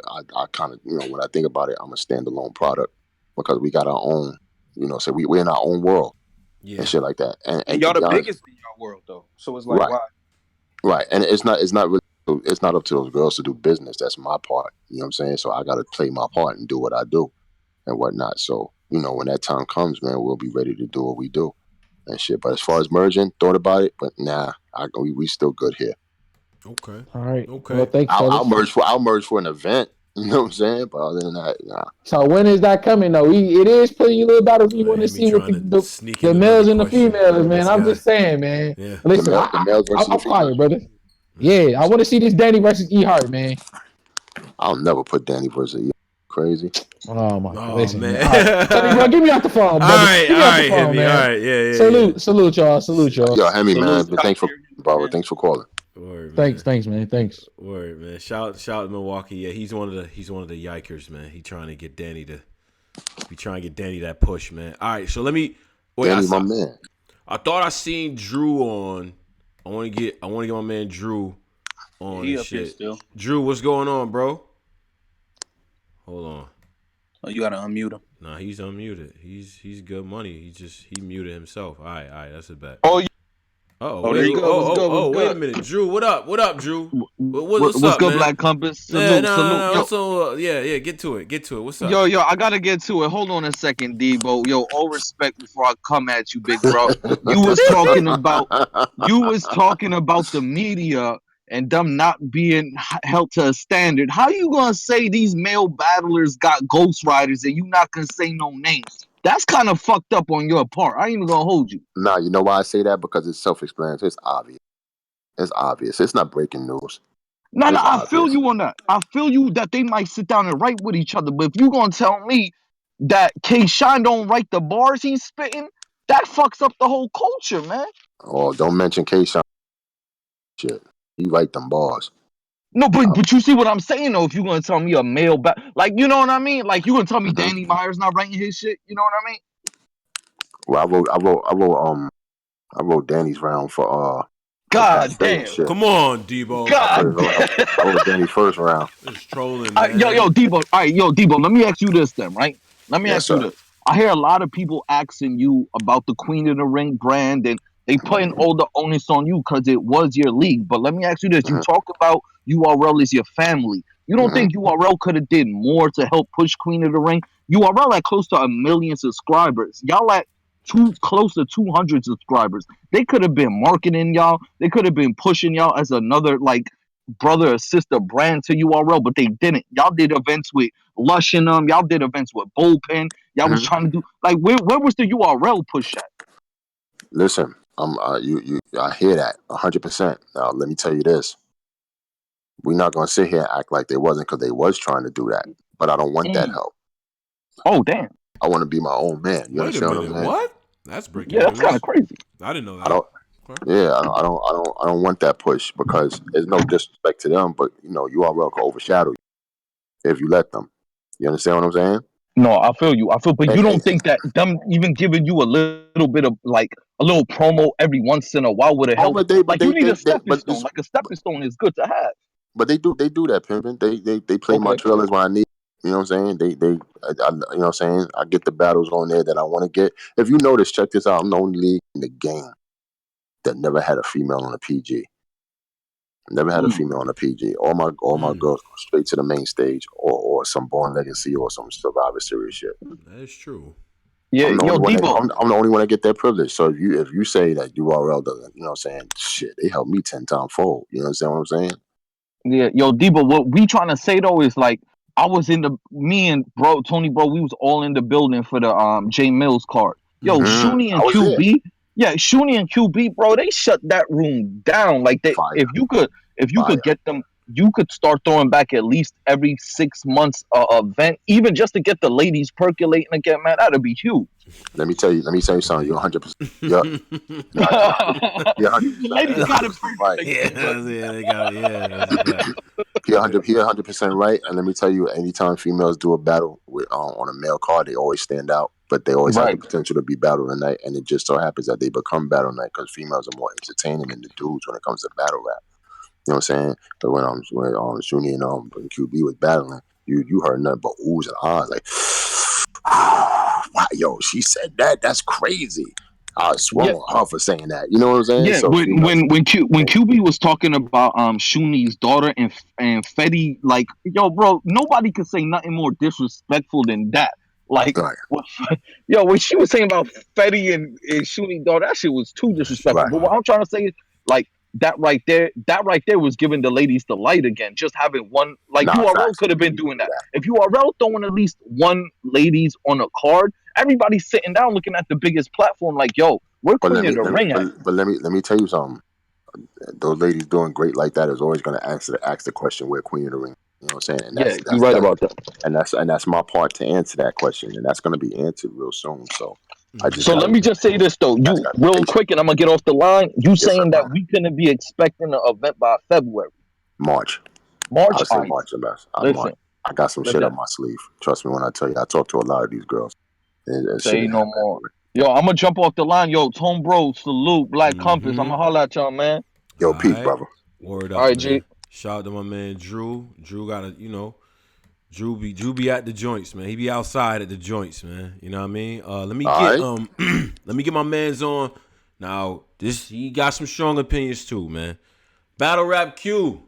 I kind of, you know, when I think about it, I'm a standalone product because we got our own, you know, so we're in our own world and shit like that. And y'all the biggest in y'all world though, so it's like right, and it's not up to those girls to do business. That's my part. You know what I'm saying? So I got to play my part and do what I do and whatnot. So you know, when that time comes, man, we'll be ready to do what we do and shit. But as far as merging, thought about it, but nah, we still good here. Okay. All right. Okay. Well, thanks, I'll merge for an event. You know what I'm saying? But other than that, nah. So when is that coming though? It is putting you little battles we want to Hit me see with trying to sneak in the another males and the question. females, man. This I'm guy. just saying, man. Yeah. Listen, The males versus the I'm females. quiet, brother. Yeah, I want to see this Danny versus E Hart, man. I'll never put Danny versus you. Crazy. Oh my god, Oh listen, man. man. All right, Sonny, bro, get me off the phone, brother. Get me off the Hit phone, me. All man. right, yeah. Salute, y'all, salute, y'all. Yo, Hemi, man. Salute, But top thanks for, tier, brother. man. Thanks for calling. Word, Thanks, man. man. Thanks. Word, man. Shout Milwaukee. Yeah, he's one of the yikers, man. He trying to get Danny that push, man. All right, so let me wait. Danny, my man. I thought I seen Drew on. I want to get my man Drew on He and up here shit. still. Drew, what's going on, bro? Hold on. Oh, you gotta unmute him. Nah, he's unmuted. He's good money. He muted himself. All right, that's a bet. Oh, Oh, Oh, wait. there you go. Wait a minute. Drew, what up? What up, Drew? What's what's up, good, man? Black Compass? Yeah, Salute, salute. no. Yo, So, yeah, get to it. What's up? yo, I gotta get to it. Hold on a second, Debo. Yo, all respect before I come at you, big bro. You was talking about the media and them not being held to a standard. How you gonna say these male battlers got ghostwriters and you not gonna say no names? That's kind of fucked up on your part. I ain't even gonna hold you. Nah, you know why I say that? Because it's self-explanatory. It's obvious. It's obvious. It's not breaking news. No, It's I feel obvious. you on that. I feel you that they might sit down and write with each other. But if you gonna tell me that K Shine don't write the bars he's spitting, that fucks up the whole culture, man. Oh, don't mention K-Shine shit. He write them bars. No, but you see what I'm saying though. If you gonna tell me a male like you know what I mean, like you gonna tell me Mm-hmm. Danny Myers not writing his shit, you know what I mean? Well, I wrote Danny's round for God Cafe and damn, shit. Come on, Debo. God damn. I wrote Danny's first round. It's trolling, Yo, man. Debo. All right, yo, Debo. Let me ask you this then, right? Let me Yes, ask you sir. this. I hear a lot of people asking you about the Queen of the Ring brand, and they putting all the onus on you because it was your league. But let me ask you this: you Mm-hmm. talk about URL is your family. You don't Mm-hmm. think URL could have did more to help push Queen of the Ring? URL at close to 1 million subscribers. Y'all at close to 200 subscribers. They could have been marketing y'all. They could have been pushing y'all as another like brother or sister brand to URL, but they didn't. Y'all did events with Lush in them. Y'all did events with Bullpen. Y'all was Mm-hmm. trying to do like where was the URL push at? Listen, I hear that 100%. Now, let me tell you this: we're not gonna sit here and act like they wasn't because they was trying to do that. But I don't want that Mm. help. Oh damn. I want to be my own man. You Wait a understand what minute. I'm saying? What? That's breaking Yeah, that's kind of news. crazy. I didn't know I that. don't. Okay. Yeah, I don't want that push because there's no disrespect to them, but URL can overshadow you if you let them. You understand what I'm saying? No, I feel you. I feel, but you And don't think that them even giving you a little bit of like a little promo every once in a while would have oh, helped? but they, but Like you they, need a they stepping but stone. this, Like a stepping stone is good to have. but they do that, pimping. They play my Okay. trailers when I need. You know what I'm saying? You know what I'm saying? I get the battles on there that I want to get. If you notice, check this out. I'm the only league in the game that never had a female on a PG. Never had a Mm. female on a PG. All my girls go straight to the main stage or some Born Legacy or some Survivor Series shit. That is true. Yeah, I'm the yo, only one. Debo. I'm the only one that get that privilege. So if you say that URL doesn't, you know what I'm saying? Shit, they helped me 10 times fold. You understand what I'm saying? Yeah, yo, Debo, what we trying to say though is like I was in the me and bro Tony bro, we was all in the building for the J Mills card. Yo, Mm-hmm. Shuni I and was there. QB, yeah, Shuni and QB, bro, they shut that room down. Like they Fire, if you could fire. get them, you could start throwing back at least every 6 months event, even just to get the ladies percolating again, man, that'd be huge. Let me tell you something. You're 100%. You're 100%. You're 100%. The ladies You're got it 100% right. percolating, Yeah, but they got it. Yeah, that's a fact. You're 100% right. And let me tell you, anytime females do a battle with on a male card, they always stand out. But they always have the right. potential to be battle tonight. And it just so happens that they become battle night because females are more entertaining than the dudes when it comes to battle rap. You know what I'm saying? But when Shuni and QB was battling, you heard nothing but oohs and ahs like, wow, yo, she said that. That's crazy. I swung Yeah, on her for saying that. You know what I'm saying? yeah, So females, when QB was talking about Shuni's daughter and Fetty, like yo, bro, nobody could say nothing more disrespectful than that. Like, right, what, yo, what she was saying about Fetty and Shuni's daughter, that shit was too That shit disrespectful. right. But what wild. I'm trying to say is, like, that right there was giving the ladies the light again. Just having one, like Nah, URL facts. could have been You doing do that. that. If URL throwing at least one ladies on a card, everybody's sitting down looking at the biggest platform. Like, yo, where But Queen of the Ring at? let me tell you something. Those ladies doing great like that is always going to ask the question where Queen of the Ring. You know what I'm saying? And Yeah, you're right about that. that's my part to answer that question, and that's going to be answered real soon. So I just So got let me just say this though, guys you got to be real patient. quick, and I'm gonna get off the line. You Yes, sir, saying that bro. we couldn't be expecting an event by February, March. March? I'll say All right, March the best. listen, March. I got some let shit up that my sleeve. Trust me when I tell you. I talk to a lot of these girls, and shit say is no happening. more. Yo, I'm gonna jump off the line. Yo, Tone Bro, salute, Black Compass. I'm Mm-hmm. gonna holler at y'all, man. All Yo, peace, right. brother. Word All up, right, G. man. Shout out to my man Drew. Drew got to, Drew be at the joints, man. He be outside at the joints, man. You know what I mean? Let me All get right. let me get my man's on. Now, he got some strong opinions too, man. Battle Rap Q.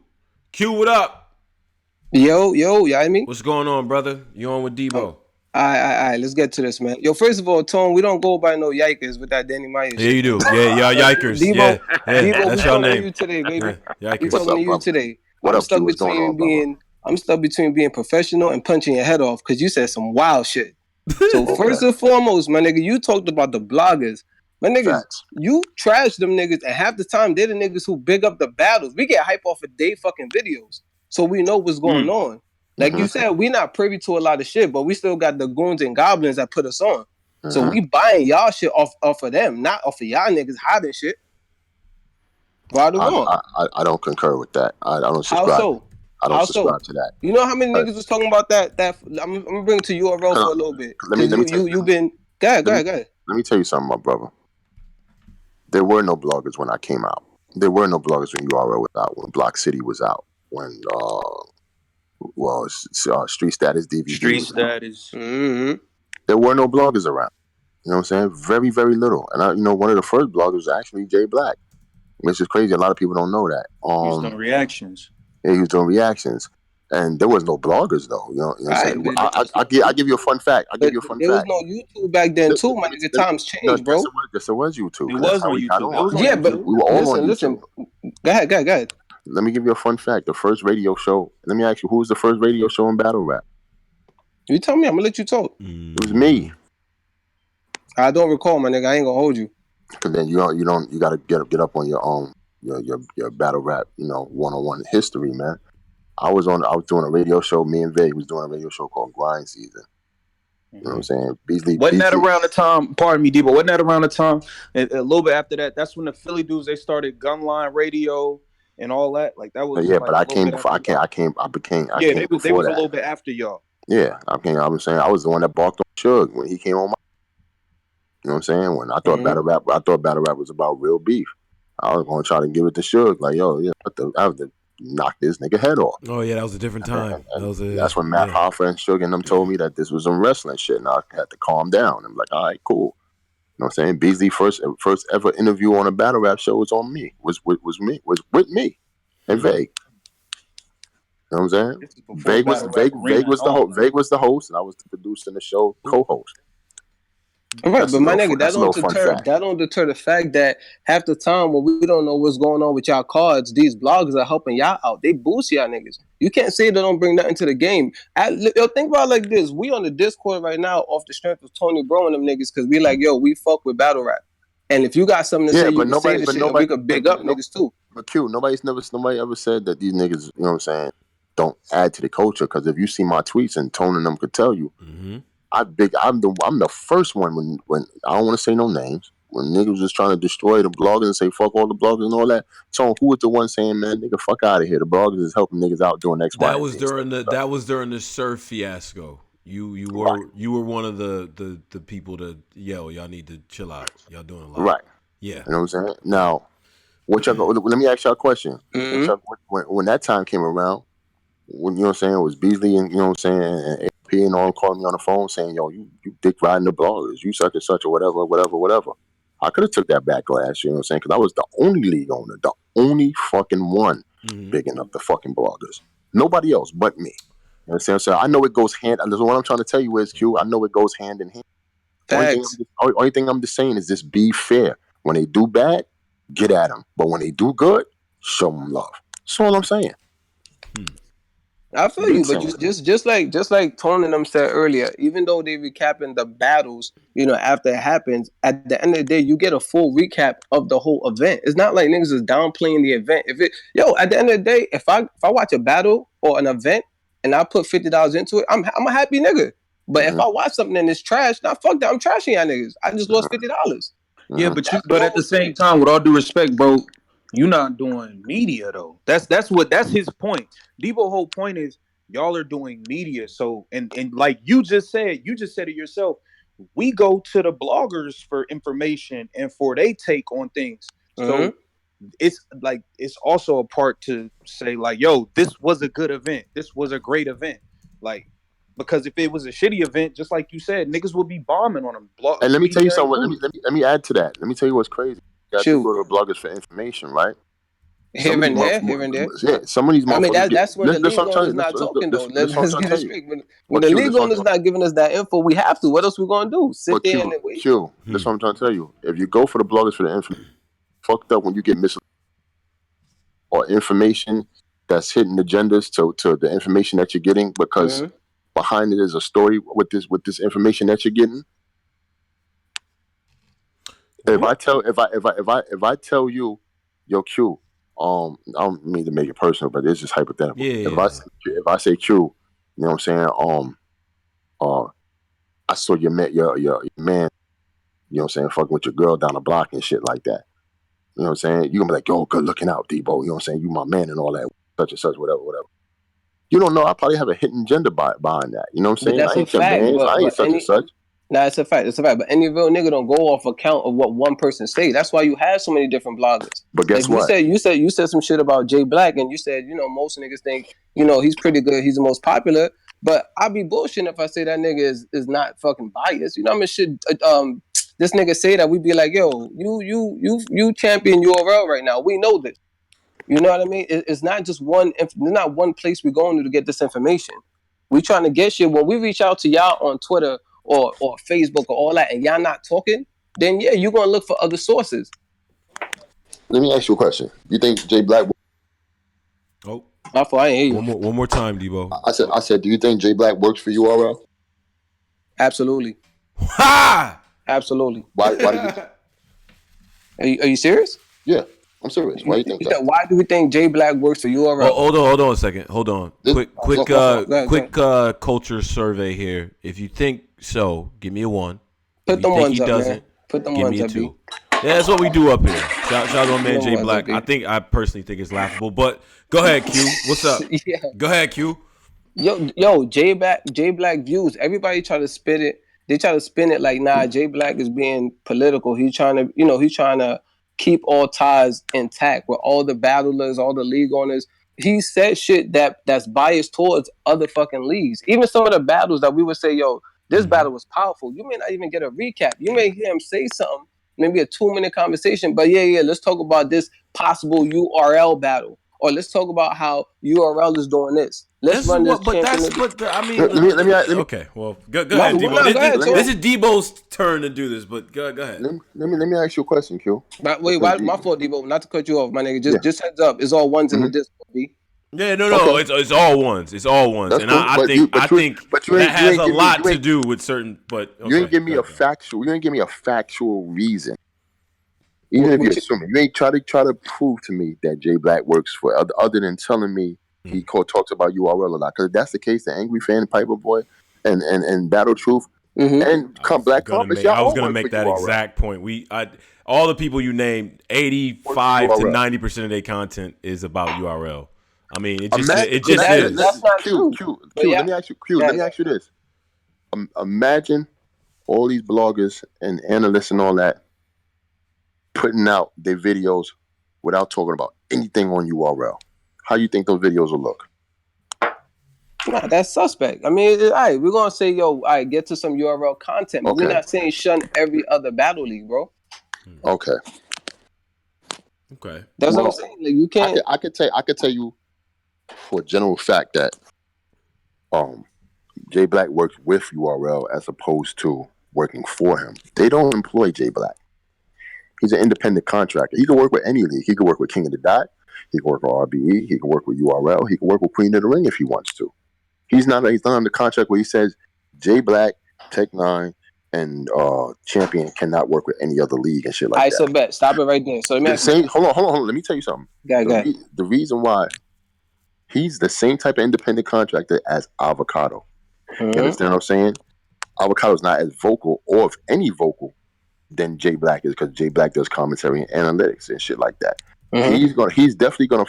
Q, what up? Yo, you hear me? What's going on, brother? You on with Oh, Debo? all right, let's get to this, man. Yo, first of all, Tone, we don't go by no yikers with that Danny Meyer Yeah, shit, you man. do. Yeah, y'all yikers. Debo, Yeah, Debo, we that's y'all talking to name. you today, Yeah, baby. We What's talking yikers. to up, you brother? today. What up, Q? What's going on, brother? I'm stuck between being professional and punching your head off because you said some wild shit. So Okay. first and foremost, my nigga, you talked about the bloggers. My niggas, Facts. you trash them niggas, and half the time they're the niggas who big up the battles. We get hype off of they fucking videos, so we know what's going on. Like Mm-hmm. you said, we not privy to a lot of shit, but we still got the goons and goblins that put us on. So Mm-hmm. we buying y'all shit off of them, not off of y'all niggas hiding shit. Right or wrong? I don't concur with that. I don't How subscribe. so? I don't How so? subscribe to that. You know how many Uh, niggas was talking about that? I'm gonna bring it to URL Hold for on. a little bit Let me because let me tell you been go ahead, let me go ahead. let me tell you something, my brother. There were no bloggers when I came out. There were no bloggers when URL was out. When Block City was out. When Street Status DVD Street was out. status. Mm-hmm. There were no bloggers around. You know what I'm saying? Very, very little. And one of the first bloggers was actually Jay Black, which is crazy. A lot of people don't know that. He was doing reactions. Yeah, he was doing reactions, and there was no bloggers though. You know what I'm Right, saying? I give you a fun fact. I give but you a fun there was fact. no YouTube back then too, my nigga. Times No, changed, bro. yes, it was YouTube It because that's was how on we got YouTube. It on. was on Yeah, but YouTube. We were all on listen. YouTube. Go ahead. Let me give you a fun fact. The first radio show. Let me ask you, who was the first radio show in battle rap? You tell me, I'm gonna let you talk. It was me. I don't recall, my nigga. I ain't gonna hold you. Because then you got to get up on your own your battle rap 101 history, man. I was doing a radio show. Me and Vay was doing a radio show called Grind Season. You know what I'm saying? Wasn't that Beasley. around the time? Pardon me, Debo. Wasn't that around the time? A little bit after that. That's when the Philly dudes they started Gunline Radio and all that. Like that was Yeah, like but a I little came bit before. after y'all. I Yeah, came they before was a that. little bit after y'all. Yeah, I was saying I was the one that barked on Suge when he came on my. You know what I'm saying? When I thought battle rap was about real beef. I was going to try to give it to Suge, like, yo, yeah, I have to knock this nigga head off. Oh yeah, that was a different time. That was That's when Matt Hoffa and Suge and them told me that this was some wrestling shit, and I had to calm down. I'm like, all right, cool. You know what I'm saying? Beasley first ever interview on a battle rap show was on me. Was with me and Vague. You know what I'm saying? This is before Battle Rap Arena and all that. Vague was the host, and I was the producer and the show co-host. All right, but my nigga, That's a little fun fact. that don't deter the fact that half the time when we don't know what's going on with y'all cards, these bloggers are helping y'all out. They boost y'all niggas. You can't say they don't bring nothing to the game. Yo, think about it like this: we on the Discord right now off the strength of Tony Bro and them niggas because we like, yo, we fuck with battle rap. And if you got something to say, you can say the shit, and we could big up niggas too. But Q, nobody ever said that these niggas, you know what I'm saying, don't add to the culture. Because if you see my tweets, and Tone and them could tell you, I'm the first one when I don't want to say no names. When niggas was just trying to destroy the bloggers and say fuck all the bloggers and all that. So who was the one saying, man, nigga, fuck out of here. The bloggers is helping niggas out doing X, Y, and Z. That was during the surf fiasco. You were one of the people to yell, y'all need to chill out. Y'all doing a lot. Right. Yeah. You know what I'm saying? Now, let me ask y'all a question. When that time came around, when, you know what I'm saying, it was Beasley and, you know what I'm saying, and AP and all calling me on the phone saying, yo, you dick riding the bloggers, you such and such or whatever. I could have took that backlash, you know what I'm saying, because I was the only league owner, the only fucking one bigging up the fucking bloggers. Nobody else but me. You know what I'm saying? So I know it goes hand, what I'm trying to tell you is, Q, I know it goes hand in hand. Facts. Only thing I'm just saying is just be fair. When they do bad, get at them. But when they do good, show them love. That's all I'm saying. I feel Big you, but time. just like Tony and them said earlier, even though they recapping the battles, after it happens, at the end of the day, you get a full recap of the whole event. It's not like niggas is downplaying the event. At the end of the day, if I watch a battle or an event and I put $50 into it, I'm a happy nigga. But if I watch something and it's trash, now fuck that, I'm trashing y'all niggas. I just lost $50. Yeah, but at the same time, with all due respect, bro, you're not doing media though. That's his point. Debo's whole point is y'all are doing media. So and like you just said it yourself. We go to the bloggers for information and for they take on things. Mm-hmm. So it's also a part to say like, yo, this was a good event. This was a great event. Like, because if it was a shitty event, just like you said, niggas would be bombing on them. And let me tell you Media ain't something. losing. Let me add to that. Let me tell you what's crazy. You guys do Shoot. go to the bloggers for information, right? Here and there. Yeah, some of these I mean, motherfuckers that's where the Listen, league I'm telling owner's you. not talking though. This what I'm Let's trying to get it tell you. straight. When But the Q, league this what I'm owner's trying. not giving us that info, we have to. What else we gonna do? Sit But there and wait. Q, this what I'm trying to tell you. If you go for the bloggers for the information, fucked up when you get misled or information that's hitting agendas to the information that you're getting because behind it is a story with this information that you're getting. If I tell you, yo Q, I don't mean to make it personal, but it's just hypothetical. Yeah. If I say Q, you know what I'm saying? I saw your man, you know what I'm saying, fucking with your girl down the block and shit like that. You know what I'm saying? You gonna be like, yo, good looking out, Debo. You know what I'm saying? You my man and all that, such and such, whatever. You don't know. I probably have a hidden agenda behind that. You know what I'm But saying? that's I a ain't your fact. man. I ain't such and such. Nah, it's a fact. It's a fact. But any real nigga don't go off account of what one person say. That's why you have so many different bloggers. But guess what? You said some shit about Jay Black, and you said most niggas think he's pretty good. He's the most popular. But I'd be bullshitting if I say that nigga is not fucking biased. You know what I mean? Shit. This nigga say that, we'd be like, yo, you champion URL right now. We know this. You know what I mean? It's not just there's not one place we're going to get this information. We trying to get shit. When we reach out to y'all on Twitter or Facebook or all that, and y'all not talking, then yeah, you're gonna look for other sources. Let me ask you a question. You think Jay Black? Oh, my fault. I ain't hear you. One more time, Debo. I said, do you think Jay Black works for URL? Absolutely. Ha! Absolutely. Why do you? Are you serious? Yeah, I'm serious. Why do you think that? Why do we think Jay Black works for URL? Hold on a second. Hold on. Quick culture survey here. If you think so, give me a 1. Put if them you think ones he up, doesn't, man. Put them give ones me a up, 2. B. Yeah, that's what we do up here. Shout out to my man Jay Black. I personally think it's laughable. But go ahead, Q. What's up? Yeah. Go ahead, Q. Yo, Jay Black views. Everybody try to spit it. They try to spin it like, nah, Jay Black is being political. He's trying to keep all ties intact with all the battlers, all the league owners. He said shit that's biased towards other fucking leagues. Even some of the battles that we would say, yo, this battle was powerful. You may not even get a recap. You may hear him say something, maybe a 2-minute conversation, but yeah, let's talk about this possible URL battle. Or let's talk about how URL is doing this. Let's run this champion. Let me okay, well, go ahead, Debo. This is Debo's turn to do this, but go ahead. Let me ask you a question, Q. But wait, my fault, Debo. Not to cut you off, my nigga. Just heads up. It's all ones in the Discord, B. Yeah, no, okay. It's all ones. It's all ones, that's and cool. I think that has a lot to do with certain. But okay, you ain't give me a factual. You ain't give me a factual reason. Even if you're assuming, you ain't try to prove to me that Jay Black works for other than telling me he talks about URL a lot. Because if that's the case, the Angry Fan, Piper Boy, and Battle Truth, and Black Compass, I was gonna make that URL. Exact point. All the people you named, 85 to 90% of their content is about URL. I mean, it just is. That's not true. Q. Let me ask you this. Imagine all these bloggers and analysts and all that putting out their videos without talking about anything on URL. How you think those videos will look? Nah, that's suspect. I mean, all right, we're gonna say, yo, all right, get to some URL content, but we're not saying shun every other battle league, bro. Okay. That's what I'm saying. Like, you can't. I could tell you for a general fact that Jay Black works with URL as opposed to working for him. They don't employ Jay Black. He's an independent contractor. He can work with any league. He can work with King of the Dot. He can work with RBE. He can work with URL. He can work with Queen of the Ring if he wants to. He's not under contract where he says J Black, Tech Nine, and Champion cannot work with any other league and shit like that. So bet. Stop it right there. So let me hold on. Let me tell you something. The reason why he's the same type of independent contractor as Avocado. You understand what I'm saying? Avocado's not as vocal, or if any vocal, than Jay Black is, because Jay Black does commentary and analytics and shit like that. He's definitely gonna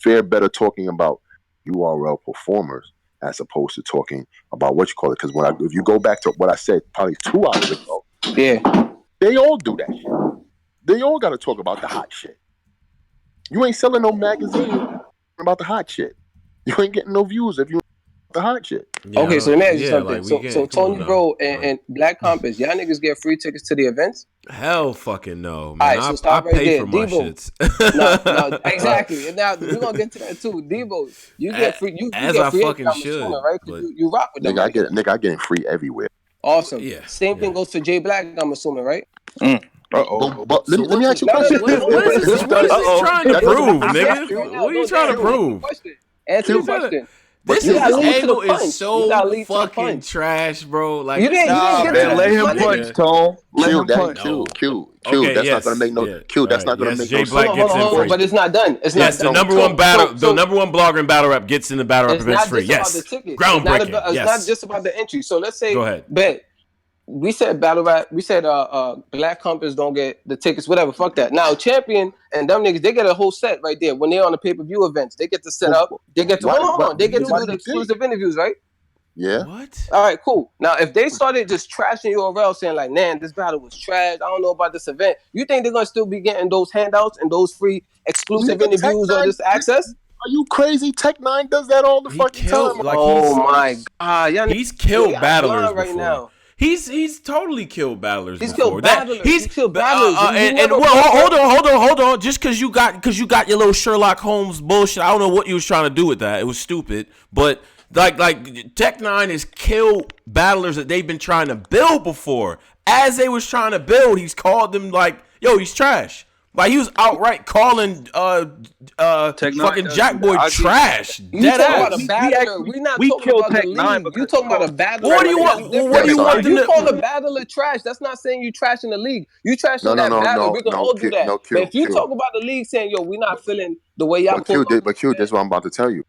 fare better talking about URL performers as opposed to talking about what you call it. Because if you go back to what I said probably 2 hours ago, they all do that shit. They all got to talk about the hot shit. You ain't selling no magazine about the hot shit. You ain't getting no views if you the hot shit. Yeah, okay, so let me ask you something. Like so Tony Bro and Black Compass, y'all niggas get free tickets to the events? Hell fucking no, man. All right, so stop right there. For my Debo. shits. No, exactly. And now we're gonna get to that too. Debo, you get free. You as get I free fucking should, assuming, right? Because you rock with them. Nigga, I get free everywhere. Awesome. Same thing goes for Jay Black. I'm assuming, right? But let me ask you a question. What is this trying to prove, nigga? What are you trying to prove? Answer the question. This angle is so fucking trash, bro. Like, you didn't let him punch, Tone. Let him punch. Q. That's not gonna make no. Q. That's not gonna make no. Jay Black gets in free, but it's not done. It's not done. The number one battle, the number one blogger in battle rap gets in the battle rap events free. Yes, groundbreaking. It's not just about the entry. So let's say, go ahead. Bet. We said battle rap. We said Black Compass don't get the tickets. Whatever. Fuck that. Now Champion and them niggas, they get a whole set right there when they're on the pay-per-view events. They get to set up. They get to hold on. They get to do the exclusive interviews, right? Yeah. What? All right, cool. Now if they started just trashing URL, saying like, "Man, this battle was trash. I don't know about this event." You think they're gonna still be getting those handouts and those free exclusive interviews or this access? Are you crazy? Tech Nine does that all the fucking time. Like, oh my god, he's killed battlers right now. He's totally killed battlers. He's before. killed battlers. He's killed battlers. And hold on. Just because you got your little Sherlock Holmes bullshit, I don't know what you was trying to do with that. It was stupid. But like Tech Nine has killed battlers that they've been trying to build before. As they was trying to build, he's called them like, yo, he's trash. Like he was outright calling fucking Jackboy trash. You talking about a battler? We not talking about the league. You talking about a battler? What do you want? What do you want? You call a battler trash? That's not saying you trashing the league. You trashing that battler. We can all do that. But if you talk about the league, saying yo, we not feeling the way y'all. But Q, that's what I'm about to tell you.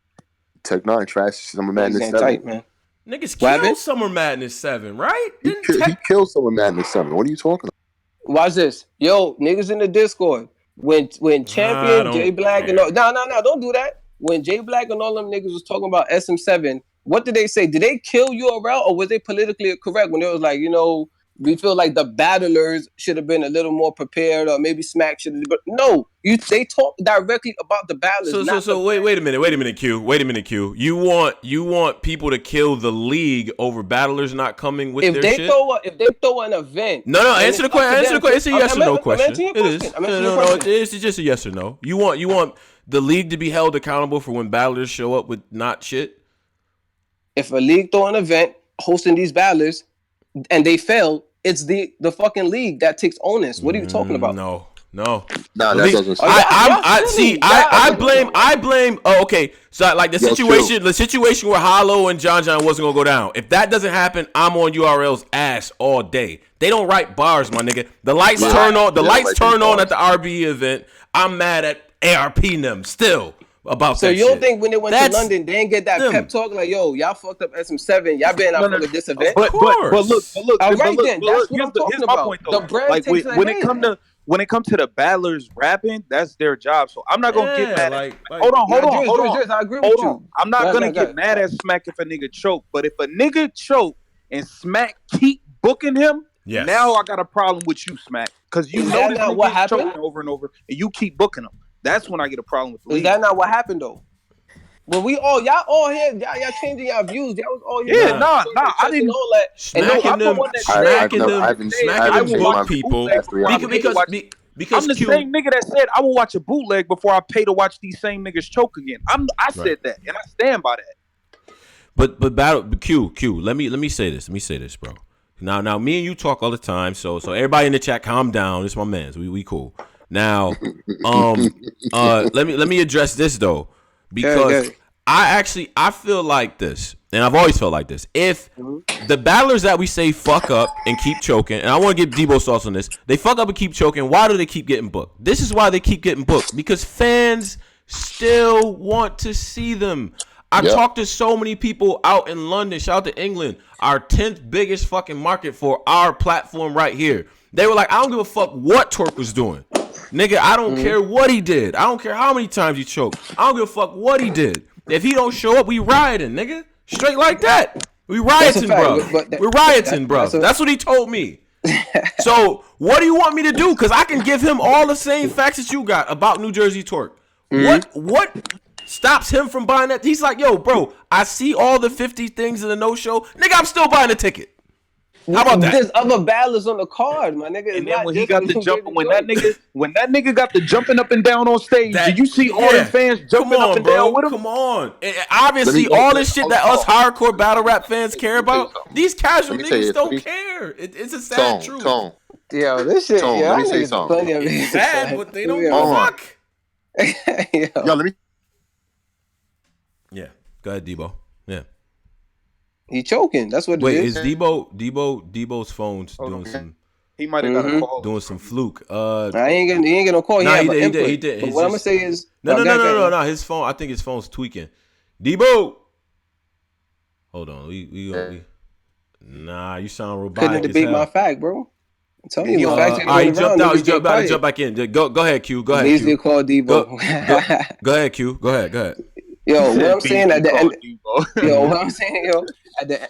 Tech Nine trash Summer Madness 7. Tight, man. Niggas killed Summer Madness 7, right? He killed Summer Madness 7. What are you talking about? Watch this. Yo, niggas in the Discord. When Champion, Jay Black, and all... No, don't do that. When Jay Black and all them niggas was talking about SM7, what did they say? Did they kill URL or was they politically correct when it was like, we feel like the battlers should have been a little more prepared or maybe Smack should have... But no, they talk directly about the battlers. So wait a minute, Q. You want people to kill the league over battlers not coming with their shit? If they throw an event... No, answer the question. It's a yes or no question. It is. No, it's just a yes or no. You want the league to be held accountable for when battlers show up with not shit? If a league throw an event hosting these battlers and they fail, it's the fucking league that takes onus. What are you talking about? No. That doesn't. I blame. Oh, okay. So like the situation where Hollow and John wasn't gonna go down. If that doesn't happen, I'm on URL's ass all day. They don't write bars, my nigga. The lights turn on. The lights turn on at the RB event. I'm mad at ARP and them still. About so that you don't shit. think when they went to London, they didn't get that pep talk like, yo, y'all fucked up SM7, y'all been out for this event? But look. All right, then that's what I'm talking about. Point, though. The brand like takes when it comes to the battlers rapping, that's their job. So I'm not gonna get mad. Hold on. I agree with you. I'm not gonna get mad at Smack if a nigga choke, but if a nigga choke and Smack keep booking him, now I got a problem with you, Smack, because you know this nigga choking over and over, and you keep booking him. That's when I get a problem with the league. Is that not what happened though? Well, y'all all here, y'all changing y'all views. Y'all was all here. Yeah, nah, I didn't know that. Smacking them book people because I'm the same nigga that said I will watch a bootleg before I pay to watch these same niggas choke again. I said that, and I stand by that. But Q. Let me say this, bro. Now, me and you talk all the time. So everybody in the chat, calm down. It's my mans. We cool. Now, let me address this though, because Okay. I feel like this, and I've always felt like this. If the battlers that we say fuck up and keep choking, and I want to give Debo's thoughts on this, they fuck up and keep choking. Why do they keep getting booked? This is why they keep getting booked, because fans still want to see them. I talked to so many people out in London. Shout out to England, our 10th biggest fucking market for our platform right here. They were like, I don't give a fuck what Twerk was doing. Nigga, I don't care what he did. I don't care how many times he choked. I don't give a fuck what he did. If he don't show up, we rioting, nigga. Straight like that. We rioting, bro. We're rioting, bro. That's what he told me. So, what do you want me to do? Because I can give him all the same facts that you got about New Jersey Twerk. What stops him from buying that? He's like, yo, bro, I see all the 50 things in the no-show. Nigga, I'm still buying a ticket. How about that? There's other battlers on the card, my nigga. And then when he got the jump, when that nigga got the jumping up and down on stage, did you see all the fans jumping up and down with him? Come on. And obviously, all this shit that us hardcore battle rap fans care about, these casual niggas don't care. It's a sad truth. Yo, this shit. Let me say something. It's sad, but they don't give a fuck. Yo, let me. Yeah, go ahead, Debo. Yeah. He choking. That's what Wait, it is. is Debo's phone's doing some? He might have got a call. Doing some fluke. He ain't gonna call. Nah, he did. But what I'm gonna say is no. His phone. I think his phone's tweaking. Debo. Hold on. We nah, you sound robotic. Couldn't debate my fact, bro. I'm telling you, facts ain't all right, he going jumped around. out. He jumped out. He jumped back in. Go ahead, Q. Go ahead. Easily Q. call Debo. Go ahead, Q. Go ahead. Yo, what I'm saying at the end.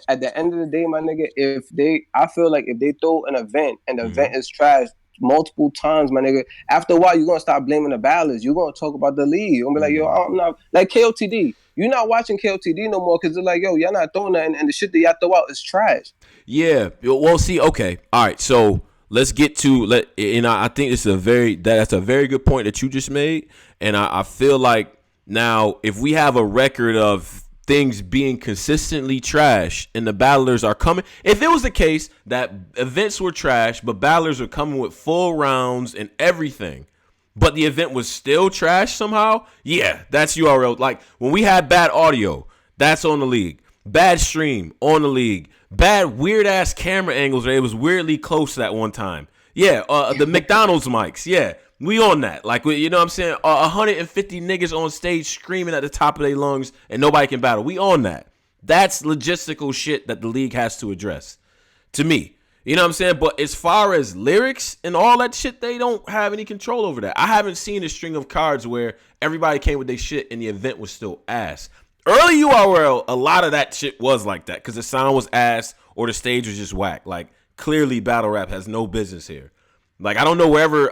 At the end of the day, my nigga, I feel like if they throw an event and the event is trash multiple times, my nigga, after a while you're gonna start blaming the battlers. You're gonna talk about the league. You're gonna be like, yo, I'm not like KOTD. You're not watching KOTD no more because they're like, yo, y'all not throwing nothing, and the shit that y'all throw out is trash. Yeah. Well, see, okay, all right. So let's get to I think this is that's a very good point that you just made, and I feel like now if we have a record of things being consistently trash and the battlers are coming, if it was the case that events were trash but battlers are coming with full rounds and everything, but the event was still trash somehow, yeah, that's URL. Like when we had bad audio, that's on the league. Bad stream on the league. Bad weird ass camera angles where it was weirdly close that one time. Yeah, the McDonald's mics. Yeah, we on that. Like, you know what I'm saying? 150 niggas on stage screaming at the top of their lungs and nobody can battle. We on that. That's logistical shit that the league has to address. To me. You know what I'm saying? But as far as lyrics and all that shit, they don't have any control over that. I haven't seen a string of cards where everybody came with their shit and the event was still ass. Early URL, a lot of that shit was like that because the sound was ass or the stage was just whack. Like, clearly battle rap has no business here. Like, I don't know wherever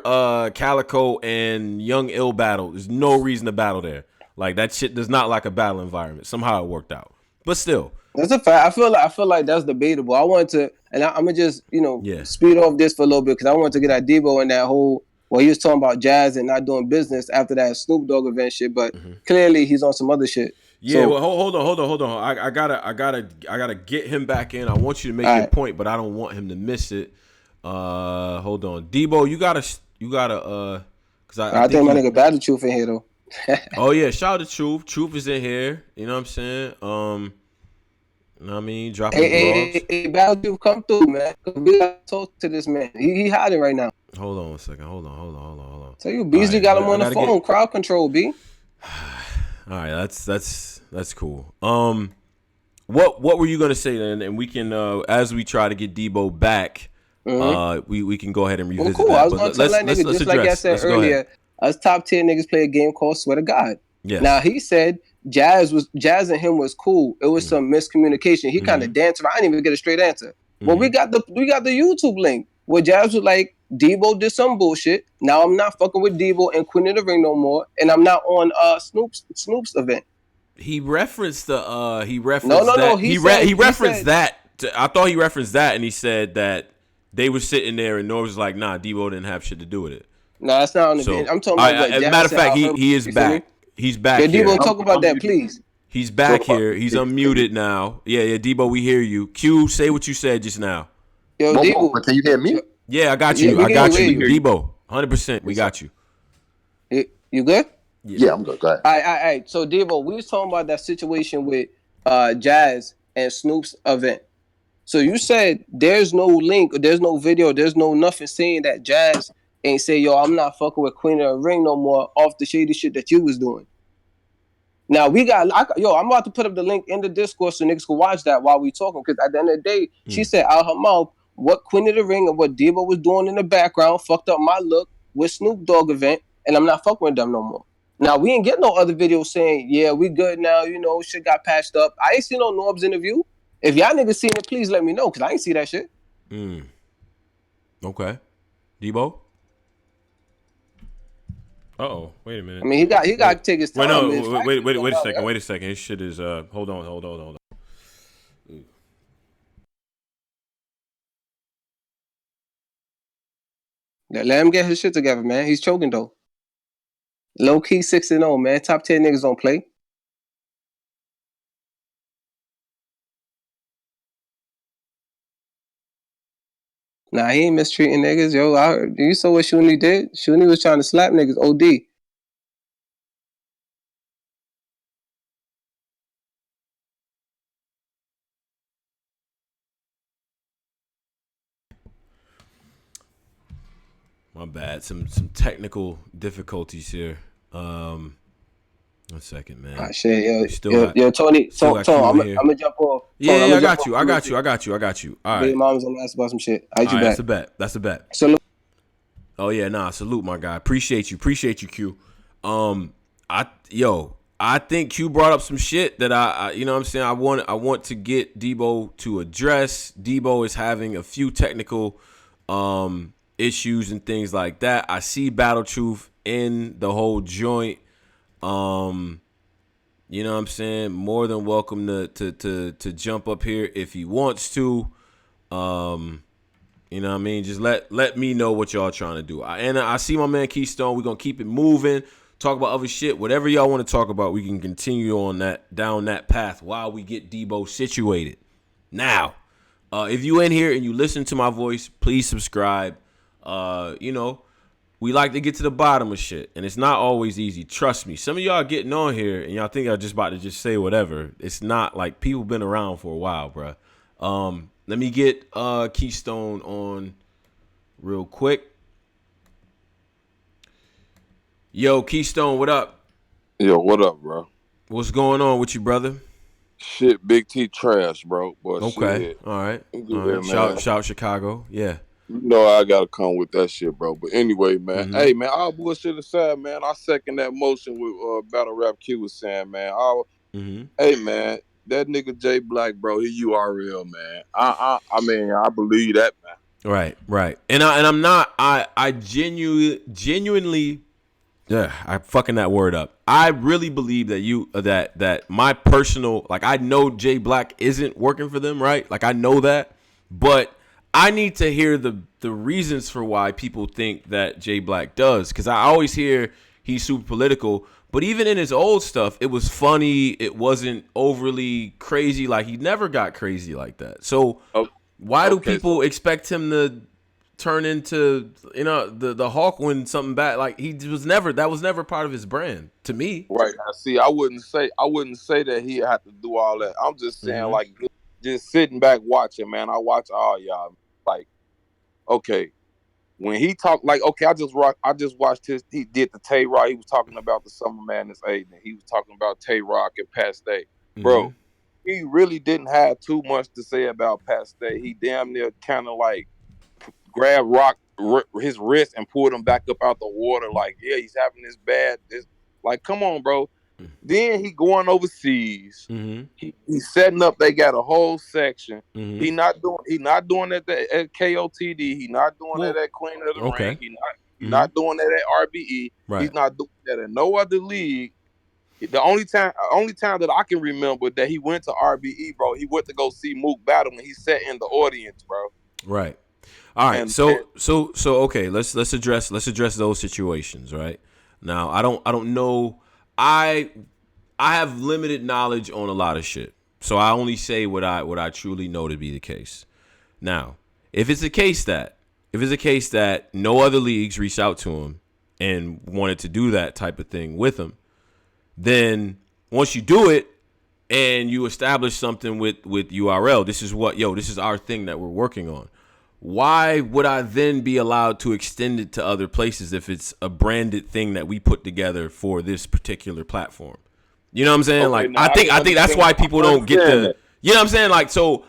Calico and Young Ill battle. There's no reason to battle there. Like, that shit does not like a battle environment. Somehow it worked out. But still. That's a fact. I feel like that's debatable. I want to, and I'm gonna just, speed off this for a little bit because I want to get at Debo and that whole, he was talking about jazz and not doing business after that Snoop Dogg event shit, but clearly he's on some other shit. Yeah, well, hold on. I gotta get him back in. I want you to make your point, but I don't want him to miss it. Hold on, Debo, you gotta, because I think my nigga Battle Truth in here though. Oh yeah, shout out to Truth. Truth is in here. You know what I'm saying? You know what I mean? Dropping Hey, Battle Truth, come through, man. We gotta talk to this man. He hiding right now. Hold on a second. Hold on. So you Beasley got him on the phone. Crowd control, B. All right, that's cool. What were you gonna say then? And we can, as we try to get Debo back, we can go ahead and revisit cool. that. I was going to tell that nigga, just like I said earlier, us top tier niggas play a game called Swear to God. Yes. Now he said Jazz and him was cool. It was some miscommunication. He kind of danced around. I didn't even get a straight answer. Well, we got the YouTube link where Jazz was like, Debo did some bullshit. Now I'm not fucking with Debo and Queen of the Ring no more, and I'm not on Snoop's event. He referenced the he referenced no. He referenced that. I thought he referenced that, and he said that they were sitting there, and Norv was like, "Nah, Debo didn't have shit to do with it." No, that's not on the event. I'm talking about. As a matter of fact, he is back. He's back. Yeah, here. Debo, talk about that, please. He's back here. He's unmuted now. Yeah, Debo, we hear you. Q, say what you said just now. Yo, Debo, can you hear me? Yeah, I got you. Debo. 100%. We got you. You good? Yeah, I'm good. Go ahead. All right. So, Devo, we was talking about that situation with Jazz and Snoop's event. So you said there's no link, there's no video, there's no nothing saying that Jazz ain't say, yo, I'm not fucking with Queen of the Ring no more off the shady shit that you was doing. Now I'm about to put up the link in the Discord so niggas can watch that while we talking. Because at the end of the day, she said out her mouth what Queen of the Ring and what Debo was doing in the background fucked up my look with Snoop Dogg event, and I'm not fucking with them no more. Now we ain't get no other videos saying, yeah, we good now, shit got patched up. I ain't seen no Norb's interview. If y'all niggas seen it, please let me know, because I ain't see that shit. Okay. Debo? Uh-oh. Wait a minute. I mean, he got to take his time. Wait a second. Wait a second. His shit is hold on. Let him get his shit together, man. He's choking though. Low key 6-0, man. Top 10 niggas don't play. Nah, he ain't mistreating niggas, yo. You saw what Shuni did? Shuni was trying to slap niggas. OD. My bad. Some technical difficulties here. 1 second, man. Ah, shit, Still yo, Tony, still Tony, got I'm Q in here. gonna jump off. Yeah, Tony, I got you. All Baby right. mom's gonna ask about some shit. I hit you back. That's a bet. Salute. Oh yeah, nah, salute my guy. Appreciate you, Q. I think Q brought up some shit that I you know what I'm saying, I want to get Debo to address. Debo is having a few technical issues and things like that. I see Battle Truth in the whole joint. You know what I'm saying? More than welcome to jump up here if he wants to. You know what I mean? Just let me know what y'all trying to do. I see my man Keystone. We're gonna keep it moving. Talk about other shit. Whatever y'all want to talk about, we can continue on down that path while we get Debo situated. Now, if you in here and you listen to my voice, please subscribe. We like to get to the bottom of shit, and it's not always easy. Trust me. Some of y'all getting on here, and y'all think I'm just about to just say whatever. It's not. Like, people been around for a while, bro. Let me get Keystone on real quick. Yo, Keystone, what up? Yo, what up, bro? What's going on with you, brother? Shit, Big T trash, bro. But Okay, shit. all right. Yeah, man. Shout Chicago, yeah. You know I gotta come with that shit, bro. But anyway, man. Mhm. Hey, man, all bullshit aside, man. I second that motion with Battle Rap Q was saying, man. Hey, man, that nigga J Black, bro, he URL, man. I mean, I believe that, man. Right. And I'm not. I genuinely. Yeah, I'm fucking that word up. I really believe that that my personal, like, I know Jay Black isn't working for them, right? Like, I know that, but I need to hear the reasons for why people think that Jay Black does, because I always hear he's super political, but even in his old stuff, it was funny. It wasn't overly crazy. Like, he never got crazy like that. So why do people expect him to turn into, the Hawk when something bad? Like, that was never part of his brand to me. Right. Now, see, I wouldn't say that he had to do all that. I'm just saying, like, just sitting back watching, man. I watch all y'all. Like, okay, when he talked, like, okay, I just watched he did the Tay Rock. He was talking about the Summer Madness 8, and he was talking about Tay Rock and Pat Stay. Bro, he really didn't have too much to say about Pat Stay. He damn near kind of like grabbed his wrist and pulled him back up out the water. Like, yeah, he's having this like, come on, bro. Then he going overseas. He's setting up. They got a whole section. He not doing that at KOTD. He not doing that at Queen of the Ring. He not doing that at RBE. Right. He's not doing that in no other league. The only time that I can remember that he went to RBE, bro, he went to go see Mook battle when he sat in the audience, bro. Right. All right. So okay, let's address those situations, right? Now, I don't know. I have limited knowledge on a lot of shit. So I only say what I truly know to be the case. Now, if it's a case that no other leagues reach out to him and wanted to do that type of thing with him, then once you do it and you establish something with URL, this is our thing that we're working on. Why would I then be allowed to extend it to other places if it's a branded thing that we put together for this particular platform? You know what I'm saying? Okay, like, now I think that's why people don't get the, you know what I'm saying? Like, so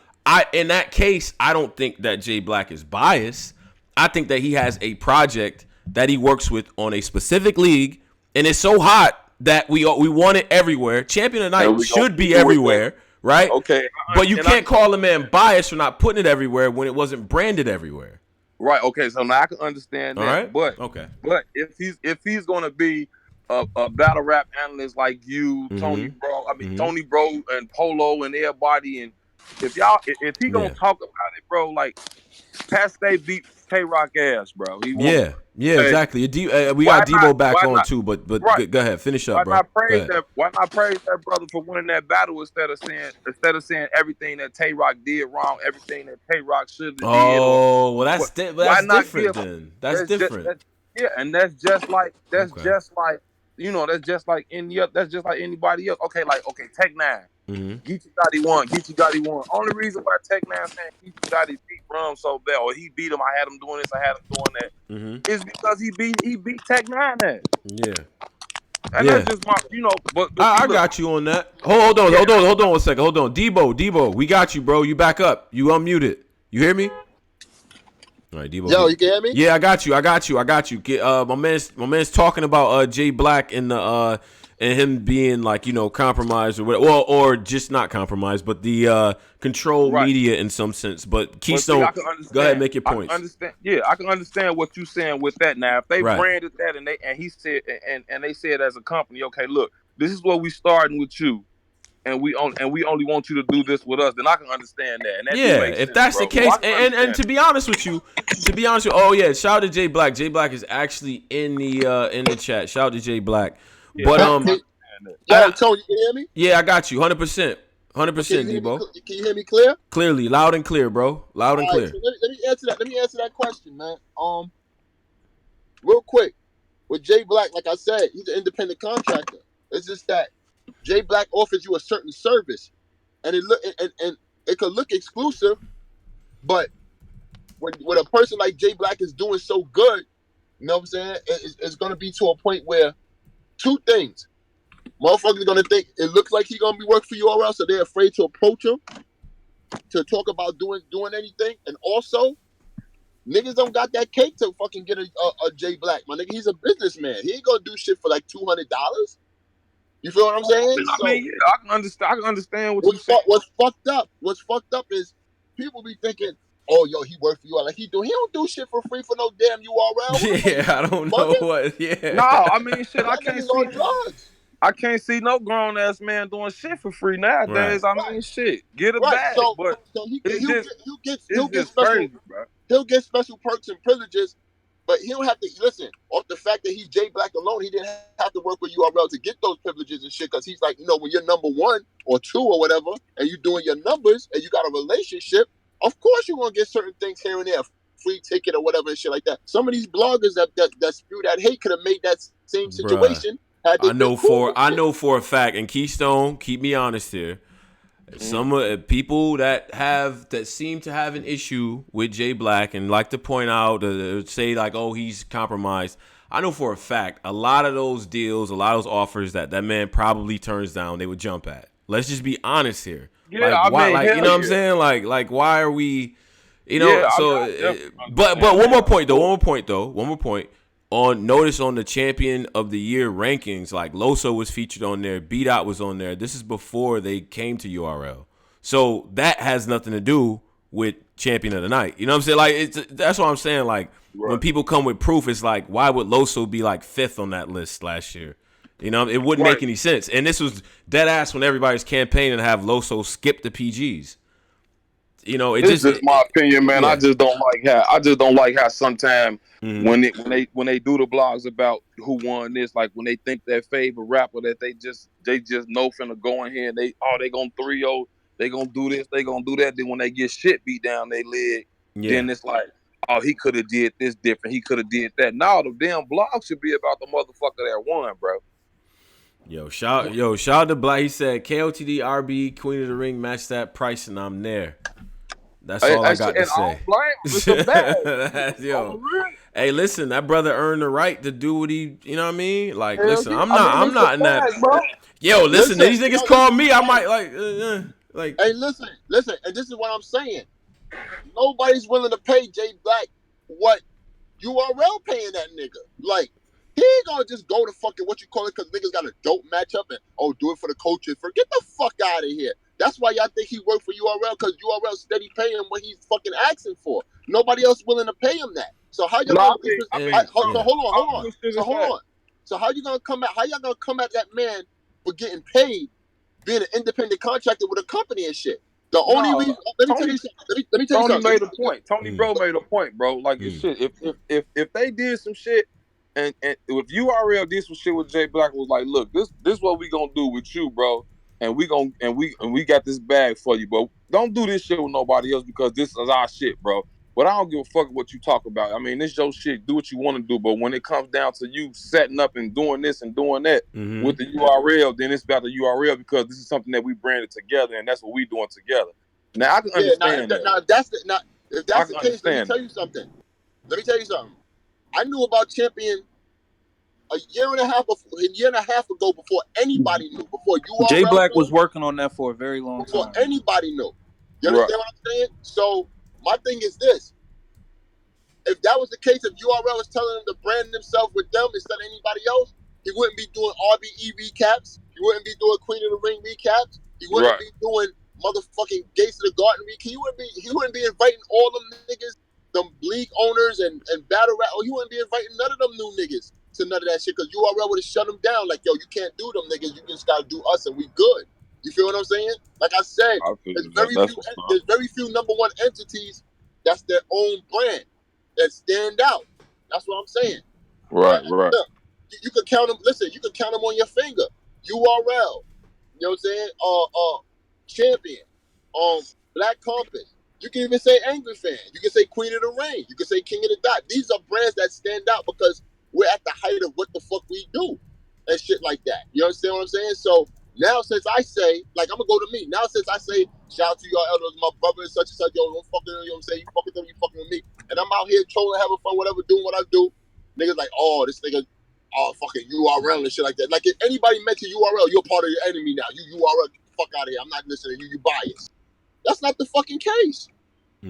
in that case, I don't think that Jay Black is biased. I think that he has a project that he works with on a specific league, and it's so hot that we want it everywhere. Champion of the Night should be everywhere, right? Okay. But you can't call a man biased for not putting it everywhere when it wasn't branded everywhere. Right. Okay. So now I can understand that. All right. But okay. But if he's gonna be a battle rap analyst like you, Tony Bro, Tony Bro and Polo and everybody, and if he gonna talk about it, bro, like Pat Stay beat K-Rock ass, bro. He won. Yeah, exactly. We got Debo back on too, but right. Go ahead, finish up, bro. Why not praise that brother for winning that battle instead of saying everything that Tay-Rock did wrong, everything that Tay-Rock should have did? Oh, well, that's different then. That's different. And that's just like anybody else. Okay, Tech Nine. Geechee Gotti won. Only reason why Tech Nine saying Geechee Gotti beat Rum so bad, or he beat him, I had him doing this, I had him doing that, is because he beat Tech Nine at. Yeah. And that's just my, but I got you on that. Hold on 1 second. Hold on. Debo, we got you, bro. You back up. You unmuted. You hear me? All right, Debo. Yo, you can hear me? Yeah, I got you. My man's talking about Jay Black and the and him being like, compromised or whatever, or just not compromised, but the controlled media in some sense. But Keystone, go ahead, make your points. I can understand what you're saying with that. Now, if they branded that and he said and they said as a company, okay, look, this is what we starting with you, and we only want you to do this with us, then I can understand that. And that if sense, that's bro. the case, and to be honest with you, oh yeah, shout out to Jay Black. Jay Black is actually in the chat. Shout out to Jay Black. Yeah, but Tony, you hear me? Yeah, I got you, 100%, Debo. Can you hear me clear? Clearly, loud and clear, bro. Loud and clear. So let me answer that. Let me answer that question, man. Real quick, with Jay Black, like I said, he's an independent contractor. It's just that Jay Black offers you a certain service, and it could look exclusive, but when a person like Jay Black is doing so good, you know what I'm saying? It's going to be to a point where two things. Motherfuckers going to think it looks like he's going to be working for URL, so they're afraid to approach him to talk about doing anything. And also, niggas don't got that cake to fucking get a Jay Black. My nigga, he's a businessman. He ain't going to do shit for like $200. You feel what I'm saying? I can understand what you're saying. What's fucked up is people be thinking, oh, yo, he worked for you. Like he don't do shit for free for no damn URL. Yeah, I don't know what. Yeah. No, I mean, shit, I can't see no grown ass man doing shit for free nowadays. Right. I mean, shit, get a bag. So he'll get special perks and privileges, but he don't have to listen. Off the fact that he's Jay Black alone, he didn't have to work with URL to get those privileges and shit. Because he's like, when you're number 1 or 2 or whatever, and you're doing your numbers and you got a relationship, of course you're gonna get certain things here and there, free ticket or whatever and shit like that. Some of these bloggers that spew that hate could have made that same situation. I know for a fact, and Keystone, keep me honest here. Some people that seem to have an issue with Jay Black and like to point out, say like, oh, he's compromised. I know for a fact a lot of those deals, a lot of those offers that man probably turns down, they would jump at. Let's just be honest here. Yeah, you know what I'm saying? Like why are we, but one more point though. Notice on the Champion of the Year rankings, like Loso was featured on there, B-Dot was on there. This is before they came to URL. So that has nothing to do with Champion of the Night. You know what I'm saying? That's what I'm saying. Like, when people come with proof, it's like, why would Loso be like 5th on that list last year? It wouldn't make any sense. And this was dead ass when everybody's campaigning to have Loso skip the PGs. It's just my opinion, man. Yeah. I just don't like how sometimes when they do the blogs about who won this, like when they think their favorite rapper that they just know finna go in here and they gonna 3-0, they gonna do this, they gonna do that. Then when they get shit beat down their leg, then it's like, oh, he could have did this different. He could have did that. No, the damn blog should be about the motherfucker that won, bro. Shout out to Black. He said KOTD RB Queen of the Ring match that price and I'm there. That's all I got to say. It's a bag. Yo. Hey, listen, that brother earned the right to do what he, you know what I mean? Like, listen, I'm not in that. Bro. Yo, listen, these niggas call me, I might like. Hey, listen, and this is what I'm saying. Nobody's willing to pay Jay Black what URL paying that nigga. Like, he ain't gonna just go to fucking what you call it because niggas got a dope matchup and do it for the coaches. Get the fuck out of here. That's why y'all think he worked for URL because URL steady paying him what he's fucking asking for. Nobody else willing to pay him that. So how y'all gonna hold on. So how you gonna come at that man for getting paid, being an independent contractor with a company and shit? The only reason, let me tell you something. Tony made a point. Tony Bro made a point, bro. Like shit. If they did some shit, and if URL did some shit with Jay Black, was like, look, this what we gonna do with you, bro, and we got this bag for you, bro. Don't do this shit with nobody else because this is our shit, bro. But I don't give a fuck what you talk about. I mean, this your shit. Do what you want to do. But when it comes down to you setting up and doing this and doing that with the URL, then it's about the URL because this is something that we branded together and that's what we doing together. Now I can understand that. If that's the case, let me tell you something. I knew about Champion a year and a half ago before anybody knew. Before URL Jay Black was working on that for a very long time. Before anybody knew. You understand what I'm saying? So my thing is this. If that was the case, if URL is telling him to brand himself with them instead of anybody else, he wouldn't be doing RBE recaps. He wouldn't be doing Queen of the Ring recaps. He wouldn't be doing motherfucking Gates of the Garden recap. He wouldn't be inviting all them niggas, them league owners and battle rap. He wouldn't be inviting none of them new niggas to none of that shit because URL would have shut them down. Like, yo, you can't do them niggas. You just gotta do us and we good. You feel what I'm saying? Like I said, there's very few number one entities that's their own brand that stand out. That's what I'm saying. Right. Look, you can count them. Listen, you can count them on your finger. URL. You know what I'm saying? Champion. Black Compass. You can even say Angry Fan. You can say Queen of the Ring. You can say King of the Dot. These are brands that stand out because we're at the height of what the fuck we do and shit like that. You understand what I'm saying? So now since I say, like, I'm gonna go to me. Now since I say, shout out to your elders, my brother and such and such, yo, don't fucking, you know what I'm saying? You fucking them, you fucking with me. And I'm out here trolling, having fun, whatever, doing what I do. Niggas like, oh, this nigga, fucking URL and shit like that. Like, if anybody mentions URL, you're part of your enemy now. You URL, get the fuck out of here. I'm not listening to you. You biased. That's not the fucking case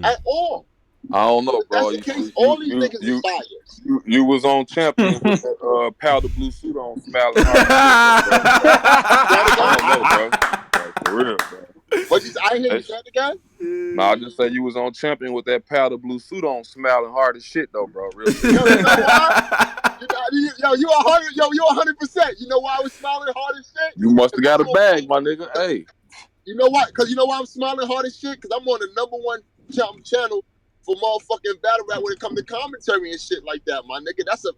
at all. I don't know, bro. That's the case. All these niggas is biased. You was on Champion with that powder blue suit on, smiling hard. I don't know, bro. Like, for real, bro. What I hear you say it again? No, I just say you was on Champion with that powder blue suit on, smiling hard as shit, though, bro. Really. Yo, you know why? You 100%. You know why I was smiling hard as shit? You must have got a bag, my nigga. Hey. You know what? Because you know why I'm smiling hard as shit? Because I'm on the number one channel for motherfucking battle rap when it comes to commentary and shit like that, my nigga. Listen,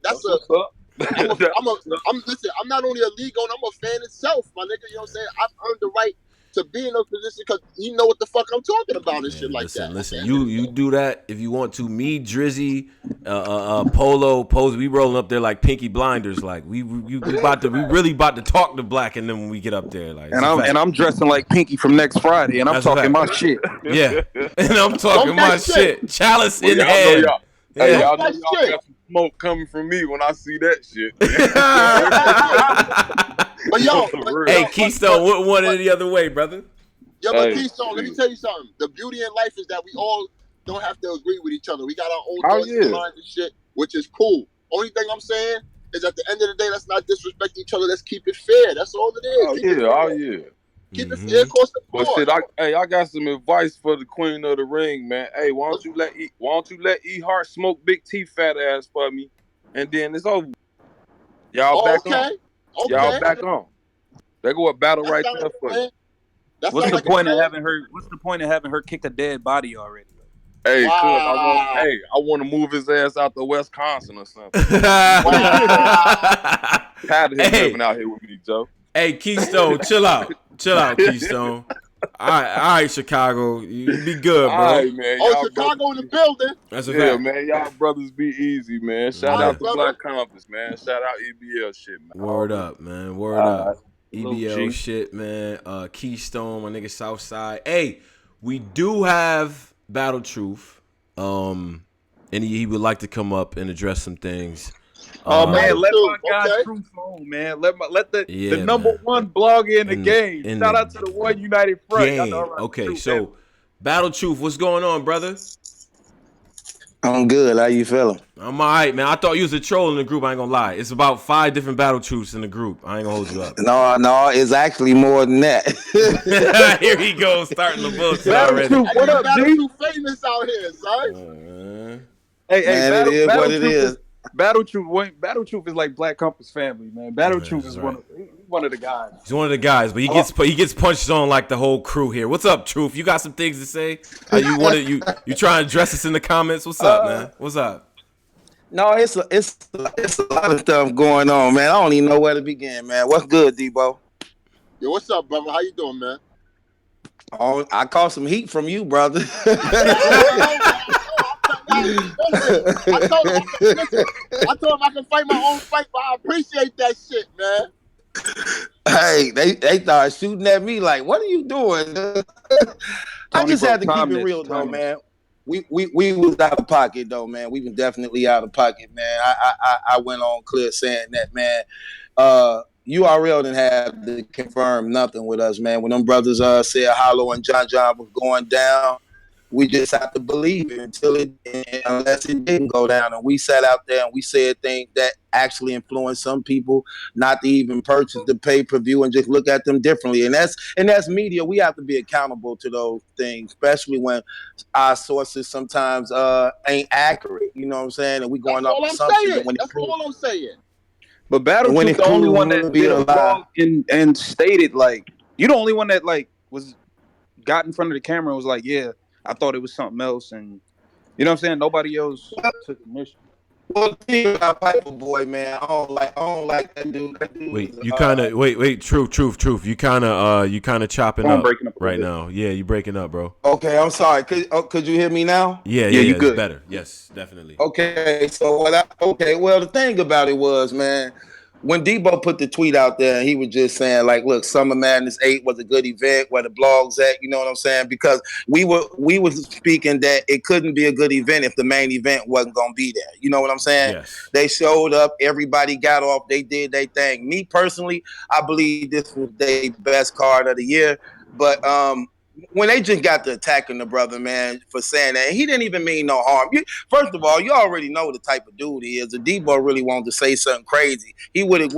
I'm not only a league owner, I'm a fan itself, my nigga. You know what I'm saying? I've earned the right to be in those positions because you know what the fuck I'm talking about and shit like that. Listen, you do that if you want to. Me, Drizzy, Polo, Pose, we rolling up there like Pinky Blinders. Like we really about to talk to Black and then when we get up there. Like, and I'm dressing like Pinky from next Friday, and I'm talking my shit. Yeah, and I'm talking my shit. Chalice in hand. Hey, y'all know y'all got some smoke coming from me when I see that shit. Hey, Keystone, what one or the other way, brother? Yeah, but Keystone, let me tell you something. The beauty in life is that we all don't have to agree with each other. We got our own choices, lines and shit, which is cool. Only thing I'm saying is at the end of the day, let's not disrespect each other. Let's keep it fair. That's all it is. Keep it fair across the board. But shit, I got some advice for the Queen of the Ring, man. Hey, why don't you let E Hart smoke Big T fat ass for me, and then it's over. Y'all back on. Okay. Y'all back on. They go a battle right there for you. What's the point of having her kick a dead body already? Hey, I want to move his ass out to Wisconsin or something. Tired of him living out here with me, Joe. Hey, Keystone, chill out, Keystone. All right, Chicago. You be good, All bro. right, man. Oh, Y'all brothers Chicago in the building. That's a Yeah, fact. man. Y'all brothers be easy, man. Shout All Yeah. right, out to brother. Black Compass, man. Shout out EBL shit, man. Word up, man. Word All up. right. Salute, EBL G. shit, man. Keystone, my nigga Southside. Hey, we do have Battle Truth. And he would like to come up and address some things. Oh man, Battle let my Truth, guy okay. Truth on, man. Let the Yeah, number man. one blogger in the game. In Shout the out to the One United Front. Y'all know game. I rock the Okay, Truth, man. so Battle Truth, what's going on, brother? I'm good. How you feeling? I'm all right, man. I thought you was a troll in the group. I ain't gonna lie. It's about 5 different Battle Truths in the group. I ain't gonna hold you up. No, it's actually more than that. Here he goes, starting the bullshit Battle already. Truth, I what think up, Battle G? Truth famous out here, son. Hey, Man, it is what it is. Battle Truth is like Black Compass family, man. Battle Truth is That's right. one of the guys. He's one of the guys, but he gets punched on like the whole crew here. What's up, Truth? You got some things to say? You try and address us in the comments? What's up, man? What's up? No, it's a lot of stuff going on, man. I don't even know where to begin, man. What's good, Debo? Yo, what's up, brother? How you doing, man? Oh, I caught some heat from you, brother. I told him I can fight my own fight, but I appreciate that shit, man. Hey, they started shooting at me like, "What are you doing?" I just had to keep it real though, man. We was out of pocket though, man. We was definitely out of pocket, man. I went on clear saying that, man. URL didn't have to confirm nothing with us, man. When them brothers said Hollow and John was going down, we just have to believe it unless it didn't go down. And we sat out there and we said things that actually influenced some people not to even purchase the pay-per-view and just look at them differently. And that's media. We have to be accountable to those things, especially when our sources sometimes ain't accurate. You know what I'm saying? And we going off assumptions. That's all I'm saying. But Battle Truth, the only one that did a blog and stated like, you the only one that like got in front of the camera and was like, yeah, I thought it was something else, and you know what I'm saying. Nobody else took the mission. Well, the thing about Piper Boy, man, I don't like that dude. Wait, you kind of wait. Truth. You kind of chopping up right now. Yeah, you breaking up, bro. Okay, I'm sorry. Could you hear me now? Yeah, you good. It's better. Yes, definitely. Okay, so well, the thing about it was, man, when Debo put the tweet out there, he was just saying, like, look, Summer Madness 8 was a good event, where the blog's at, you know what I'm saying? Because we were speaking that it couldn't be a good event if the main event wasn't gonna be there. You know what I'm saying? Yes. They showed up, everybody got off, they did their thing. Me personally, I believe this was their best card of the year. But when they just got to attacking the brother, man, for saying that, he didn't even mean no harm. First of all, you already know the type of dude he is. If Debo really wanted to say something crazy, he would have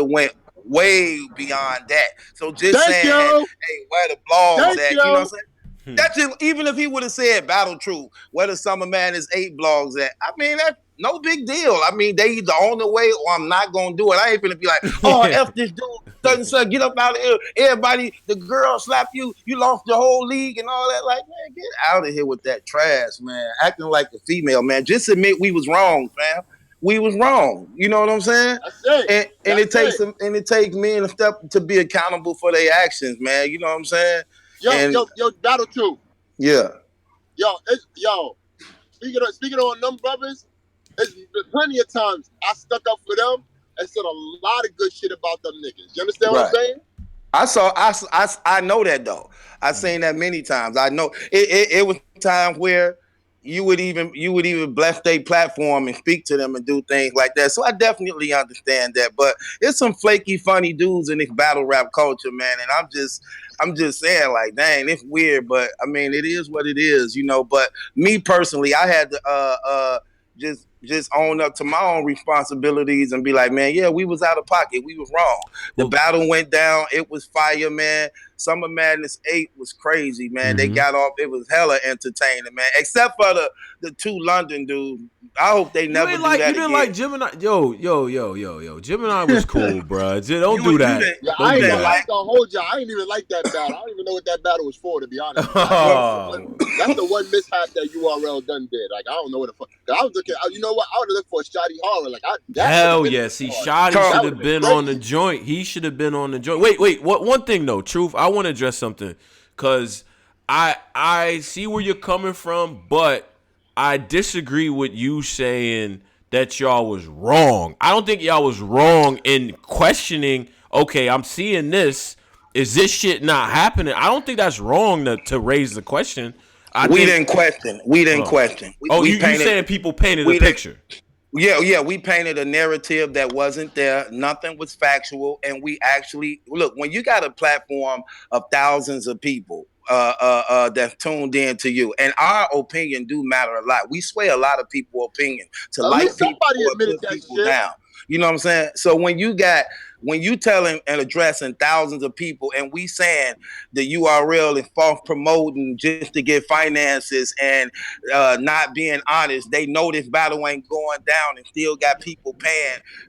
went way beyond that. So just saying, hey, where the blogs at? You know what I'm saying? That's just, even if he would have said Battle Truth, where the Summer Madness 8 blogs at? I mean, that's no big deal. I mean, they either on the way or I'm not gonna do it. I ain't gonna be like, oh, F this dude, son, get up out of here. Everybody, the girl slap you, you lost the whole league and all that. Like, man, get out of here with that trash, man. Acting like a female, man. Just admit we was wrong, fam. We was wrong. You know what I'm saying? That's it. And it takes men a step to be accountable for their actions, man. You know what I'm saying? Yo, Battle Truth. Yeah. Yo. Speaking on them brothers, there's plenty of times I stuck up for them and said a lot of good shit about them niggas. You understand what I'm saying? I know that though. I've seen that many times. I know it was times where you would even bless their platform and speak to them and do things like that. So I definitely understand that. But it's some flaky, funny dudes in this battle rap culture, man. And I'm just saying, like, dang, it's weird, but I mean, it is what it is, you know. But me personally, I had to just own up to my own responsibilities and be like, man, yeah, we was out of pocket. We was wrong. The battle went down. It was fire, man. Summer Madness 8 was crazy, man. They got off. It was hella entertaining, man. Except for the two London dudes. I hope they never do that again. You didn't like Gemini? Yo. Gemini was cool, bro. Don't do that. I ain't gonna hold y'all. I ain't even like that battle. I don't even know what that battle was for, to be honest. That's the one mishap that URL done did. Like, I don't know what the fuck. I was looking. You know what? I would have looked for Shotty Horror. Like, hell yeah. See, Shotty should have been on the joint. He should have been on the joint. Wait. One thing though, Truth. I want to address something because I see where you're coming from, but I disagree with you saying that y'all was wrong. I don't think y'all was wrong in questioning, okay, I'm seeing this. Is this shit not happening? I don't think that's wrong to raise the question. We didn't question. We you painted. saying people painted a We didn't. picture. Yeah, we painted a narrative that wasn't there. Nothing was factual, and we actually look when you got a platform of thousands of people that's tuned in to you, and our opinion do matter a lot. We sway a lot of people's opinion to At like least people somebody or admitted put that people shit. down. You know what I'm saying? So when you telling and addressing thousands of people, and we saying the URL is false promoting just to get finances and not being honest, they know this battle ain't going down, and still got people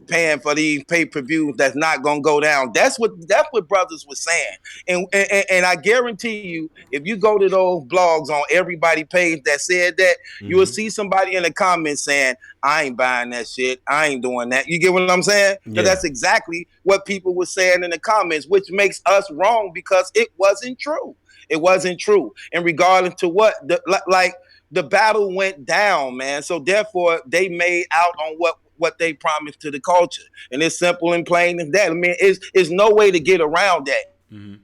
paying for these pay-per-views that's not gonna go down. That's what brothers was saying, and I guarantee you, if you go to those blogs on everybody page that said that, you will see somebody in the comments saying, I ain't buying that shit. I ain't doing that. You get what I'm saying? Because that's exactly what people were saying in the comments, which makes us wrong because it wasn't true. It wasn't true. And regardless to what, the battle went down, man. So therefore, they made out on what they promised to the culture. And it's simple and plain as that. I mean, it's no way to get around that. Mm-hmm.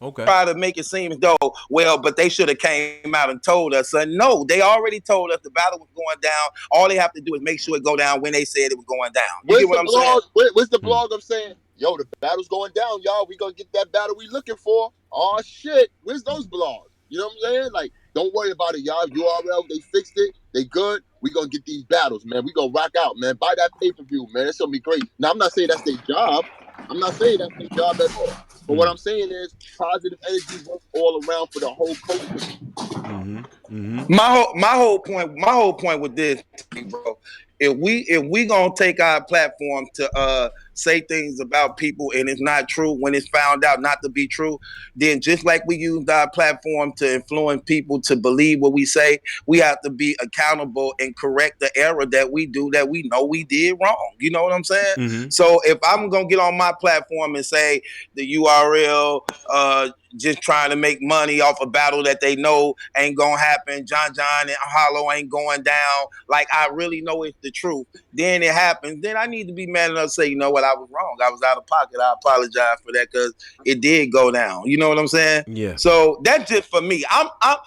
Okay. Try to make it seem as though, well, but they should have came out and told us. No, they already told us the battle was going down. All they have to do is make sure it go down when they said it was going down. You Where's get what the I'm saying? blog? Where's the blog of saying, yo, the battle's going down, y'all. We gonna get that battle we looking for. Oh shit. Where's those blogs? You know what I'm saying? Like, don't worry about it, y'all. URL, they fixed it. They good. We gonna get these battles, man. We gonna rock out, man. Buy that pay-per-view, man. It's gonna be great. Now, I'm not saying that's their job. I'm not saying that's their job at all. But what I'm saying is positive energy works all around for the whole culture. My whole point with this, bro. If we gonna take our platform to say things about people and it's not true when it's found out not to be true, then just like we used our platform to influence people to believe what we say, we have to be accountable and correct the error that we do that we know we did wrong. You know what I'm saying? Mm-hmm. So if I'm gonna get on my platform and say the URL just trying to make money off a battle that they know ain't gonna happen, John and Hollow ain't going down, like I really know it's the truth, then it happens, then I need to be man enough to say, you know what, I was wrong. I was out of pocket. I apologize for that because it did go down. You know what I'm saying? Yeah. So that's just for me. I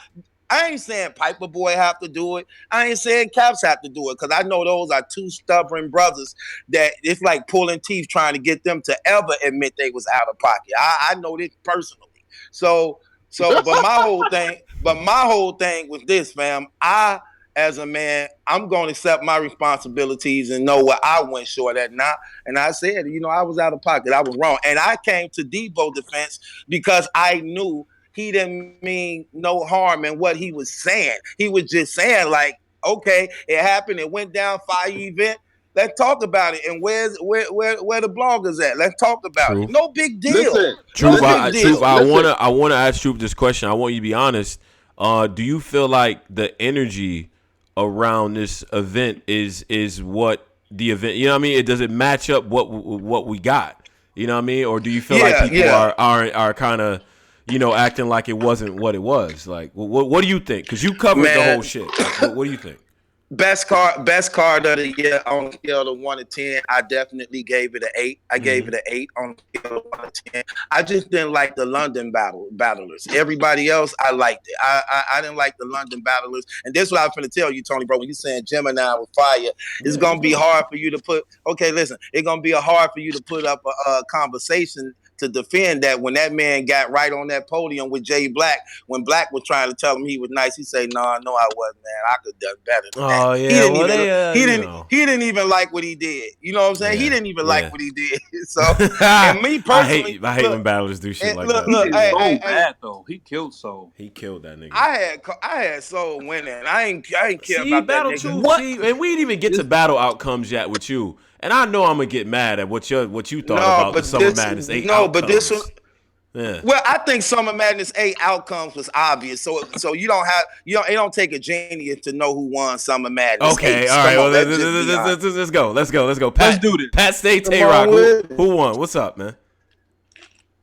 ain't saying Piper Boy have to do it. I ain't saying Caps have to do it because I know those are two stubborn brothers that it's like pulling teeth trying to get them to ever admit they was out of pocket. I know this personally. So, but my whole thing was this, fam. As a man, I'm going to accept my responsibilities and know what I went short at now. And I said, I was out of pocket. I was wrong. And I came to Debo defense because I knew he didn't mean no harm in what he was saying. He was just saying, like, okay, it happened. It went down, fire event. Let's talk about it. And where the bloggers at? Let's talk about it. No big deal. Listen, Truth, listen, I wanna ask Truth this question. I want you to be honest. Do you feel like the energy around this event is what the event? You know what I mean? Does it match up what we got? You know what I mean? Or do you feel like people are kind of acting like it wasn't what it was? Like, what do you think? Because you covered the whole shit. Like, what do you think? Best card of the year on a scale of 1 to 10. I definitely gave it an 8. I gave it an 8 on a scale of 1 to 10. I just didn't like the London battlers. Everybody else, I liked it. I didn't like the London battlers. And this is what I was going to tell you, Tony, bro. When you're saying Gemini with fire, it's going to be hard for you to put. Okay, listen, it's going to be hard for you to put up a conversation to defend that when that man got right on that podium with Jay Black, when Black was trying to tell him he was nice, he said, no, I wasn't, man. I could have done better than that. Oh yeah, He didn't even like what he did. You know what I'm saying? Yeah, He didn't even like what he did. So, and me personally, I hate when battlers do shit like that. Look, so bad though. He killed Soul. He killed that nigga. I had Soul winning. I ain't care about battle that nigga. What? See, and we didn't even get to battle outcomes yet with you. And I know I'm gonna get mad at what you thought about the Summer Madness 8 outcomes. But this one. Yeah. Well, I think Summer Madness 8 outcomes was obvious. So you it don't take a genius to know who won Summer Madness. Okay, 8. all right. Well, let's go. Let's do this. Pat State, Come Tay Rock. on with Who won? What's up, man?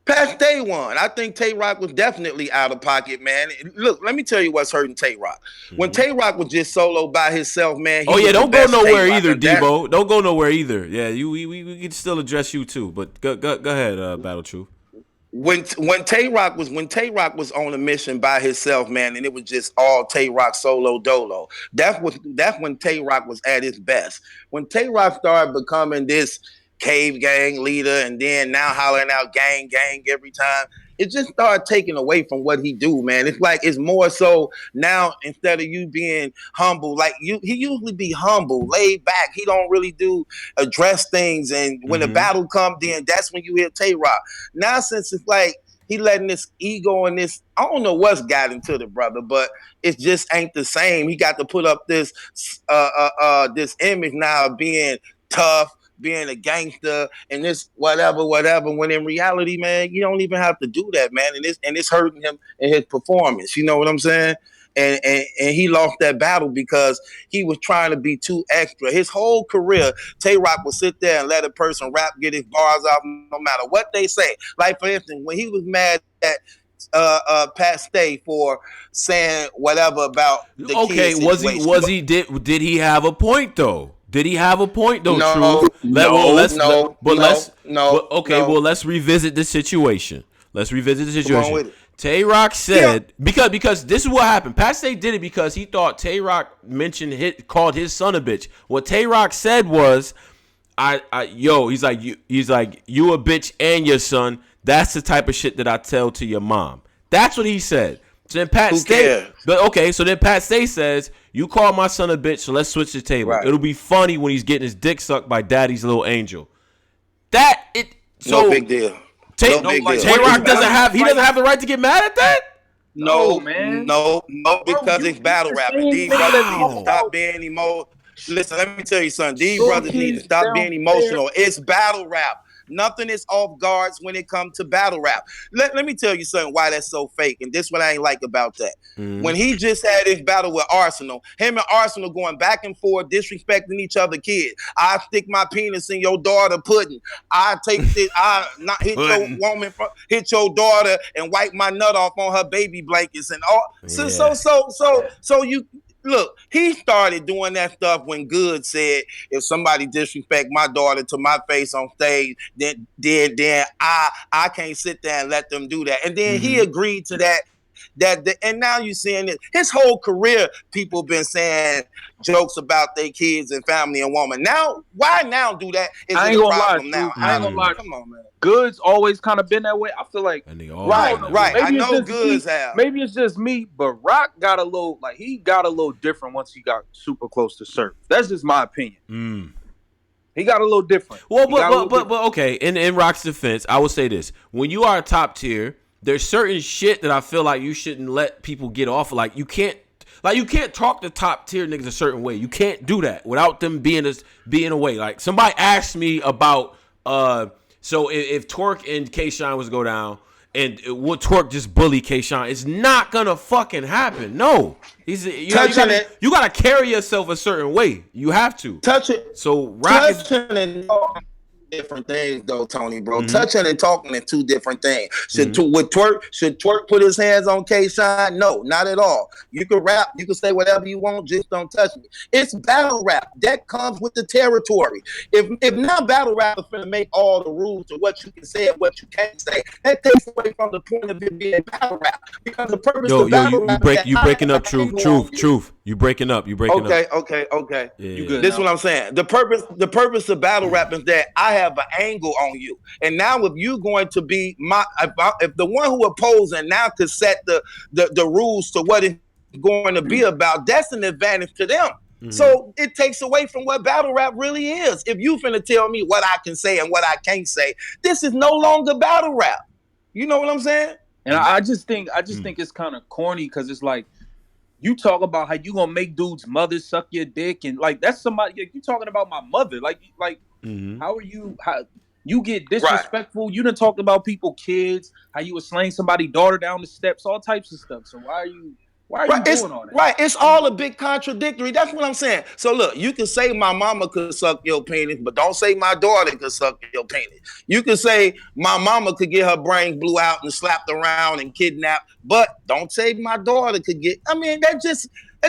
Past day one, I think Tay Rock was definitely out of pocket, man. Look, let me tell you what's hurting Tay Rock. When Tay Rock was just solo by himself, man, he was the don't go best Tay nowhere Rock. either, Debo. Don't go nowhere either. Yeah, we can still address you too, but go ahead, Battle Truth. When Tay Rock was on a mission by himself, man, and it was just all Tay Rock solo dolo. That's when Tay Rock was at his best. When Tay Rock started becoming this cave gang leader, and then now hollering out gang every time, it just started taking away from what he do, man. It's like it's more so now, instead of you being humble, like he usually be humble, laid back. He don't really do address things, and when the battle comes, then that's when you hear Tay Rock. Now since it's like he letting this ego and this, I don't know what's got into the brother, but it just ain't the same. He got to put up this this image now of being tough, being a gangster, and this whatever. When in reality, man, you don't even have to do that, man. And it's hurting him in his performance. You know what I'm saying? And he lost that battle because he was trying to be too extra. His whole career, Tay Rock will sit there and let a person rap, get his bars out, no matter what they say. Like for instance, when he was mad at Pat Stay for saying whatever about the kid situation. Did he have a point though? Did he have a point though, No, Truth? Let's revisit the situation. Come on with it. Tay Rock said because this is what happened. Pat Stay did it because he thought Tay Rock called his son a bitch. What Tay Rock said was, he's like you a bitch and your son. That's the type of shit that I tell to your mom. That's what he said. So then Pat Stay, so then Pat Stay says, you call my son a bitch, so let's switch the table. Right. It'll be funny when he's getting his dick sucked by daddy's little angel. No big deal. Tay Rock doesn't have the right to get mad at that? No, man. No, because it's battle rapping. These brothers need to stop being emotional. Listen, let me tell you something. These brothers need to stop being emotional. It's battle rap. Nothing is off guards when it comes to battle rap. Let me tell you something why that's so fake. And this is what I ain't like about that. When he just had his battle with Arsenal, him and Arsenal going back and forth, disrespecting each other kids. I stick my penis in your daughter pudding. I take this, I not hit your woman, hit your daughter and wipe my nut off on her baby blankets and all. So you look, he started doing that stuff when Good said, if somebody disrespect my daughter to my face on stage, then I can't sit there and let them do that. And then he agreed to that. And now you're seeing it. His whole career, people been saying jokes about their kids and family and woman. Now, why now do that? I ain't gonna lie. I ain't gonna lie. Come on, man. Good's always kind of been that way. I feel like right. I know Good's have. Maybe it's just me, but Rock got a little he got a little different once he got super close to Surf. That's just my opinion. He got a little different. Well, but okay. In Rock's defense, I will say this: when you are a top tier, there's certain shit that I feel like you shouldn't let people get off. Like you can't talk to top tier niggas a certain way. You can't do that without them being away. Like somebody asked me about so if Twerk and K-Shine was to go down and would Twerk just bully K-Shine, it's not gonna fucking happen. No. You gotta carry yourself a certain way. You have to. Touch it. So Rock different things though, Tony, bro. Touching and talking are two different things. Should Twerk put his hands on K-Shine? No, not at all. You can rap, you can say whatever you want, just don't touch me. It's battle rap. That comes with the territory. If now battle rap is gonna make all the rules to what you can say and what you can't say, that takes away from the point of it being battle rap. Because the purpose of battle rap you breaking up, truth. You breaking up. Okay. Yeah. You good? This is what I'm saying. The purpose of battle rap is that I have an angle on you, and now if you going to be if the one who opposing now could set the rules to what it's going to be about, that's an advantage to them. So it takes away from what battle rap really is. If you finna tell me what I can say and what I can't say, this is no longer battle rap. You know what I'm saying? And I just think it's kind of corny because it's like, you talk about how you gonna make dudes' mothers suck your dick, and like that's somebody you talking about my mother. How are you? How you get disrespectful? Right. You done talked about people, kids, how you would slang somebody's daughter down the steps, all types of stuff. So why Why are you doing all that? Right. It's all a big contradictory. That's what I'm saying. So look, you can say my mama could suck your penis, but don't say my daughter could suck your penis. You can say my mama could get her brains blew out and slapped around and kidnapped, but don't say my daughter could get. I mean, that's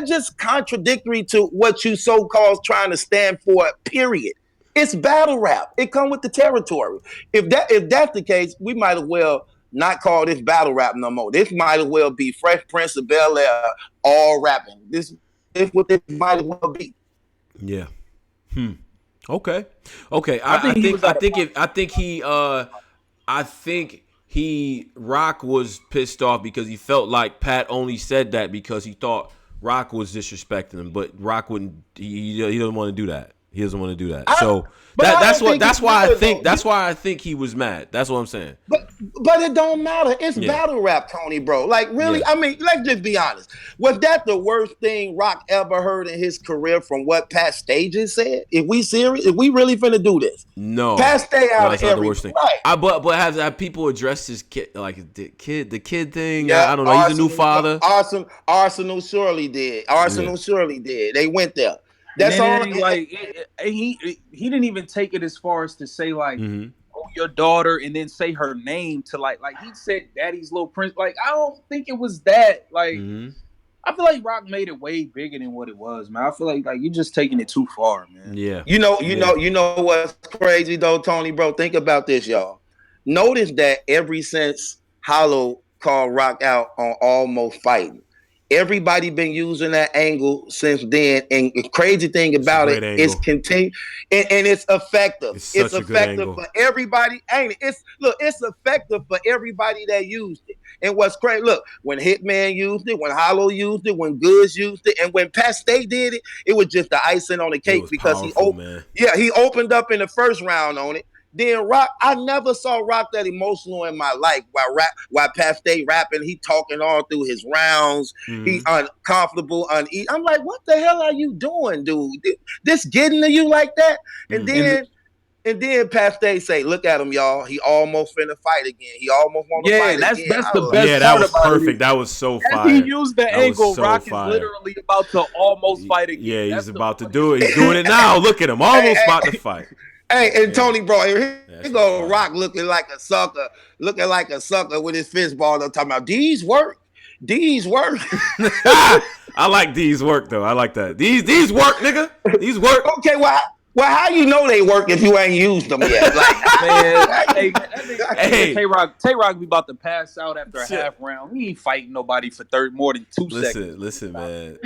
just contradictory to what you so-called trying to stand for, period. It's battle rap. It come with the territory. If that's the case, we might as well not call this battle rap no more. This might as well be Fresh Prince of Bel-Air all rapping. This is what this might as well be. Yeah. Okay. I think Rock was pissed off because he felt like Pat only said that because he thought Rock was disrespecting him, but Rock wouldn't. He doesn't want to do that. He doesn't want to do that. That's why I think he was mad. That's what I'm saying. But it don't matter. It's battle rap, Tony, bro. Like, really? Yeah. I mean, let's just be honest. Was that the worst thing Rock ever heard in his career from what Pat Stages said? If we serious, if we really finna do this, no. Pat stay out of every thing. Right. But have people addressed his kid, like the kid thing? Yeah, I don't know. He's a new father. Arsenal surely did. Surely did. They went there. That's all. Like he didn't even take it as far as to say like, oh, your daughter, and then say her name to like he said Daddy's Little Prince. Like, I don't think it was that. Like, I feel like Rock made it way bigger than what it was, man. I feel like you're just taking it too far, man. Yeah. You know what's crazy though, Tony, bro? Think about this, y'all. Notice that ever since Hollow called Rock out on Almost Fighting, everybody been using that angle since then, and the crazy thing about it is continue, and it's effective. It's effective for everybody, ain't it? It's effective for everybody that used it. And what's crazy, look, when Hitman used it, when Hollow used it, when Goods used it, and when Pat Stay did it, it was just the icing on the cake because he opened up in the first round on it. Then Rock, I never saw Rock that emotional in my life. While Pat Stay rapping, he talking all through his rounds. He uncomfortable, uneasy. I'm like, what the hell are you doing, dude? This getting to you like that? And then Pat Stay say, look at him, y'all. He almost finna fight again. He almost want to fight again. That's the best. Yeah, that was perfect. That was so fire. He used the angle. Rock is literally about to almost fight again. Yeah, he's about to do it. He's doing it now. Look at him, almost about to fight. Hey, and Tony, bro, here go Rock looking like a sucker with his fist ball up, talking about these work. I like these work though. I like that. These work, nigga. These work. Okay, well, how you know they work if you ain't used them yet? Like, man, Tay-Rock be about to pass out after a half round. He ain't fighting nobody for more than 2 seconds. Listen, man.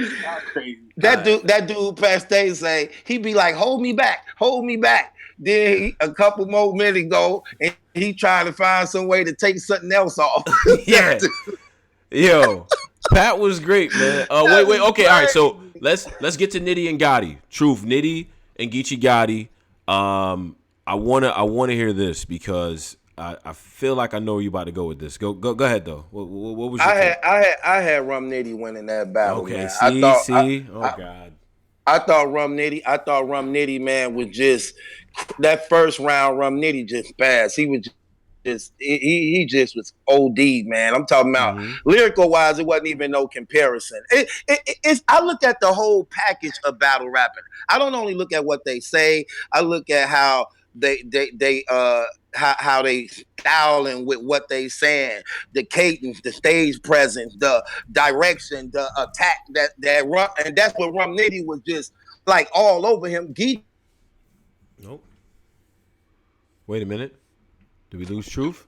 Crazy. That dude, Pat Stay say he be like, hold me back. Then a couple more minutes go, and he trying to find some way to take something else off. Yeah. Yo, Pat was great, man. Wait. Okay, all right. So let's get to Nitty and Gotti. Truth, Nitty and Geechee Gotti. I wanna hear this because I feel like I know where you about to go with this. Go ahead though. What was your I had Rum Nitty winning that battle. Okay, man. God. I thought Rum Nitty, man, was just that first round. Rum Nitty just passed. He was he just was OD, man. I'm talking about lyrical wise, it wasn't even no comparison. It's I look at the whole package of battle rapping. I don't only look at what they say. I look at how how they styling with what they saying, the cadence, the stage presence, the direction, the attack that Rum, and that's what Rum Nitty was just like all over him. Nope. Wait a minute. Did we lose Truth?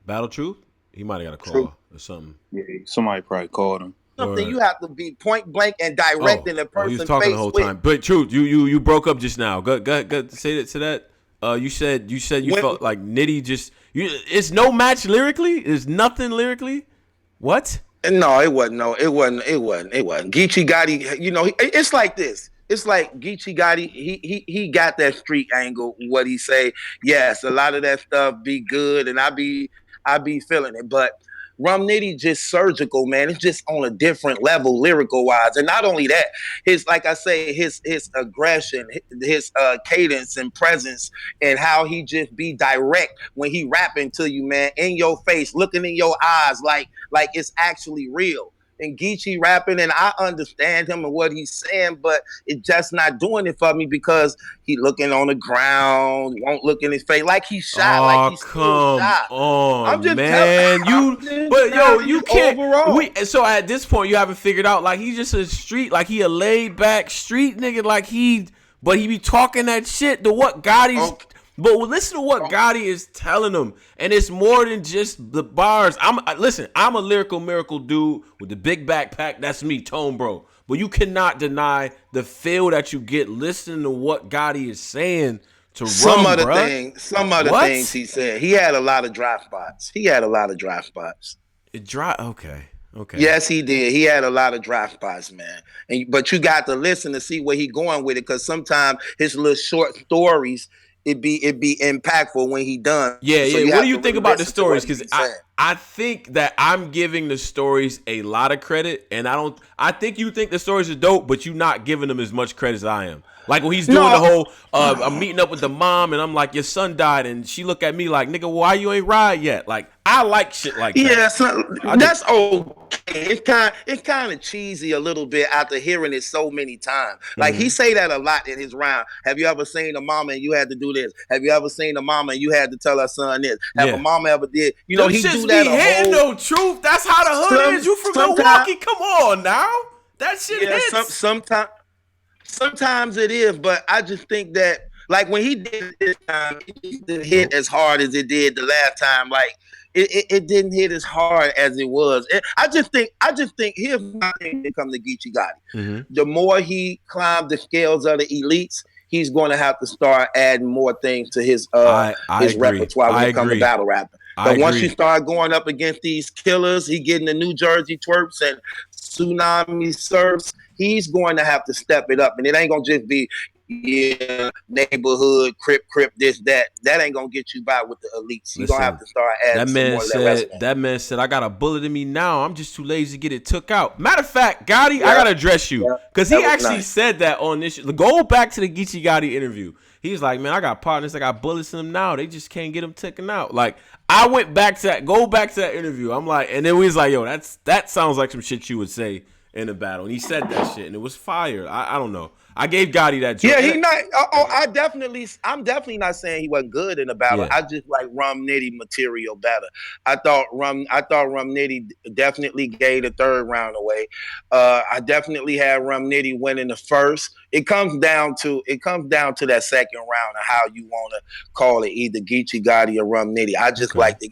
Battle Truth? He might have got a call or something. Yeah, somebody probably called him. Something you have to be point blank and direct in the person. He was talking the whole time. But Truth, you broke up just now. Go say that to that. You said you felt like Nitty just it's no match lyrically? There's nothing lyrically? What? No, it wasn't. Geechee Gotti, it's like this. It's like Geechee Gotti, he got that street angle, what he say. Yes, a lot of that stuff be good and I be feeling it. But Rum Nitty just surgical, man. It's just on a different level, lyrical wise, and not only that, his like I say, his aggression, his cadence and presence, and how he just be direct when he rapping to you, man, in your face, looking in your eyes, like it's actually real. And Geechee rapping, and I understand him and what he's saying, but it's just not doing it for me because he looking on the ground, won't look in his face, like he's shy, like Oh, he's still come shy. I'm on, just telling, man. But yo, you can't. overall. So at this point, you haven't figured out, like, he's just a street, like, he a laid back street nigga, like but he be talking that shit to what Gotti's. Okay. But listen to what Gotti is telling him, and it's more than just the bars. I'm a lyrical miracle dude with the big backpack. That's me, Tone Bro. But you cannot deny the feel that you get listening to what Gotti is saying to Some Rum, other bruh. things he said. He had a lot of dry spots. It dry. Okay. Yes, he did. He had a lot of dry spots, man. But you got to listen to see where he going with it, because sometimes his little short stories, it be impactful when he done. Yeah. So you What have do you to think really about the listen to what stories? he Because be saying. I think that I'm giving the stories a lot of credit, and I think you think the stories are dope, but you not giving them as much credit as I am. Like when he's doing the whole, I'm meeting up with the mom, and I'm like, your son died, and she look at me like, nigga, why you ain't ride yet? Like, I like shit like that. Yeah, so that's okay. It's kind of cheesy a little bit after hearing it so many times. Like he say that a lot in his round. Have you ever seen a mama and you had to do this? Have you ever seen a mama and you had to tell her son this? Have a mama ever did? You know, them he shits do that be a hitting whole. no truth. That's how the hood is. You from Milwaukee? Come on now. That shit hits. Sometimes it is, but I just think that like when he did it this time, it didn't hit as hard as it did the last time. Like it didn't hit as hard as it was. I just think here's my thing when it comes to Geechee Gotti. The more he climbed the scales of the elites, he's going to have to start adding more things to his I agree. repertoire when it comes to battle rapping. But once you start going up against these killers, he getting the New Jersey twerps and tsunami surfs, he's going to have to step it up. And it ain't going to just be, neighborhood, crip, this, that. That ain't going to get you by with the elites. You're going to have to start adding some more of that resume. That man said, I got a bullet in me now. I'm just too lazy to get it took out. Matter of fact, Gotti, I got to address you. Because he actually said that on this. Go back to the Geechee Gotti interview. He's like, man, I got partners. I got bullets in them now. They just can't get them taken out. Like, I went back to that. Go back to that interview. I'm like, and then we was like, yo, that sounds like some shit you would say in a battle. And he said that shit, and it was fire. I don't know. I gave Gotti that joke. Yeah, he not. I'm definitely not saying he wasn't good in the battle. Yeah. I just like Rum Nitty material better. I thought Rum Nitty definitely gave the third round away. I definitely had Rum Nitty winning the first. It comes down to that second round and how you want to call it, either Geechee Gotti or Rum Nitty. I just like the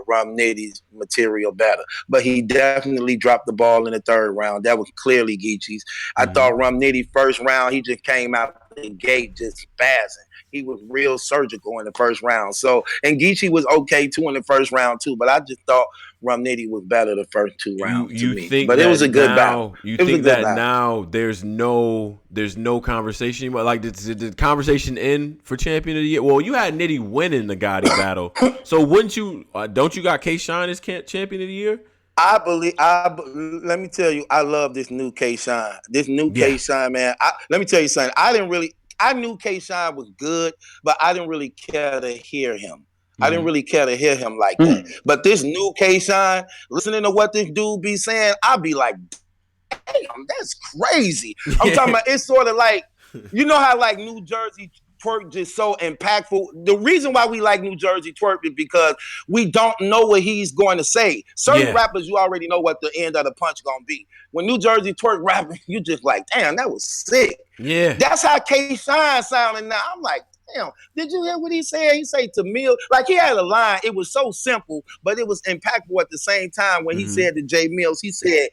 Rum Nitty's material better, but he definitely dropped the ball in the third round. That was clearly Geechee's. I thought Rum Nitty first round, he just came out the gate just spazzing. He was real surgical in the first round. So, and Geechee was okay too in the first round too, but I just thought Rum Nitty was better the first two rounds to me. But it was a good battle. You think that now there's no conversation anymore? Like, did the conversation end for champion of the year? Well, you had Nitty winning the Gotti battle, so wouldn't you? Don't you got K-Shine as champion of the year? Let me tell you, I love this new K-Shine. K-Shine, man. Let me tell you something. I knew K-Shine was good, but I didn't really care to hear him. I didn't really care to hear him like that. But this new K-Shine, listening to what this dude be saying, I'll be like, damn, that's crazy. I'm talking about, it's sort of like, you know how like New Jersey twerk just so impactful. The reason why we like New Jersey twerk is because we don't know what he's going to say. Certain rappers, you already know what the end of the punch gonna be. When New Jersey twerk rapping, you just like, damn, that was sick. Yeah, that's how K-Shine sounding now. I'm like, damn, did you hear what he said? He said to Mill, like he had a line. It was so simple, but it was impactful at the same time. When he said to Jay Mills, he said,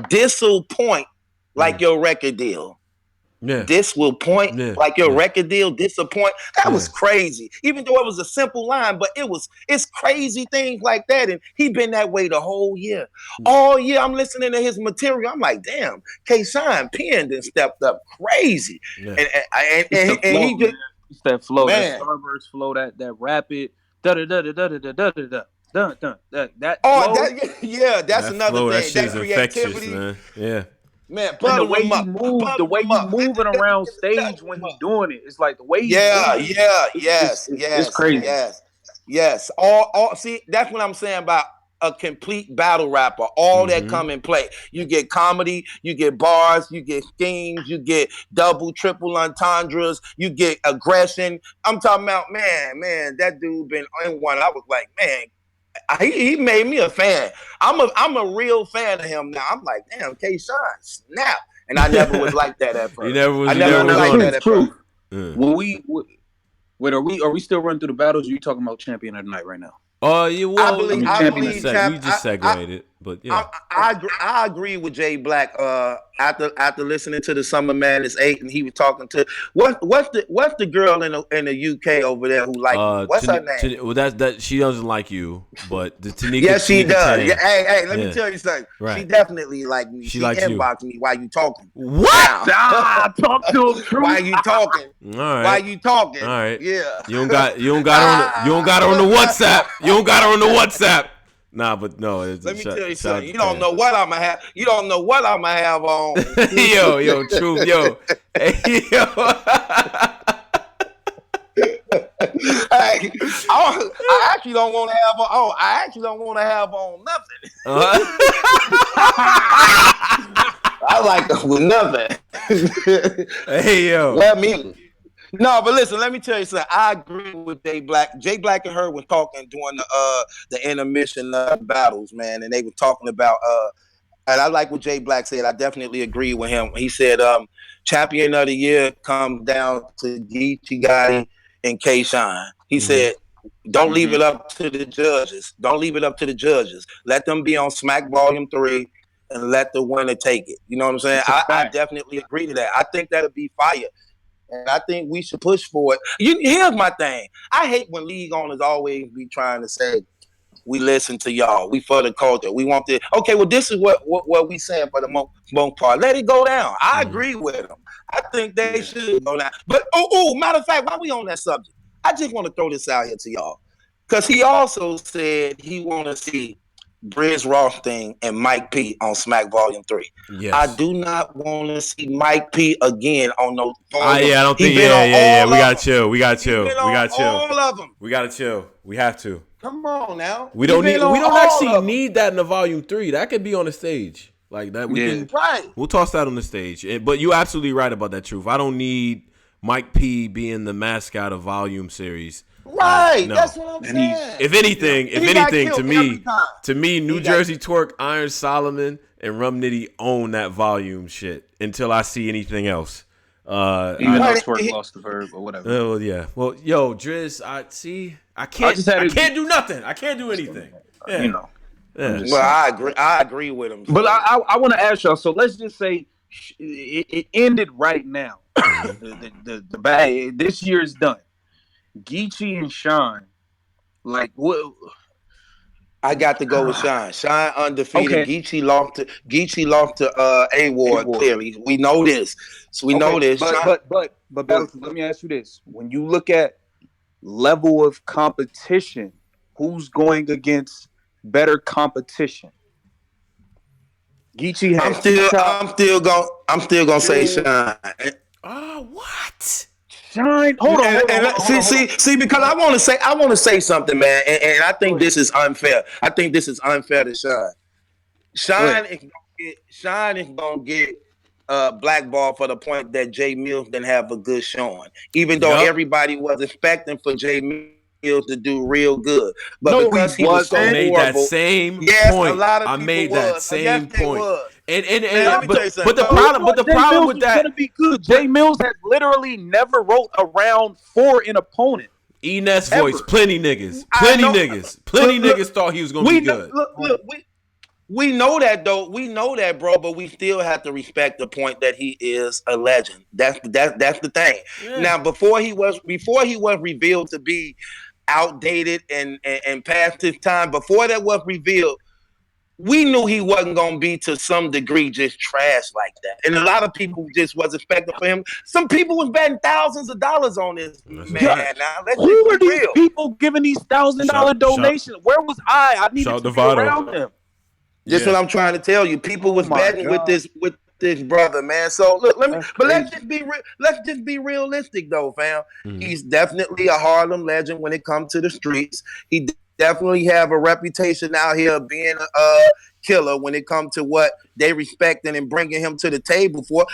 "This'll point like your record deal." Yeah. This will point like your record deal disappoint. That was crazy. Even though it was a simple line, but it's crazy things like that. And he been that way the whole year. All year I'm listening to his material. I'm like, damn, K-Shine Penn done stepped up crazy. Yeah. And he just that flow, man. That Starburst flow, that rapid da da da da da da da da. Done. That Oh, flow that's That another flow, that thing. shit That is infectious, creativity, man. Yeah. man, and the butter way them he up. moved, the Butter way them he up. moving around stage when he doing it, it's like the way he Yeah, moving. yeah, It's crazy. yes. All. See, that's what I'm saying about a complete battle rapper. All that Mm-hmm. come in play. You get comedy, you get bars, you get schemes, you get double, triple entendres, you get aggression. I'm talking about, man. That dude been in one. I was like, man. He made me a fan. I'm a real fan of him now. I'm like, damn, K-Shine, snap. And I never was like that at You first. never was. I You never never Now, was was now, like on that it. truth, at first. truth. When wait, are we still running through the battles? Or are you talking about champion of the night right now? Oh, yeah. I Well, believe, we I champion we of the believe, night. we champ. just segued it, but yeah. I agree with Jay Black. After listening to the Summer Madness 8, and he was talking to what's the girl in the UK over there who like me? What's her name? Well, that she doesn't like you, but the Yes, she Tanika does. Yeah, Tan. hey, let me Yeah. tell you something. She Right. definitely like me. She She likes you. inboxed me while you talking. What? Now, Talk to him, while truth. you talking, All right. All right. yeah. You don't got her on the WhatsApp. You don't got her on the WhatsApp. Nah, but no. Let me tell you Shout out something. to You don't Tan. know what I'm gonna have. You don't know what I'm gonna have on. yo, truth, yo. Hey, yo. Hey, I actually don't want to have on. Oh, I actually don't want to have on nothing. I like them with nothing. Hey, yo. Let me. No, but listen, let me tell you something. I agree with Jay Black. Jay Black and her were talking during the intermission battles, man, and they were talking about and I like what Jay Black said. I definitely agree with him. He said, champion of the year comes down to Geechee Gotti and K-Shine. He said, don't leave it up to the judges. Don't leave it up to the judges. Let them be on Smack Volume 3 and let the winner take it. You know what I'm saying? I definitely agree to that. I think that'll be fire. And I think we should push for it. Here's my thing. I hate when league owners always be trying to say, we listen to y'all. We for the culture. We want this. Okay, well, this is what we saying for the most part. Let it go down. I agree with them. I think they should go down. But, matter of fact, while we on that subject, I just want to throw this out here to y'all. Because he also said he want to see Briz Rothstein and Mike P on Smack Volume 3. Yes. I do not want to see Mike P again on those volumes. Yeah, I don't think. Yeah. We gotta chill. We gotta chill. All of them. We gotta chill. We have to. Come on now. We don't actually need that in the Volume 3. That could be on the stage. Like that. We can. Right. We'll toss that on the stage. But you're absolutely right about that, truth. I don't need Mike P being the mascot of Volume series. Right, no. That's what I'm saying. If anything, to me, New Jersey Twerk, Iron Solomon, and Rum Nitty own that Volume shit until I see anything else. Even though Twerk lost the verb or whatever. Oh yeah. Well, yo, Driz, I can't do nothing. I can't do anything. Yeah. You know. Yeah. Well, I agree with him. But I want to ask y'all. So let's just say it ended right now. the bag this year is done. Geechee and Shine, like what? I got to go with Shine. Shine undefeated. Okay. Geechee lost to A-Ward. Clearly, we know this. So we know this. But let me ask you this: when you look at level of competition, who's going against better competition? Geechee has. I'm still gonna say Shine. What? Shine. Hold on. See, because I want to say something, man, and I think this is unfair. I think this is unfair to Shine. Shine is gonna get blackball for the point that Jay Mills didn't have a good showing, even though everybody was expecting for Jay Mills to do real good. But because he was so I made horrible, that same point. A lot of people I made that same point. And but the problem with that, gonna be good. Jay Mills has literally never wrote around for an opponent. Enes voice, plenty niggas thought he was gonna be good. Look, we know that though. We know that, bro. But we still have to respect the point that he is a legend. That's the thing. Yeah. Now, before he was revealed to be outdated and past his time, before that was revealed, we knew he wasn't going to be to some degree just trash like that. And a lot of people just was expecting for him. Some people was betting thousands of dollars on this man. Now, let's who be are these real. people giving these $1,000 donations? Where was I? I needed to be around them. This is what I'm trying to tell you. People was betting with this brother, man. So look, let's just be realistic though, fam. Mm-hmm. He's definitely a Harlem legend when it comes to the streets. He definitely have a reputation out here of being a killer when it comes to what they respecting and bringing him to the table for.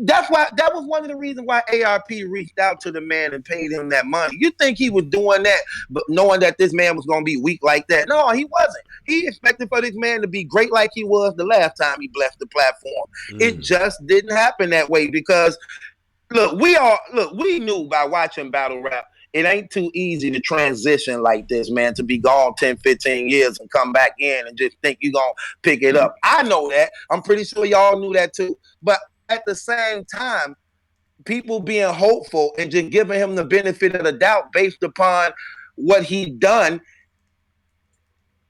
That was one of the reasons why ARP reached out to the man and paid him that money. You think he was doing that, but knowing that this man was going to be weak like that? No, he wasn't. He expected for this man to be great like he was the last time he blessed the platform. It just didn't happen that way because we knew by watching battle rap, it ain't too easy to transition like this, man, to be gone 10, 15 years and come back in and just think you're going to pick it up. I know that. I'm pretty sure y'all knew that too. But at the same time, people being hopeful and just giving him the benefit of the doubt based upon what he done,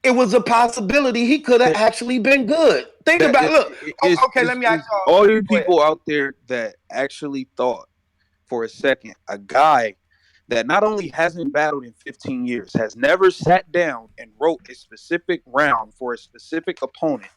it was a possibility he could have actually been good. Let me ask y'all. All you people out there that actually thought for a second, a guy that not only hasn't battled in 15 years, has never sat down and wrote a specific round for a specific opponent.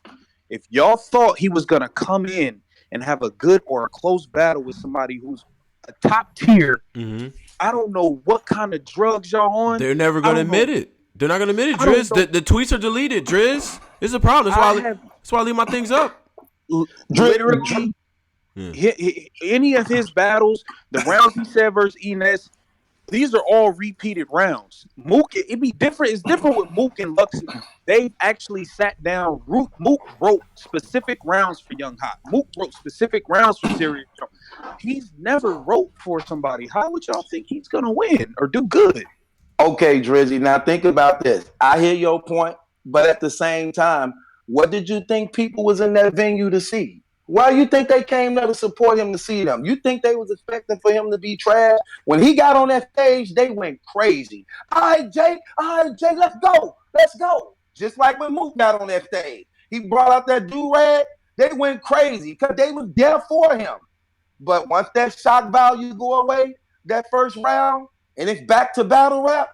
If y'all thought he was going to come in and have a good or a close battle with somebody who's a top tier, I don't know what kind of drugs y'all on. They're never going to admit it. They're not going to admit it, Driz. The tweets are deleted, Driz. It's a problem. That's why I leave my things up. Literally, any of his battles, the rounds he said versus Enes, these are all repeated rounds. Mook, it'd be different. It's different with Mook and Luxy. They actually sat down. Mook wrote specific rounds for Young Hot. Mook wrote specific rounds for Serious Joe. He's never wrote for somebody. How would y'all think he's gonna win or do good? Okay, Drizzy. Now think about this. I hear your point, but at the same time, what did you think people was in that venue to see? Why you think they came there to support him to see them? You think they was expecting for him to be trash? When he got on that stage, they went crazy. All right, Jay, let's go. Just like when Mook got on that stage. He brought out that do-rag, they went crazy because they was there for him. But once that shock value go away, that first round, and it's back to battle rap,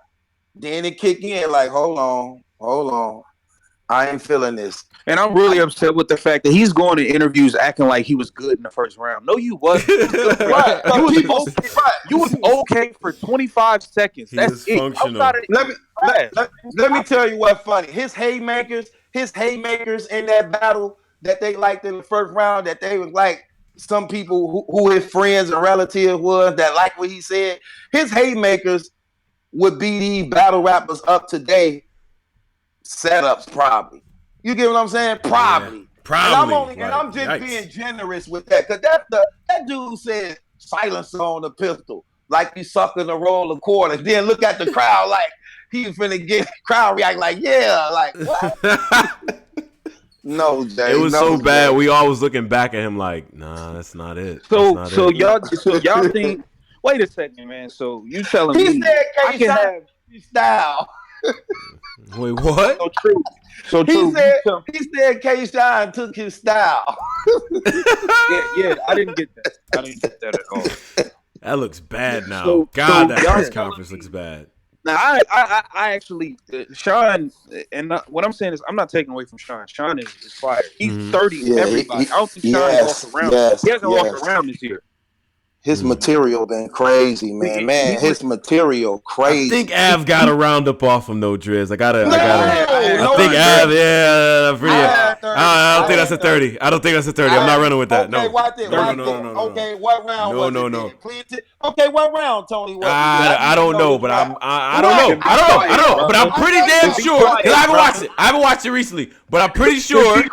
then it kick in like, hold on. I ain't feeling this. And I'm really upset with the fact that he's going to interviews acting like he was good in the first round. No, you wasn't. You was okay for 25 seconds. That's it. Functional. Let me tell you what's funny. His haymakers in that battle that they liked in the first round, that they was like some people who his friends and relatives was that like what he said. His haymakers would be these battle rappers up today setups, probably. You get what I'm saying? Probably. Yeah, probably. And I'm just being generous with that, because that dude said silencer on the pistol, like you sucking a roll of quarters. Then look at the crowd like he finna get crowd react like, yeah, like what? No, Jay. It was so bad. We always looking back at him like, nah, that's not it. So y'all think? Wait a second, man. So you telling me I can have style? Wait, what? So true. He said K-Shine took his style. yeah, I didn't get that at all. That looks bad now. That press conference looks bad. Now, I actually, Sean, and what I'm saying is, I'm not taking away from Sean. Sean is fired. He's 30. Everybody. I don't think Sean walked around. He hasn't walked around this year. His material been crazy, man. His material crazy. I think Av got a roundup off him though, Driz. I think Av, I don't think that's a 30. I don't think that's a 30. I'm not running with that. No. No. Okay, what round? No. Okay, what round, Tony? I don't know, but I don't know. But I'm pretty damn sure, because I haven't watched it recently, but I'm pretty sure.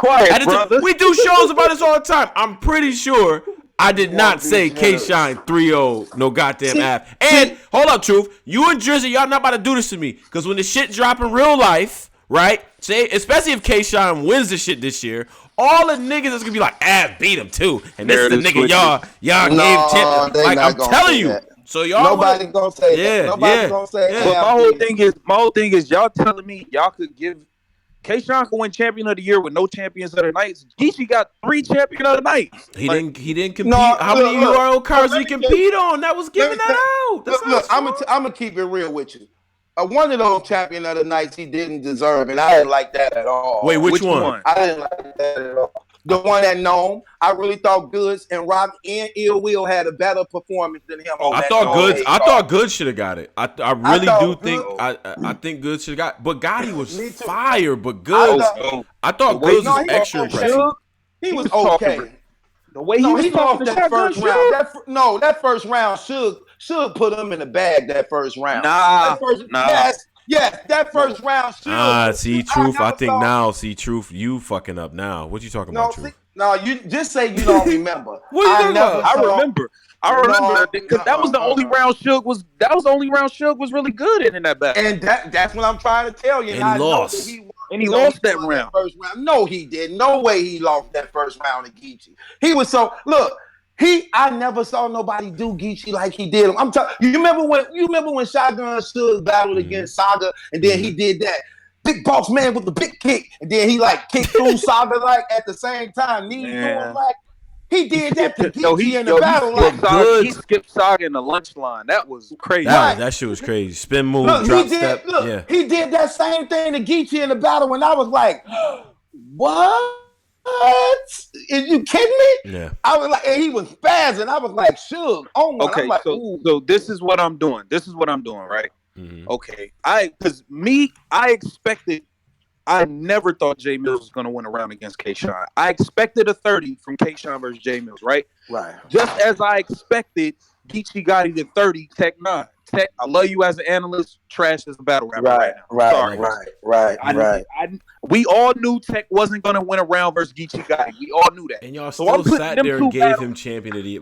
We do shows about this all the time. I'm pretty sure I did not say K-Shine 3-0, no goddamn app. And, hold up, Truth. You and Drizzy, y'all not about to do this to me. Because when the shit drop in real life, right, say, especially if K-Shine wins the shit this year, all the niggas is going to be like, beat him too. And this is the nigga y'all gave champion. Like, I'm telling you. So y'all Nobody gonna say that. Nobody gonna say that. But my whole thing is y'all telling me y'all could give K-Shine can win champion of the year with no champions of the nights. Geechee got 3 champion of the nights. He didn't compete. No, How many URL cards did he let me compete on? That was giving that out. That's look, I'm gonna keep it real with you. One of those champion of the nights he didn't deserve, and I didn't like that at all. Wait, which one? I didn't like that at all. The one at Nome, I really thought Goods and Rock and Ill Will had a better performance than him. I thought Goods should have got it. I really do think I think Goods should have got it. But Gotti was fire. But Goods, I thought Goods was extra impressive. He was okay. The way he lost that first round. That first round should put him in the bag. That first round. Nah. Yes, that first round should. See, Truth. I think now, Truth, you fucking up now. What you talking about, Truth? No, you just say you don't remember. What are you talking about? I remember because that was the only round Suge was. That was the only round Suge was really good in that battle. And that's what I'm trying to tell you. And he lost. He lost that round. First round. No, he didn't. No way he lost that first round to Geechee. He was so look. I never saw nobody do Geechee like he did him. I'm telling you. You remember when Shotgun Suge battled against Saga, and then he did that big boss man with the big kick, and then he like kicked through Saga like at the same time. He did that to Geechee in the battle. He skipped Saga in the lunch line. That was crazy. That shit was crazy. Spin move, drop step. He did that same thing to Geechee in the battle when I was like, what? Are you kidding me? Yeah. I was like, and he was spazzing. I was like, Suge. Oh my. Okay, like, so this is what I'm doing. Right? Mm-hmm. Okay. I expected. I never thought J Mills was going to win a round against K-Shine. I expected a 30 from K-Shine versus J Mills, right? Right. Just as I expected Geechee Gotti to 30 Tech 9. Tech, I love you as an analyst, trash as a battle rapper right now. We all knew Tech wasn't going to win a round versus Geechee Gotti. We all knew that. And y'all still sat there and gave him champion of the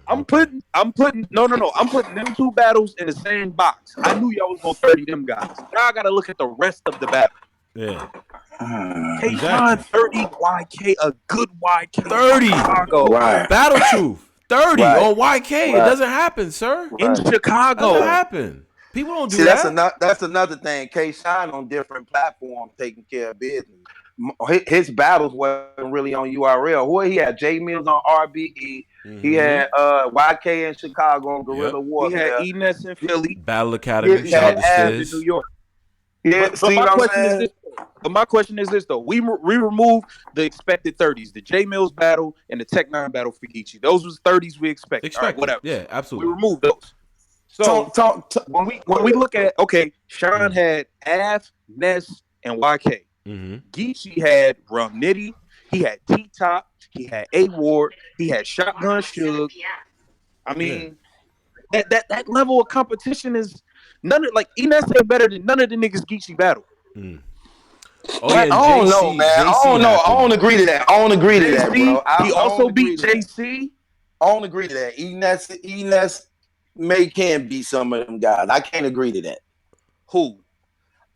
I'm putting them two battles in the same box. I knew y'all was going to 30 them guys. Now I got to look at the rest of the battle. Yeah. K-Shine 30 YK, a good YK. 30. Chicago. Right. Battle Truth. 30 on YK. It doesn't happen, sir. In Chicago. It doesn't happen. People don't do that. That's another thing. K-Shine on different platforms taking care of business. His battles wasn't really on URL. Who he had? J Mills on RBE. Mm-hmm. He had YK in Chicago on Guerrilla Warfare. He had Enes in Philly. Battle Academy. He had Av in New York. Yeah, but my question is this though: we removed the expected 30s, the J Mills battle and the Tech 9 battle for Geechee. Those was 30s we expected. All right, whatever. Yeah, absolutely. We removed those. So when we look at Sean had Av, Ness, and YK. Mm-hmm. Geechee had Rum Nitty. He had T Top. He had A Ward. He had Shotgun Suge. I mean, that level of competition is. None of Enes ain't better than none of the niggas Geechee battle. Mm. I don't know, man. I don't know. I don't agree to that. Bro. He also beat JC. I don't agree to that. Enes can beat some of them guys. I can't agree to that. Who?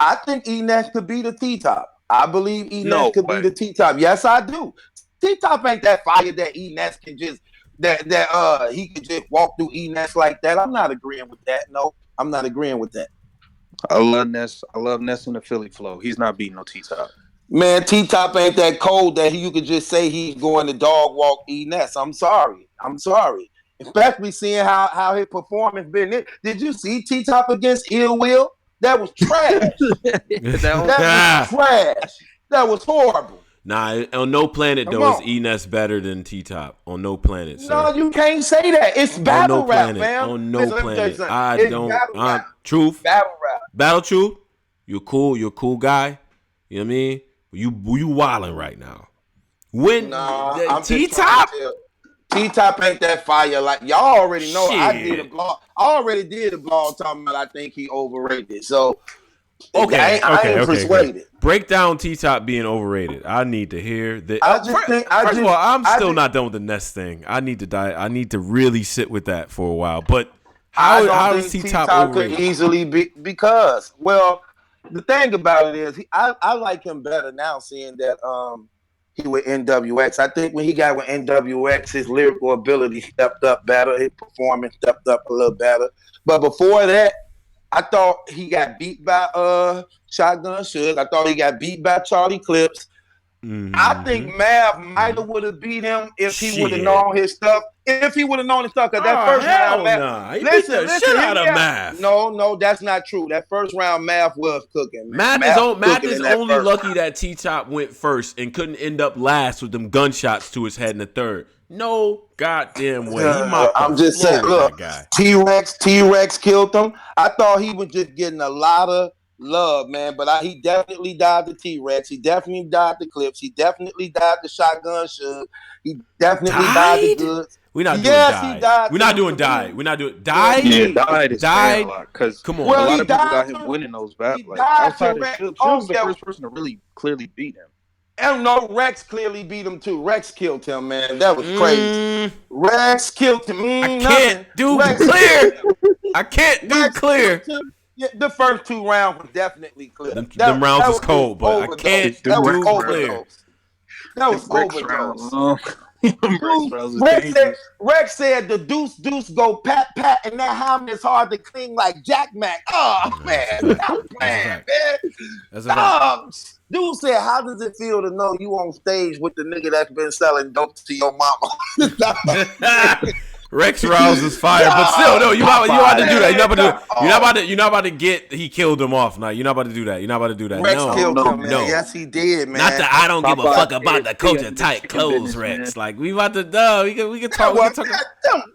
I think Enes could beat a T-Top. I believe Enes could beat a T-Top. Yes, I do. T-Top ain't that fire that Enes can just he could just walk through Enes like that. I'm not agreeing with that. No. I'm not agreeing with that. I love Ness. I love Ness in the Philly flow. He's not beating no T-Top. Man, T-Top ain't that cold that you could just say he's going to dog walk Ness. I'm sorry. Especially seeing how his performance been. Did you see T-Top against Ill Will? That was trash. That was trash. That was horrible. Nah, on no planet though is Enes better than T-Top. On no planet, sir. No, you can't say that. It's battle rap, man. On no planet. I don't. Truth. Battle rap. Battle Truth. You're cool. You're a cool guy. You know what I mean? You wilding right now. T-Top. T-Top ain't that fire. Like y'all already know. Shit. I already did a blog talking about I think he overrated. So I ain't persuaded. Good. Break down T-Top being overrated. I need to hear that. First of all, I'm still not done with the Ness thing. I need to die. I need to really sit with that for a while. But how is T-Top overrated? Could easily be because the thing about it is I like him better now, seeing that he with NWX. I think when he got with NWX, his lyrical ability stepped up better. His performance stepped up a little better. But before that, I thought he got beat by Shotgun Suge. I thought he got beat by Charlie Clips. I think Mav might have would have beat him if he would have known his stuff. If he would have known his stuff, because that first round, Mav. Nah. He beat the shit out of Mav. No, that's not true. That first round, Mav was cooking. Man. Mav is only lucky that T-Top went first and couldn't end up last with them gunshots to his head in the third. No goddamn way. I'm just saying, look, T-Rex killed him. I thought he was just getting a lot of love, man, but he definitely died to T-Rex. He definitely died to Clips. He definitely died to Shotgun Suge. He definitely died to Goods. We're not doing died. We're not doing died. We're not doing died. Yeah, died is died. Because come on, a lot of people got him winning those battles. Like, outside of Suge was the first person to really clearly beat him. And no, Rex clearly beat him too. Rex killed him, man. That was crazy. Rex killed him. I can't do clear. I can't do clear. Yeah, the first 2 rounds was definitely clear. Them rounds was cold, but I can't do clear. That was overdose. Rex said the deuce go pat, and that helmet is hard to clean like Jack Mac. Oh, man. Stop playing, man. That's a Dude said, how does it feel to know you on stage with the nigga that's been selling dope to your mama? Rex Rouse is fire, but still, no, you about to do that. You're not about to get he killed him off. No, you're not about to do that. You're not about to do that. Rex killed him, man. No. Yes, he did, man. Not that I don't give a fuck about the culture tight clothes, Rex. Like we about to we can talk. We can talk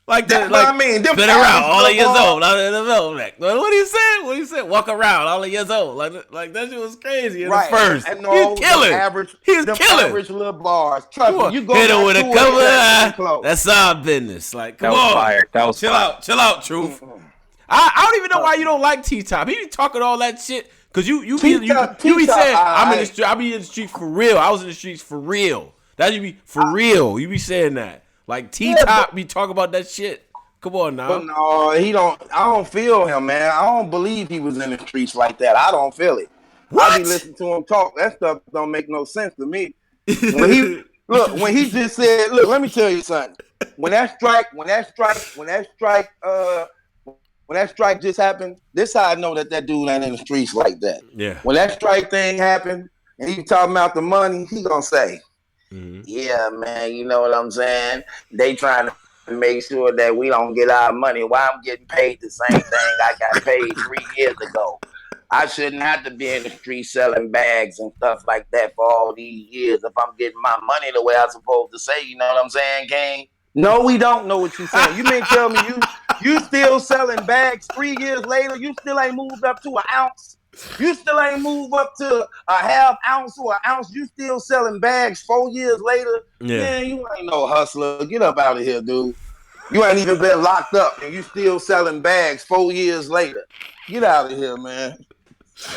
like that. Like I mean, spin around all of years old. Like, what he said? What he said? Walk around all of years old. Like that shit was crazy in the first. He's killing. He's killing. Average little bars. Trust me, you go hit him with a couple. That's our business. Like. That was fire. That was chill out, Truth. I don't even know why you don't like T-Top. He be talking all that shit because you be saying I be in the streets for real. I was in the streets for real. That you be for real. You be saying that like T-Top be talking about that shit. Come on now. But no, he don't. I don't feel him, man. I don't believe he was in the streets like that. I don't feel it. What? I be listening to him talk. That stuff don't make no sense to me. When he just said, look, let me tell you something. When that strike just happened, this how I know that dude ain't in the streets like that. Yeah. When that strike thing happened and he talking about the money, he gonna say, yeah, man, you know what I'm saying? They trying to make sure that we don't get our money. Why I'm getting paid the same thing I got paid 3 years ago. I shouldn't have to be in the street selling bags and stuff like that for all these years if I'm getting my money the way I'm supposed to say. You know what I'm saying, gang? No, we don't know what you're saying. You mean tell me you still selling bags 3 years later? You still ain't moved up to an ounce? You still ain't moved up to a half ounce or an ounce? You still selling bags 4 years later? Yeah. Man, you ain't no hustler. Get up out of here, dude. You ain't even been locked up and you still selling bags 4 years later. Get out of here, man.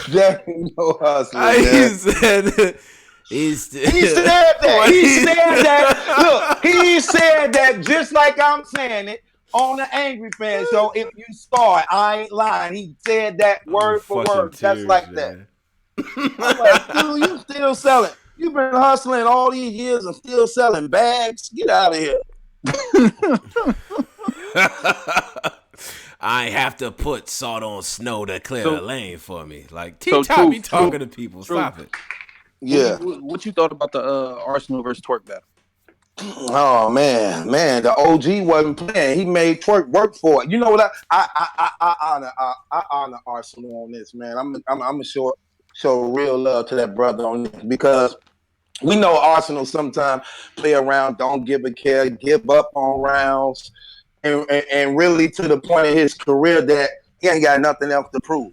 Jack ain't no hustler. He said that. Look, he said that just like I'm saying it on the Angry Fan Show. If you saw it, I ain't lying. He said that word for word, just like that. I'm like, dude, you still selling? You've been hustling all these years and still selling bags? Get out of here. I have to put salt on snow to clear the lane for me. Like T-Top be talking to people. Stop it. Yeah. What you thought about the Arsenal versus Twerk battle? Oh man, the OG wasn't playing. He made Twerk work for it. You know what? I honor Arsenal on this, man. I'm gonna show real love to that brother on this because we know Arsenal sometimes play around, don't give a care, give up on rounds, and really to the point in his career that he ain't got nothing else to prove.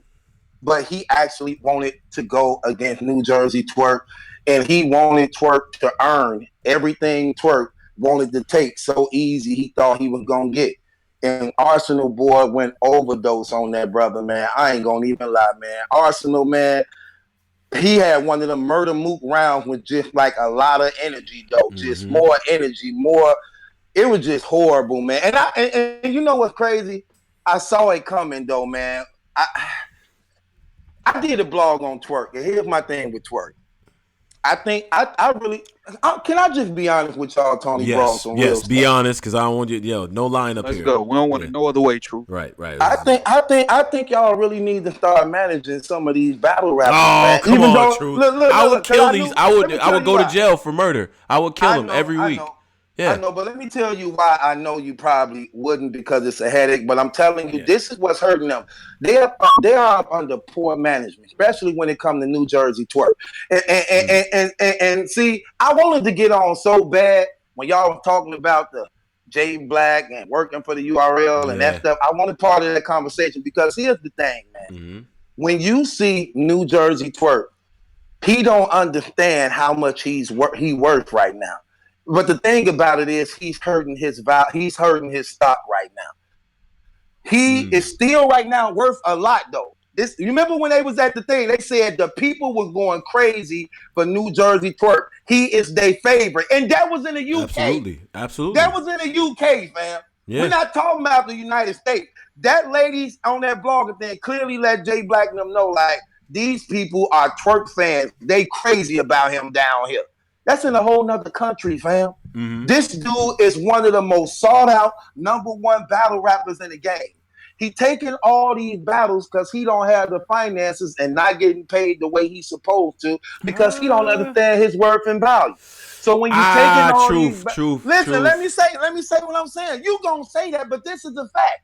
But he actually wanted to go against New Jersey Twerk, and he wanted Twerk to earn everything Twerk wanted to take so easy he thought he was going to get. And Arsenal boy went overdose on that brother, man. I ain't going to even lie, man. Arsenal, man, he had one of the murder mook rounds with just like a lot of energy, though. Just more energy, more. It was just horrible, man. And you know what's crazy? I saw it coming, though, man. I did a blog on Twerk, and here's my thing with Twerk. I think I really can I just be honest with y'all, Tony Bro, on some real Yes. Be stuff. honest, because I don't want you. No line up Let's here. go. We don't want it no other way, True. Right. I think y'all really need to start managing some of these battle rappers, Oh, man. come Even on, though True. I would look, cause kill these. let me I tell would you go to why. jail for murder. I would kill them every I week. know. I Yeah. know, but let me tell you why I know you probably wouldn't because it's a headache. But I'm telling you, Yeah. this is what's hurting them. They are under poor management, especially when it comes to New Jersey twerk. And see, I wanted to get on so bad when y'all was talking about the J Black and working for the URL and that Yeah. stuff. I wanted part of that conversation because here's the thing, man. Mm-hmm. When you see New Jersey twerk, he don't understand how much he worth right now. But the thing about it is he's hurting his stock right now. He is still right now worth a lot though. You remember when they was at the thing, they said the people was going crazy for New Jersey twerk. He is their favorite. And that was in the UK. That Absolutely. was in the UK, fam. We're Yeah. not talking about the United States. That ladies on that blogger thing clearly let Jay Black and them know, like, these people are twerk fans. They crazy about him down here. That's in a whole nother country, fam. Mm-hmm. This dude is one of the most sought out #1 battle rappers in the game. He taking all these battles because he don't have the finances and not getting paid the way he's supposed to because he don't understand his worth and value. So when you taking all these, listen, let me say what I'm saying. You gonna say that, but this is the fact.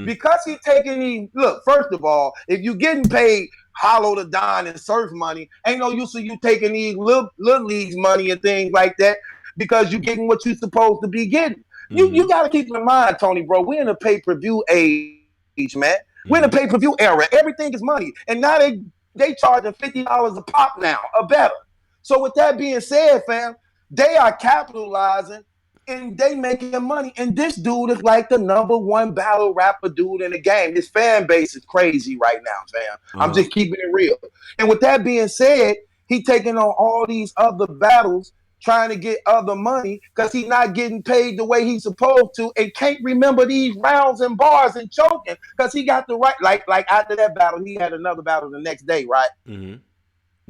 Because he taking these. Look, first of all, if you getting paid Hollow the Don and Surf money, ain't no use of you taking these little leagues money and things like that because you getting what you supposed to be getting. You got to keep in mind, Tony, bro. We're in a pay-per-view age, man. We're in a pay-per-view era. Everything is money, and now they charging $50 a pop now, or better. So with that being said, fam, they are capitalizing and they making money. And this dude is like the #1 battle rapper dude in the game. His fan base is crazy right now, fam. I'm just keeping it real. And with that being said, he taking on all these other battles, trying to get other money because he's not getting paid the way he's supposed to and can't remember these rounds and bars and choking because he got the right, like after that battle, he had another battle the next day, right?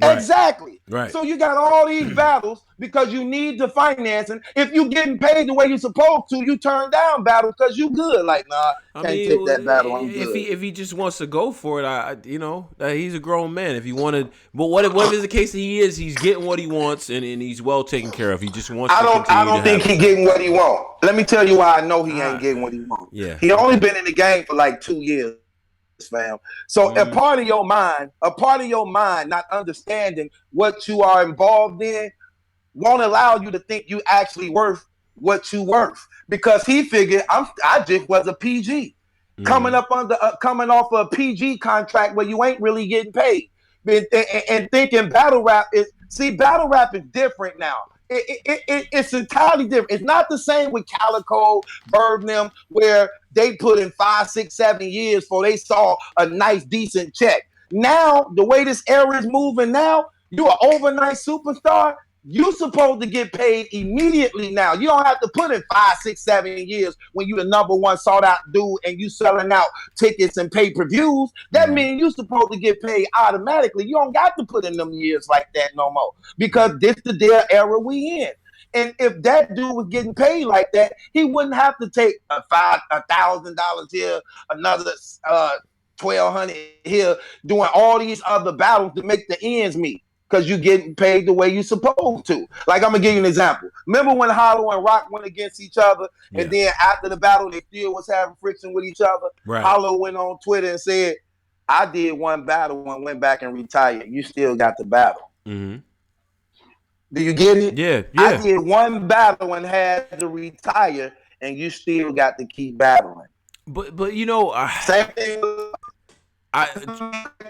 Right. Exactly. Right. So you got all these battles because you need the financing. If you getting paid the way you're supposed to, you turn down battles because you good. Like, nah, I can't mean, take that battle. I'm if good. he just wants to go for it, he's a grown man. If he wanted, but what if it's the case that he's getting what he wants and he's well taken care of. He just wants to continue. I don't think he getting what he want. Let me tell you why I know he ain't getting what he want. Yeah. He only been in the game for like 2 years. Fam. So a part of your mind, not understanding what you are involved in, won't allow you to think you actually worth what you worth because he figured I just was a PG coming off a PG contract where you ain't really getting paid and thinking battle rap is different now. It's entirely different. It's not the same with Calico, Bird, them, where they put in 5, 6, 7 years before they saw a nice, decent check. Now, the way this era is moving now, you are overnight superstar. You supposed to get paid immediately now. You don't have to put in 5, 6, 7 years when you the #1 sought out dude and you selling out tickets and pay-per-views. That means you supposed to get paid automatically. You don't got to put in them years like that no more because this the their era we in. And if that dude was getting paid like that, he wouldn't have to take $1,000 here, another $1,200 here, doing all these other battles to make the ends meet because you're getting paid the way you're supposed to. Like, I'm going to give you an example. Remember when Hollow and Rock went against each other, and then after the battle, they still was having friction with each other? Right. Hollow went on Twitter and said, I did one battle and went back and retired. You still got the battle. Do you get it? Yeah. I did one battle and had to retire, and you still got to keep battling. But same thing.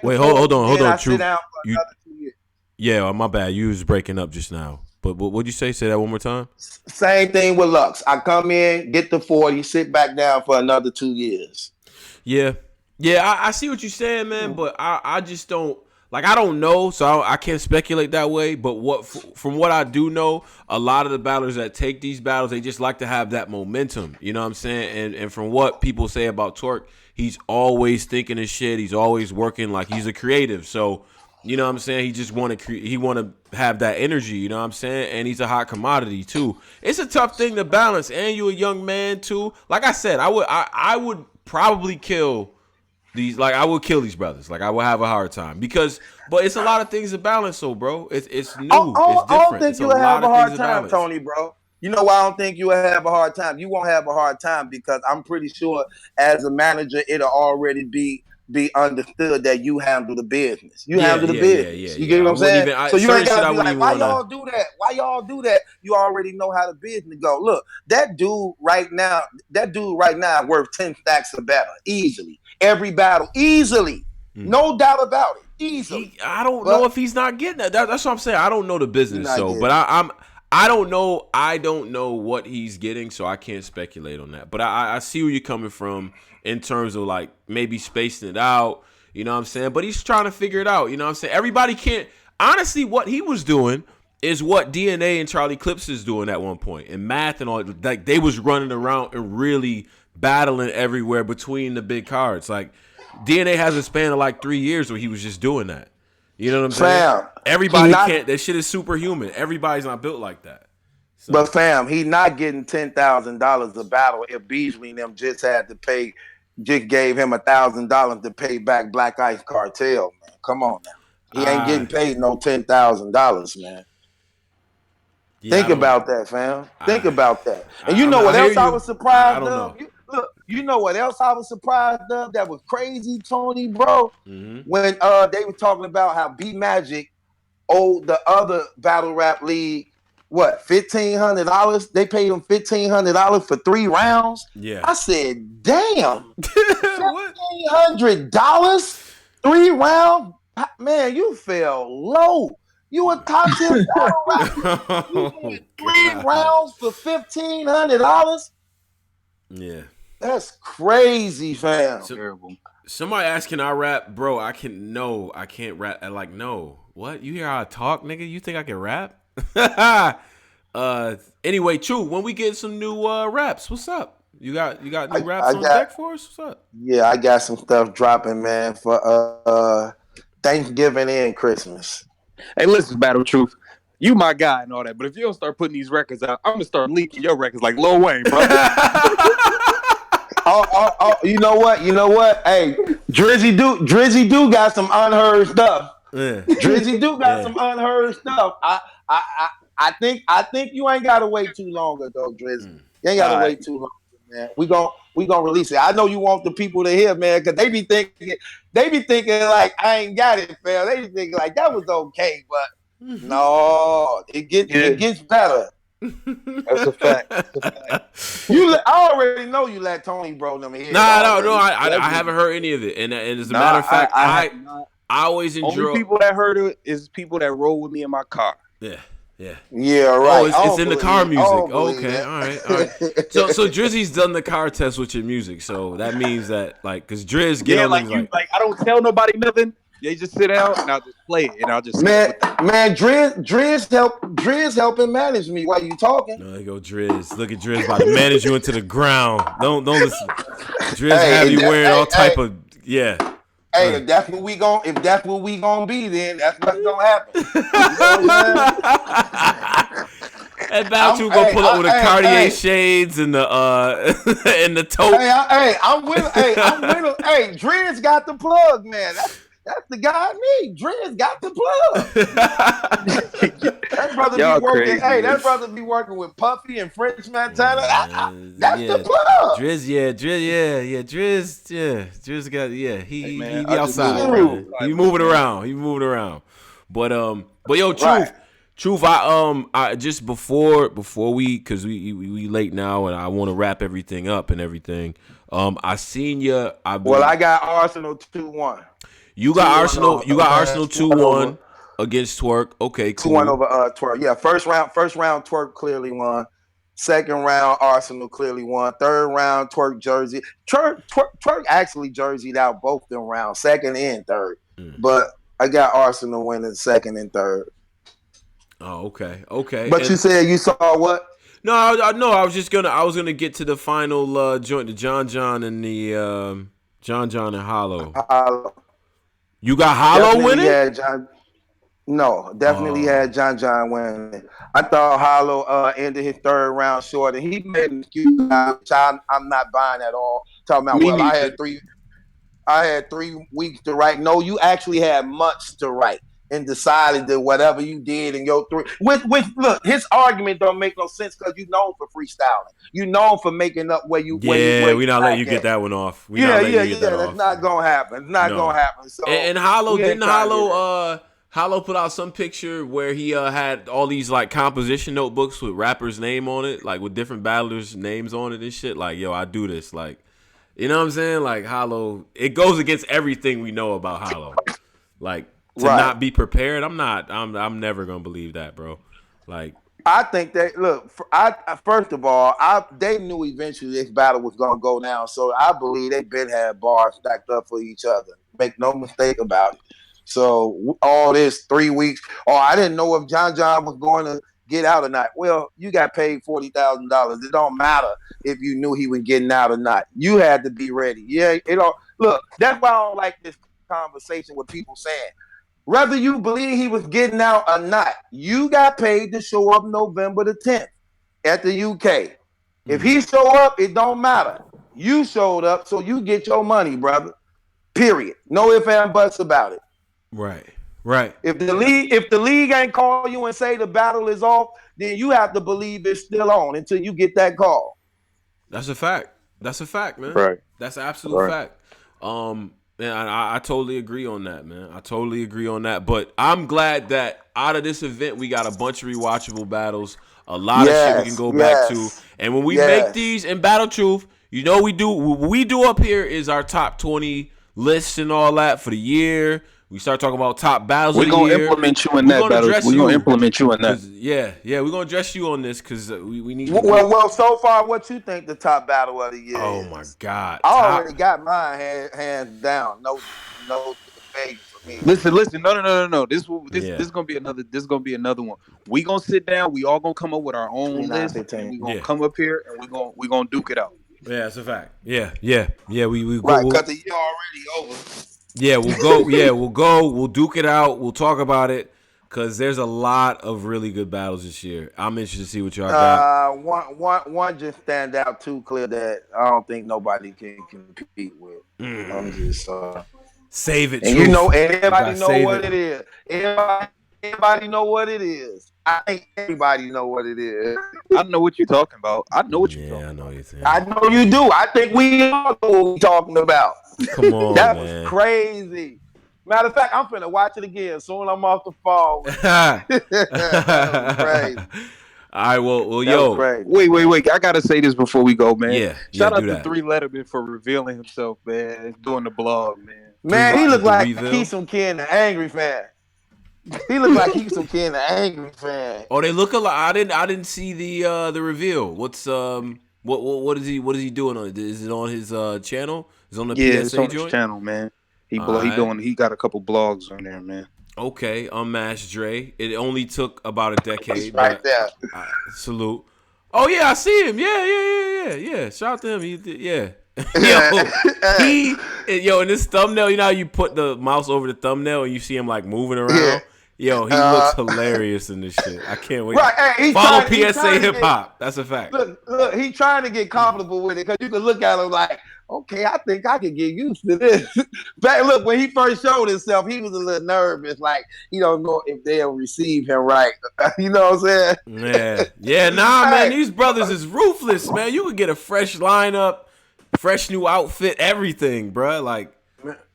Wait, hold on. Sit down for another 2 years. Yeah, my bad. You was breaking up just now. But what'd you say? Say that one more time. Same thing with Lux. I come in, get the 40, sit back down for another 2 years. Yeah. I see what you're saying, man. But I just don't. Like, I don't know, so I can't speculate that way. But from what I do know, a lot of the battlers that take these battles, they just like to have that momentum. You know what I'm saying? And from what people say about Twerk, he's always thinking of shit. He's always working like he's a creative. So You know what I'm saying? He just want to have that energy, you know what I'm saying? And he's a hot commodity too. It's a tough thing to balance, and you a young man too. Like I said, I would probably kill these, like I would kill these brothers. Like I would have a hard time but it's a lot of things to balance, so bro. It's new, it's I don't different. think It's a you will lot have a of things hard to time, balance. Tony, bro. You know why I don't think you will have a hard time? You won't have a hard time because I'm pretty sure as a manager, it'll already be understood that you handle the business. You handle the business. You get I what I'm wouldn't saying? even So you certain ain't shit gotta I be wouldn't like, even why want to. y'all do that? Why y'all do that? You already know how the business go. Look, that dude right now worth 10 stacks or better. Easily. Every battle. Easily. No doubt about it. Easily. I don't But know if he's not getting that. That's what I'm saying. I don't know the you're business, not so getting but I don't know. I don't know what he's getting, so I can't speculate on that. But I see where you're coming from in terms of like maybe spacing it out. You know what I'm saying? But he's trying to figure it out. You know what I'm saying? Everybody can't. Honestly, what he was doing is what DNA and Charlie Clips is doing at one point, and Math and all. Like they was running around and really battling everywhere between the big cards. Like DNA has a span of like 3 years where he was just doing that. You know what I'm saying? fam. Everybody can't. That shit is superhuman. Everybody's not built like that. So. But fam, he not getting $10,000 a battle if Beasley and them just gave him $1,000 to pay back Black Ice Cartel, man. Come on now. He ain't getting paid no $10,000, man. Yeah, Think about that, fam. Think about that. And you know I what hear else I you. was I surprised don't of? know. You know what else I was surprised of that was crazy, Tony, bro? Mm-hmm. When they were talking about how B Magic owed the other battle rap league what, $1,500? They paid him $1,500 for 3 rounds. Yeah. I said, damn, What? $1,500, 3 rounds. Man, you fell low. You a top 10 battle rapper. You doing 3 rounds for $1,500? Yeah. That's crazy, fam. Terrible. Somebody asking I rap, bro. I can't rap. Like, no. What? You hear how I talk, nigga? You think I can rap? Anyway, true. When we get some new raps, what's up? You got new raps on deck for us? What's up? Yeah, I got some stuff dropping, man, for Thanksgiving and Christmas. Hey, listen, Battle Truth. You my guy and all that, but if you don't start putting these records out, I'm gonna start leaking your records like Lil Wayne, bro. You know what? Hey, Drizzy do got some unheard stuff. Yeah. Drizzy do got some unheard stuff. I think you ain't gotta wait too long though, Drizzy. You ain't gotta wait too long, man. We gonna release it. I know you want the people to hear, man, because they be thinking like I ain't got it, fam. They be thinking like that was okay, but no, it gets better. That's a fact. I already know you let Tony bro them hear. No. I haven't heard any of it, and as a matter of fact, I always enjoy. Only people that heard it is people that roll with me in my car. Yeah, right. Oh, it's in the car music. Okay, all right. So Drizzy's done the car test with your music, so that means that because Driz get on like I don't tell nobody nothing. They just sit down and I'll just play it and I'll just Driz helping manage me while you talking. No, there go Driz. Look at Driz about to manage you into the ground. Don't listen. Driz have you wearing all type of Hey, if that's what we gonna be, then that's what's gonna happen. And Battle gonna pull up with the Cartier shades and the and the tote. I'm with him. Hey, Driz got the plug, man. That's the guy I need. Driz got the plug. That brother be working. Crazy, that brother be working with Puffy and French Montana. That's the plug. Driz got he be outside. He moving around. But yo, Truth, I just before we, because we late now and I want to wrap everything up and everything. I seen you. I got Arsenal 2-1. You got Arsenal 2-1 against Twerk. Okay, cool. 2-1 over Twerk. Yeah, first round Twerk clearly won. Second round Arsenal clearly won. Third round Twerk Jersey. Twerk actually jerseyed out both them rounds, second and third. But I got Arsenal winning second and third. Oh, okay. But you said you saw what? No, I was gonna get to the final joint, the John and the John and Hollow. You got Hollow Definitely winning? had John. No, definitely had John winning. I thought Hollow ended his third round short, and he made an excuse, which I'm not buying at all. Talking about, Me well, neither. I had 3 weeks to write. No, you actually had months to write and decided that whatever you did in your 3. Which look, his argument don't make no sense because you known for freestyling. You known for making up where you Yeah, we not letting back you get at. that one off. We not Yeah, letting yeah, you get that yeah. That's off. not gonna happen. It's not No. gonna happen. So And Hollow we didn't ain't trying to do that. Hollow put out some picture where he had all these like composition notebooks with rappers' name on it, like with different battlers' names on it and shit. Like, yo, I do this. Like, you know what I'm saying? Like Hollow, it goes against everything we know about Hollow. Like to Right. not be prepared, I'm never gonna believe that, bro. Like, I think that look. First of all, they knew eventually this battle was gonna go down, so I believe they been had bars stacked up for each other. Make no mistake about it. So all this 3 weeks. Oh, I didn't know if John was going to get out or not. Well, you got paid $40,000. It don't matter if you knew he was getting out or not. You had to be ready. Yeah, it all. Look, that's why I don't like this conversation with people saying, whether you believe he was getting out or not, you got paid to show up November the 10th at the UK. If he show up, it don't matter. You showed up, so you get your money, brother. Period. No ifs and buts about it. right, right. If the league ain't call you and say the battle is off, then you have to believe it's still on until you get that call. That's a fact. That's a fact, man. Right. That's an absolute fact. Man, I totally agree on that, man. I totally agree on that. But I'm glad that out of this event, we got a bunch of rewatchable battles, a lot of shit we can go back to. And when we make these in Battle Truth, you know what we do up here is our top 20 lists and all that for the year. We start talking about top battles of the year. We're gonna implement you in that battle. We're gonna implement you in that. Yeah, we're gonna address you on this because we need. Well, so far, what you think the top battle of the year Oh is? my God! I already got mine hands down. No debate for me. Listen. No. This is gonna be another. This is gonna be another one. We gonna sit down. We all gonna come up with our own list, and we gonna come up here and we gonna duke it out. Yeah, that's a fact. Yeah. We Right, go. cut the year already over. Yeah, we'll go. Yeah, we'll go. We'll duke it out. We'll talk about it because there's a lot of really good battles this year. I'm interested to see what y'all got. One just stand out too clear that I don't think nobody can compete with. I'm just Save it, and truth. you know, everybody know save what it is. Everybody know what it is. I think everybody know what it is. I know what you're talking about. I know what you're talking I know what you're saying. I know you do. I think we all know what we're talking about. Come on, that man. was crazy. Matter of fact, I'm finna watch it again soon. I'm off the fall. That was crazy. All right, well, That yo. was crazy. Wait. I gotta say this before we go, man. Yeah, Shout out do to that. 3 Letterman for revealing himself, man, doing the blog, man. Man, he looked like Keesum Ken, the angry fan. He looked like Keesum Ken, the angry fan. Oh, they look alike. I didn't see the reveal. What's what is he doing on it? Is it on his channel? Is it on the PSA it's on joint? his channel, man. He right. He got a couple blogs on there, man. Okay, Unmasked Dre. It only took about a decade. Right there. Salute. Oh yeah, I see him. Yeah. Shout out to him. Yeah. Yo, in this thumbnail, you know how you put the mouse over the thumbnail and you see him like moving around? Yeah. Yo, he looks hilarious in this shit. I can't wait. Right, hey, follow PSA Hip Hop. That's a fact. Look, he's trying to get comfortable with it because you can look at him like, okay, I think I can get used to this. Look, when he first showed himself, he was a little nervous, like he don't know if they'll receive him right. You know what I'm saying? Yeah. Nah, man, these brothers is ruthless, man. You could get a fresh lineup, fresh new outfit, everything, bro. Like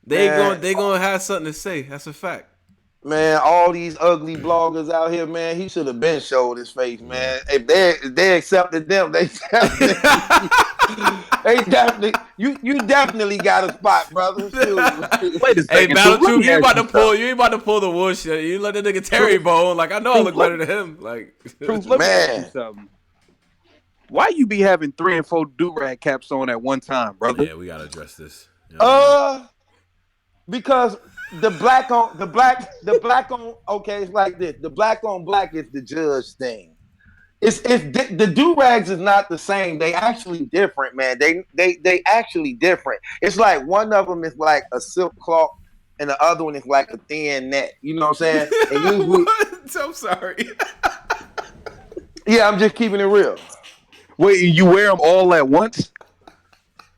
they gonna have something to say. That's a fact. Man, all these ugly bloggers out here, man, he should have been showed his face, man. If they accepted them, they definitely you definitely got a spot, brother. Wait a second. Hey, Battle Truth, you ain't about to pull the wool shit. You let that nigga Terry Bone. Like I know I look better than him. Like Truth, let me ask you something. Why you be having 3 and 4 do-rag caps on at one time, brother? Yeah, we gotta address this. Because the black on okay, it's like this. The black on black is the judge thing. It's the do-rags is not the same. They actually different, man. They actually different. It's like one of them is like a silk cloth and the other one is like a thin net. You know what I'm saying? And usually, I'm sorry. yeah, I'm just keeping it real. Wait, you wear them all at once?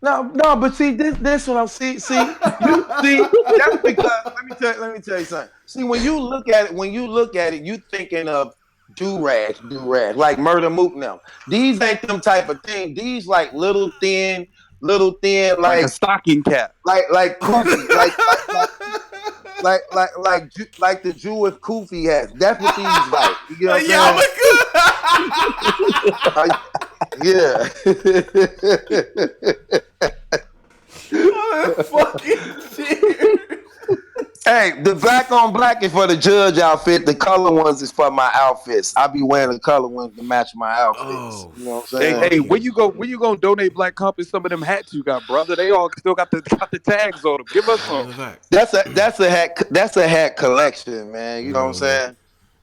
No, but see, this what I'm see, you see, that's because let me tell you something. See, when you look at it, you thinking of do-rags, like Murder Mook now. These ain't them type of thing. These like little thin, Like a stocking cap. like kufi, like the Jewish kufi has. That's what these like. You know what I'm saying? Yeah. Fucking shit. Hey, the black on black is for the judge outfit. The color ones is for my outfits. I be wearing the color ones to match my outfits. Oh, you know what I'm saying? Hey, when you gonna donate Black Compass some of them hats you got, brother? They all still got the tags on them. Give us some. That's a hat collection, man. You know what I'm saying?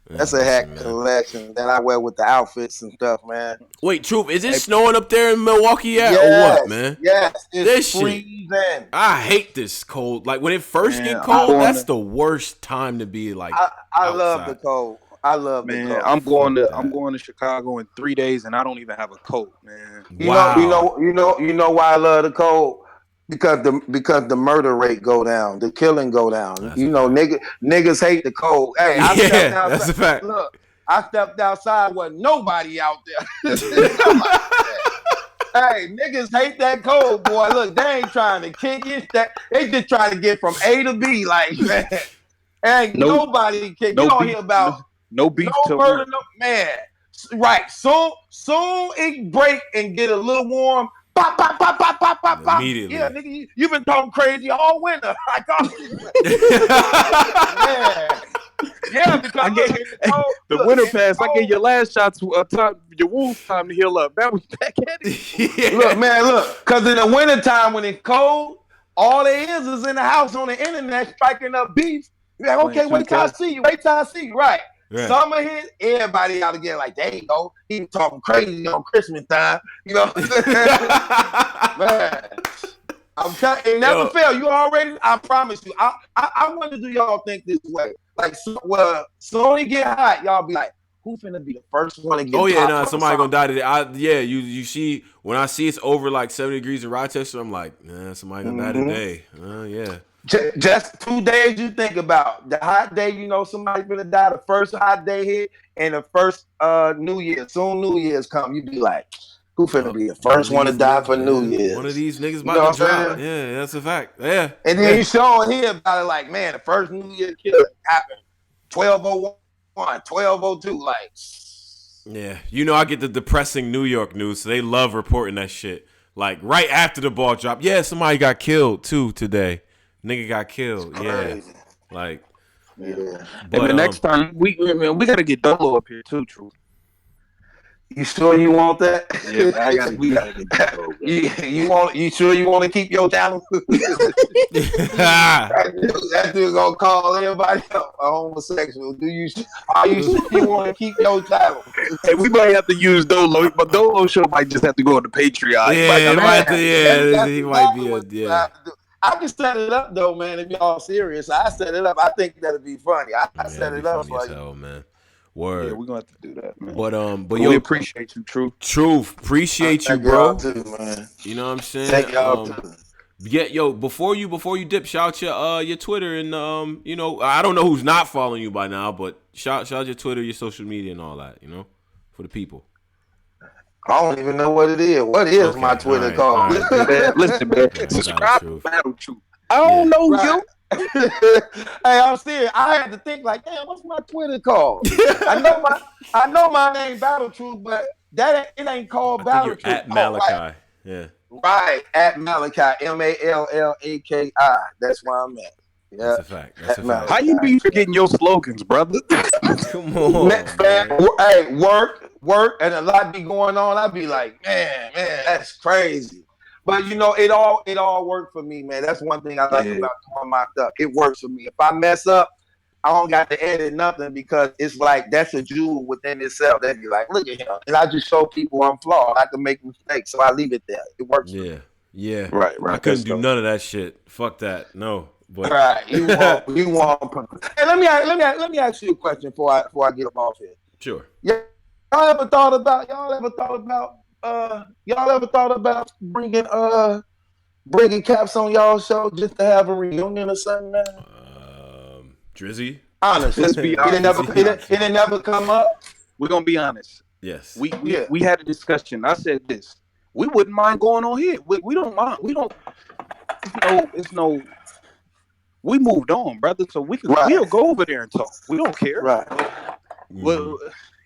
That's a hat collection that I wear with the outfits and stuff, man. Wait, Truth, is it snowing up there in Milwaukee yet or what, man? Yes, it's this freezing. Shit. I hate this cold. Like when it first get cold, that's the worst time to be like. I love the cold. I love the cold. I'm going to Chicago in 3 days, and I don't even have a coat, man. You know why I love the cold? Because the murder rate go down, the killing go down. That's niggas hate the cold. Hey, I stepped outside. That's a fact. Look, I stepped outside with nobody out there. Hey, niggas hate that cold, boy. Look, they ain't trying to kick it. They just trying to get from A to B. Like, man, ain't nobody kick. You don't hear about no beef, no murder, no man. Right, soon it break and get a little warm. Pop, pop, pop, pop, pop, pop, pop. Immediately. Yeah, nigga, you've been talking crazy all winter. Like, yeah, because I get the winter pass. I get your last shot to your wounds time to heal up. Now we back at it. Look, because in the wintertime when it's cold, all there is in the house on the internet striking up beef. You're like, okay, wait till I see you. Right. Summer hit, everybody out again. Like, there you go. He talking crazy on Christmas time. You know, man. I'm telling you, it never fail. You already. I promise you. I wonder, do y'all think this way? Like, soon it get hot, y'all be like, who finna be the first one to get? Oh yeah, somebody gonna die today. You see when I see it's over like 70 degrees in Rochester, I'm like, somebody gonna die today. Yeah. Just 2 days you think about. The hot day, somebody's gonna die. The first hot day hit and the first New Year. Soon New Year's come. You be like, who finna be the first one to die for New Year's? One of these niggas about to drop. Yeah, that's a fact. Yeah. And then you sure hear about it like, man, the first New Year kill happened 12:01, 12:02. Like, yeah. I get the depressing New York news, so they love reporting that shit. Like right after the ball drop. Yeah, somebody got killed too today. Nigga got killed. Yeah. Like, yeah. But next time we gotta get Dolo up here too, True. You sure you want that? Yeah, we gotta get Dolo. You sure you want to keep your channel? That dude gonna call everybody up a homosexual. Are you sure you want to keep your channel? Hey, we might have to use Dolo, but Dolo show might just have to go on the Patreon. He might be a. I can set it up though, man. If y'all serious, I set it up. I think that'd be funny. I set it up for you, man. Word. Yeah, we're gonna have to do that, man. But we appreciate you, Truth. Appreciate you, bro. Too, man. You know what I'm saying? Thank y'all too. Yeah, before you dip, shout your Twitter and I don't know who's not following you by now, but shout your Twitter, your social media, and all that. For the people. I don't even know what it is. What is my Twitter called? Right. Listen, man. Subscribe to Battle Truth. I don't know you. Hey, I'm serious. I had to think like, damn, what's my Twitter called? I know my name Battle Truth, but it ain't called Battle Truth. At Malachi. Right. Yeah. Right, at Malachi, Mallaki. That's where I'm at. Yeah. That's a fact. How you be forgetting your slogans, brother? Come on, man. Hey, work, and a lot be going on. I be like, man, that's crazy. But it all worked for me, man. That's one thing I like about doing my stuff. It works for me. If I mess up, I don't got to edit nothing because it's like that's a jewel within itself. They be like, look at him, and I just show people I'm flawed. I can make mistakes, so I leave it there. It works. Yeah. Yeah. Right. I couldn't do none of that shit. Fuck that. No. But right, you want. Hey, let me ask you a question before I get up off here. Sure. Y'all ever thought about bringing Caps on y'all show just to have a reunion or something, man? Drizzy. Honest, Let's be it honest. never come up. We're gonna be honest. Yes. We had a discussion. I said this. We wouldn't mind going on here. We don't mind. We don't. It's no. We moved on, brother. So we'll go over there and talk. We don't care. Right. Well,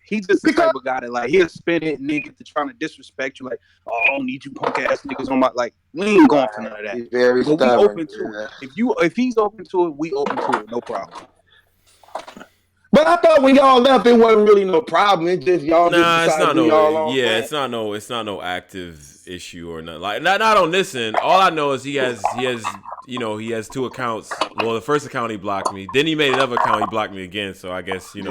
he's just the type of guy that like he'll spin it and then get to trying to disrespect you. Like, oh, I don't need you punk ass niggas on my like. We ain't going for none of that. He's very but stubborn. We open to it. If he's open to it, we open to it. No problem. But I thought when y'all left, it wasn't really no problem. It just y'all Nah, just decided to do y'all own thing. it's not no active issue or nothing. Like not on this end. All I know is he has he has 2 accounts. Well, the first account he blocked me. Then he made another account. He blocked me again. So I guess he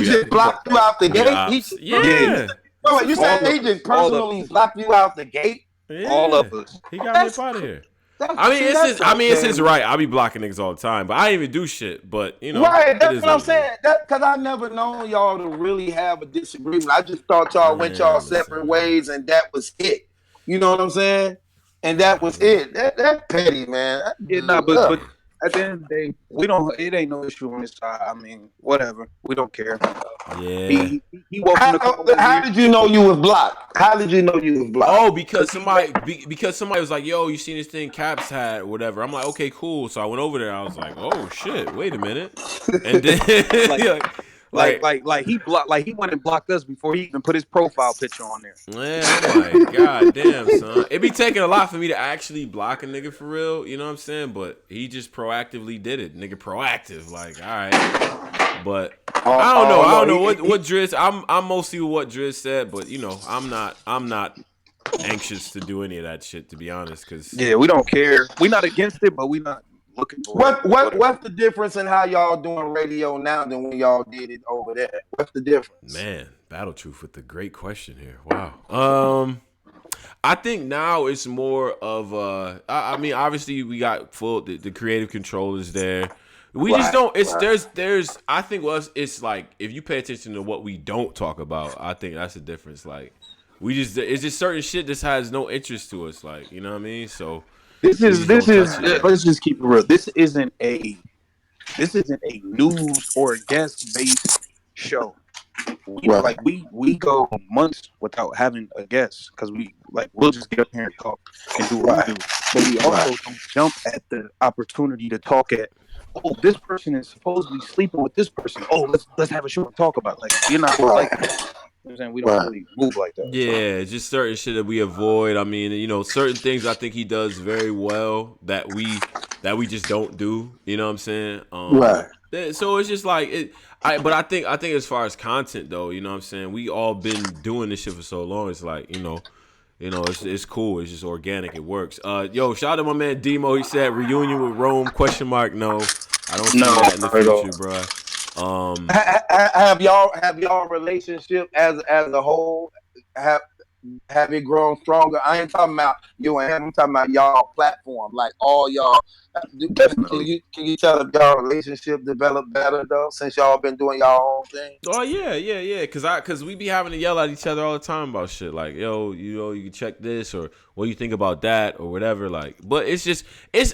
just blocked you out the gate. You said he just personally blocked you out the gate. Yeah. All of us. He got me up out of here. It's his right. I be blocking niggas all the time, but I ain't even do shit. But right? That's what I'm saying. Because I never known y'all to really have a disagreement. I just thought y'all went y'all separate ways, and that was it. You know what I'm saying? And that was it. That's petty, man. But at the end of the day, we don't. It ain't no issue on this side. I mean, whatever. We don't care. Yeah. He welcome. How did you know you was blocked? Oh, because somebody was like, "Yo, you seen this thing Caps had, or whatever." I'm like, "Okay, cool." So I went over there. I was like, "Oh shit, wait a minute," and then like he blocked, like he went and blocked us before he even put his profile picture on there. Man, I'm like, God damn, son. It be taking a lot for me to actually block a nigga for real, you know what I'm saying? But he just proactively did it. Nigga proactive. Like, all right. But I don't know what Driz. I'm mostly with what Driz said, but I'm not anxious to do any of that shit, to be honest, cause we don't care. We not against it, but we not looking for what's the difference in how y'all doing radio now than when y'all did it over there? What's the difference? Man, Battle Truth with the great question here. Wow. I think now it's more of I mean, obviously we got the creative control is there. We just don't. There's. I think it's like if you pay attention to what we don't talk about, I think that's the difference. Like it's just certain shit that has no interest to us. Like, you know what I mean? So this is. Let's just keep it real. This isn't a news or guest based show. We go months without having a guest because we'll just get up here and talk and do what we do. But we also don't jump at the opportunity to talk at. Oh, this person is supposedly sleeping with this person. Oh, let's have a show and talk about. Like, you're not like that. You know what I'm saying? We don't really move like that. Yeah, just certain shit that we avoid. I mean, certain things I think he does very well that we just don't do. You know what I'm saying? So it's just like it. But I think as far as content though, you know what I'm saying? We all been doing this shit for so long. It's like, it's cool. It's just organic. It works. Yo, shout out to my man Demo. He said reunion with Rome ? No, I don't see that in the future, bro. Have y'all relationship as a whole have it grown stronger? I ain't talking about you and him. I'm talking about y'all platform, like all y'all. Can you tell if y'all relationship developed better though since y'all been doing y'all own thing? Oh yeah. Cause we be having to yell at each other all the time about shit. Like, yo, you can check this or what do you think about that or whatever. Like, but it's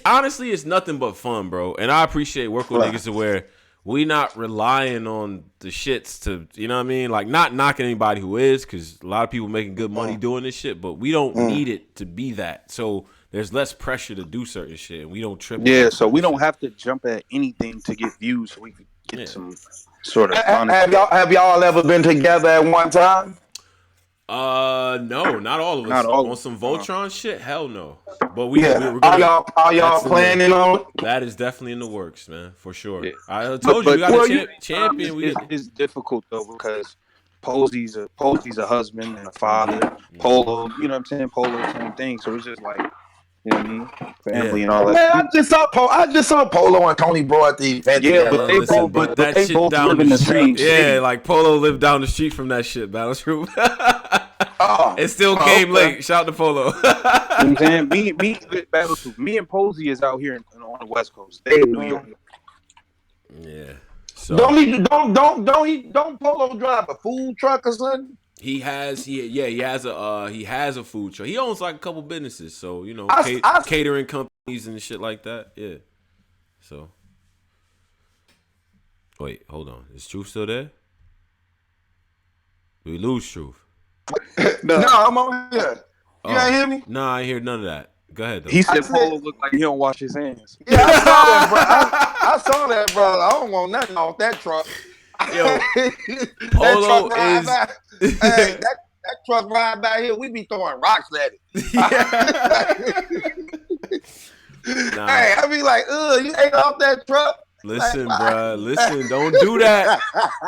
honestly it's nothing but fun, bro. And I appreciate working with niggas to where we not relying on the shits to, you know what I mean? Like, not knocking anybody who is, because a lot of people making good money doing this shit, but we don't need it to be that. So there's less pressure to do certain shit, and we don't trip. Yeah, so we don't have to jump at anything to get views, so we can get some sort of. Have y'all ever been together at one time? No, not all of us. Not all on some Voltron shit, hell no. But we're gonna, are y'all planning on it? That is definitely in the works, man, for sure. Yeah. I told you we got a champion. It's difficult though because Posey's a husband and a father. Polo, you know what I'm saying? Polo, same thing. So it's just like, you know what I mean? Family and all that. Man, I just saw Polo and Tony Bro at the event. Yeah, but they both live in the street. Yeah, like Polo lived down the street from that shit, Battle Troop. Oh It still came late. Shout out to Polo. You know what I'm saying? Me and Posey is out here on the West Coast. They in New York. Yeah. So don't Polo drive a food truck or something? he has a food truck. He owns like a couple businesses, so catering companies and shit like that. Yeah. So wait, hold on. Is Truth still there? Did we lose Truth? No, I'm on here. You ain't hear me? No, I ain't hear none of that. Go ahead though. He said Polo looked like he don't wash his hands. Yeah, I saw that, bro. I saw that, bro. I don't want nothing off that truck. Yo, Polo is that truck ride by here. We be throwing rocks at it. Hey, I be like, you ate off that truck. Listen, bro. Listen, don't do that.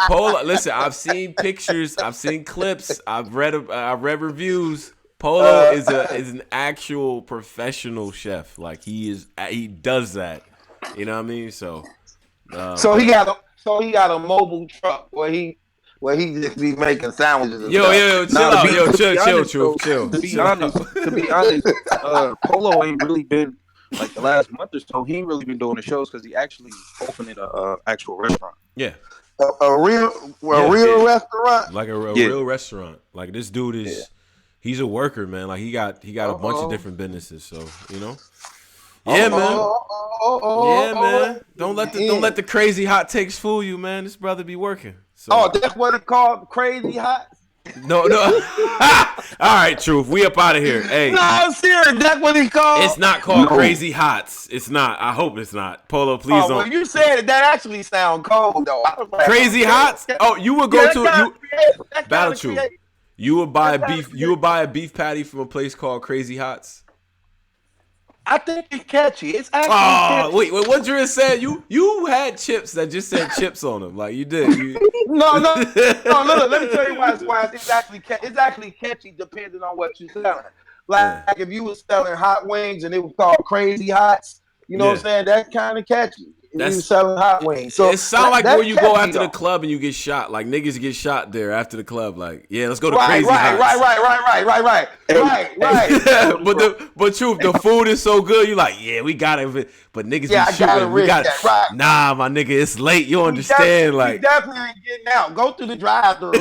Polo. Listen, I've seen pictures. I've seen clips. I've read reviews. Polo is an actual professional chef. Like he does that. You know what I mean? So he got a mobile truck where he just be making sandwiches. Yo, chill out. Chill. To be honest, Polo ain't really been like the last month or so. He ain't really been doing the shows because he actually opened a actual restaurant. Yeah. A real restaurant? Like a real restaurant. Like this dude is he's a worker, man. Like he got a bunch of different businesses, so Yeah, man. Man. Don't let the crazy hot takes fool you, man. This brother be working. So. That's what it's called, crazy hot? No. All right, Truth. We up out of here. Hey. No, I'm serious. That's what it's called. It's not called Crazy Hots. It's not. I hope it's not. Polo, please don't. When you said it, that actually sound cold though. Crazy Hots? Oh, you would go to Battle Truth. You would buy a beef patty from a place called Crazy Hots. I think it's catchy. It's actually catchy. Wait, what Drew said? You had chips that just said chips on them. Like you did. No. Let me tell you why it's actually catchy depending on what you're selling. Like if you were selling hot wings and it was called Crazy Hots, you know what I'm saying? That's kind of catchy. You selling hot wings. So it sounds like where you go after the club and you get shot. Like niggas get shot there after the club. Like, let's go to Crazy Hots. Right. But Truth, the food is so good. You like, we got it. But niggas be shooting. We got it. Right. Nah, my nigga, it's late. You understand? We definitely ain't getting out. Go through the drive-thru.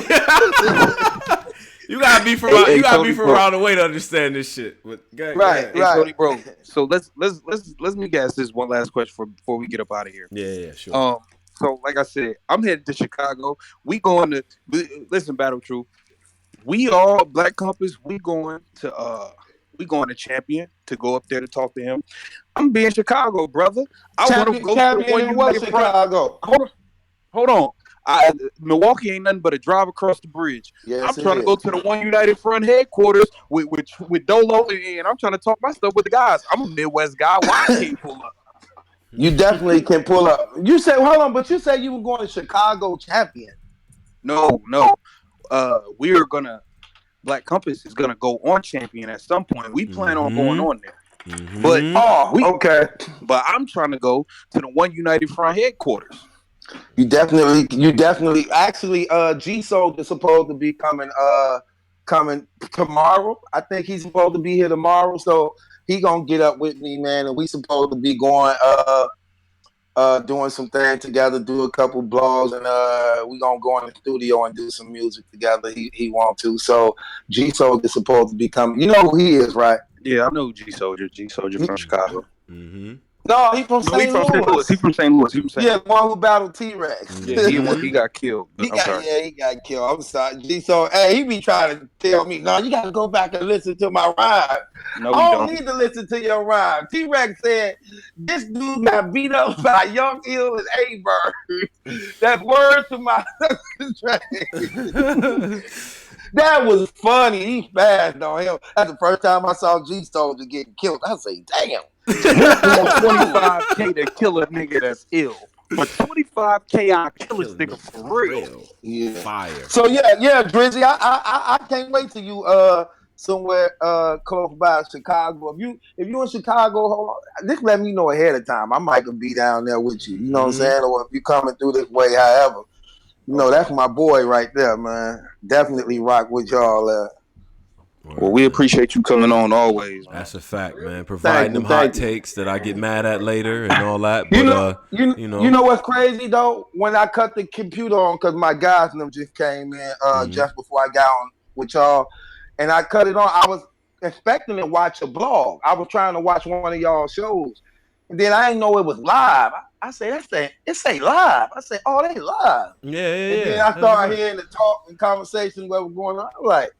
You gotta be from around the way to understand this shit. But right. Cody, bro. So let's me ask this one last question before we get up out of here. Yeah, sure. So like I said, I'm headed to Chicago. We going to listen, Battle Truth. We all Black Compass. We going to Champion to go up there to talk to him. I'm being Chicago, brother. I want to go to the one you Chicago. Hold on. Milwaukee ain't nothing but a drive across the bridge. Yes, I'm trying to go to the One United Front headquarters with Dolo, and I'm trying to talk my stuff with the guys. I'm a Midwest guy. Why I can't pull up? You definitely can pull up. You said, hold on, but you said you were going to Chicago Champion. No. Black Compass is gonna go on Champion at some point. We plan on going on there. Mm-hmm. But But I'm trying to go to the One United Front headquarters. You definitely. Actually, G-Soul is supposed to be coming tomorrow. I think he's supposed to be here tomorrow, so he gonna get up with me, man. And we supposed to be going doing some things together, do a couple blogs, and we gonna go in the studio and do some music together. He want to. So G-Soul is supposed to be coming. You know who he is, right? Yeah, I know G-Soldier. G-Soldier from Chicago. Mm-hmm. No, he's from St. Louis. He's from St. Louis. Yeah, the one who battled T-Rex. Yeah, he got killed. He got killed. I'm sorry. So, he be trying to tell me, no, you got to go back and listen to my rhyme. No, I don't need to listen to your rhyme. T-Rex said, this dude got beat up by Young Ill and A-Bird. That's word to my track. That was funny. He fast on him. That's the first time I saw G-Soldier getting killed. I say, damn. 25K to kill a nigga that's ill. But 25K I kill this nigga for real. Yeah. Fire. So Drizzy, I can't wait till you somewhere close by Chicago. If you in Chicago, hold on, just let me know ahead of time. I might be down there with you. You know what I'm saying? Or if you coming through this way, however. You know, that's my boy right there, man. Definitely rock with y'all. Well, we appreciate you coming on always, man. That's a fact, man. Providing them hot takes that I get mad at later and all that. But you know what's crazy though? When I cut the computer on, because my guys and them just came in just before I got on with y'all, and I cut it on. I was expecting to watch a blog. I was trying to watch one of y'all shows, and then I didn't know it was live. I say it say live. I say, oh, they live. Yeah. And then I started hearing the talk and conversation what was going on. I'm like,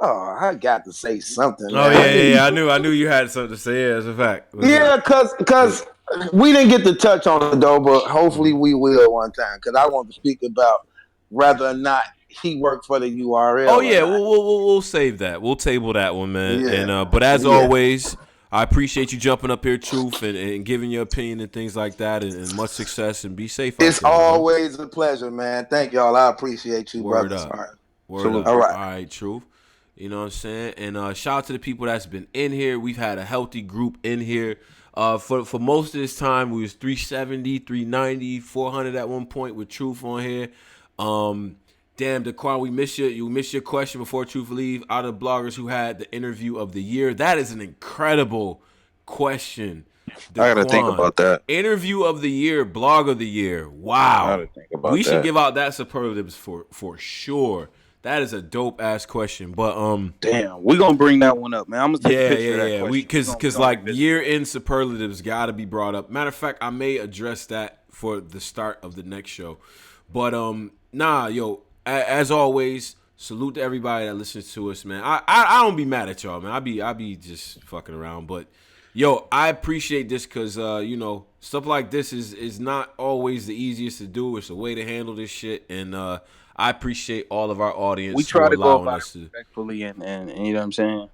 oh, I got to say something. Oh man. yeah. I knew you had something to say. Yeah, it's a fact. Yeah, because we didn't get to touch on it though, but hopefully we will one time. Because I want to speak about whether or not he worked for the URL. Oh yeah, we'll save that. We'll table that one, man. Yeah. And but as always, I appreciate you jumping up here, Truth, and giving your opinion and things like that. And much success and be safe. It's always a pleasure, man. Thank y'all. I appreciate you, Word brothers. up. All right. Word up. All right. All right, Truth. You know what I'm saying? And shout out to the people that's been in here. We've had a healthy group in here. For most of this time, we was 370, 390, 400 at one point with Truth on here. Damn, Daquan, we missed you. You missed your question before Truth leave. Out of the bloggers who had the interview of the year, that is an incredible question. Daquan, I gotta think about that. Interview of the year, blog of the year. Wow. I gotta think about we should that. give out that superlatives for sure. That is a dope ass question, but damn, we gonna bring that one up, man. I'm gonna take a picture of that question. Because like year end superlatives got to be brought up. Matter of fact, I may address that for the start of the next show. But as always, salute to everybody that listens to us, man. I don't be mad at y'all, man. I be just fucking around, but yo, I appreciate this because stuff like this is not always the easiest to do. It's a way to handle this shit, and I appreciate all of our audience. We try to go about us it respectfully and you know what I'm saying?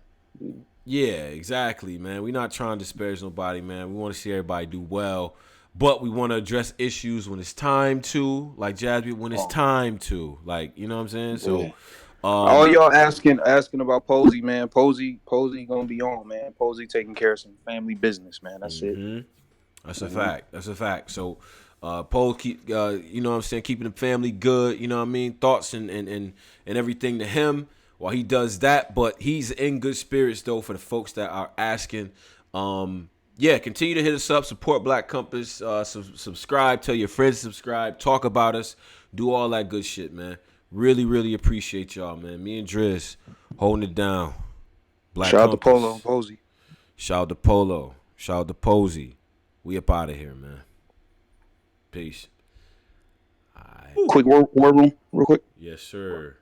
Yeah, exactly, man. We're not trying to disparage nobody, man. We want to see everybody do well, but we want to address issues when it's time to, like Jasmine, when it's time to, like, you know what I'm saying? So, all y'all asking about Posey, man. Posey gonna be on, man. Posey taking care of some family business, man. That's it. That's a fact. That's a fact. So, Pole keep, you know what I'm saying, keeping the family good. You know what I mean? Thoughts and everything to him while he does that. But he's in good spirits though for the folks that are asking. Continue to hit us up. Support Black Compass. Subscribe. Tell your friends to subscribe. Talk about us. Do all that good shit, man. Really, really appreciate y'all, man. Me and Driz holding it down. Black Shout out to Compass. Polo and Posey. Shout out to Polo. Shout out to Posey. We up out of here, man. Peace. Quick war room, real quick. Yes, sir.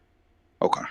Okay.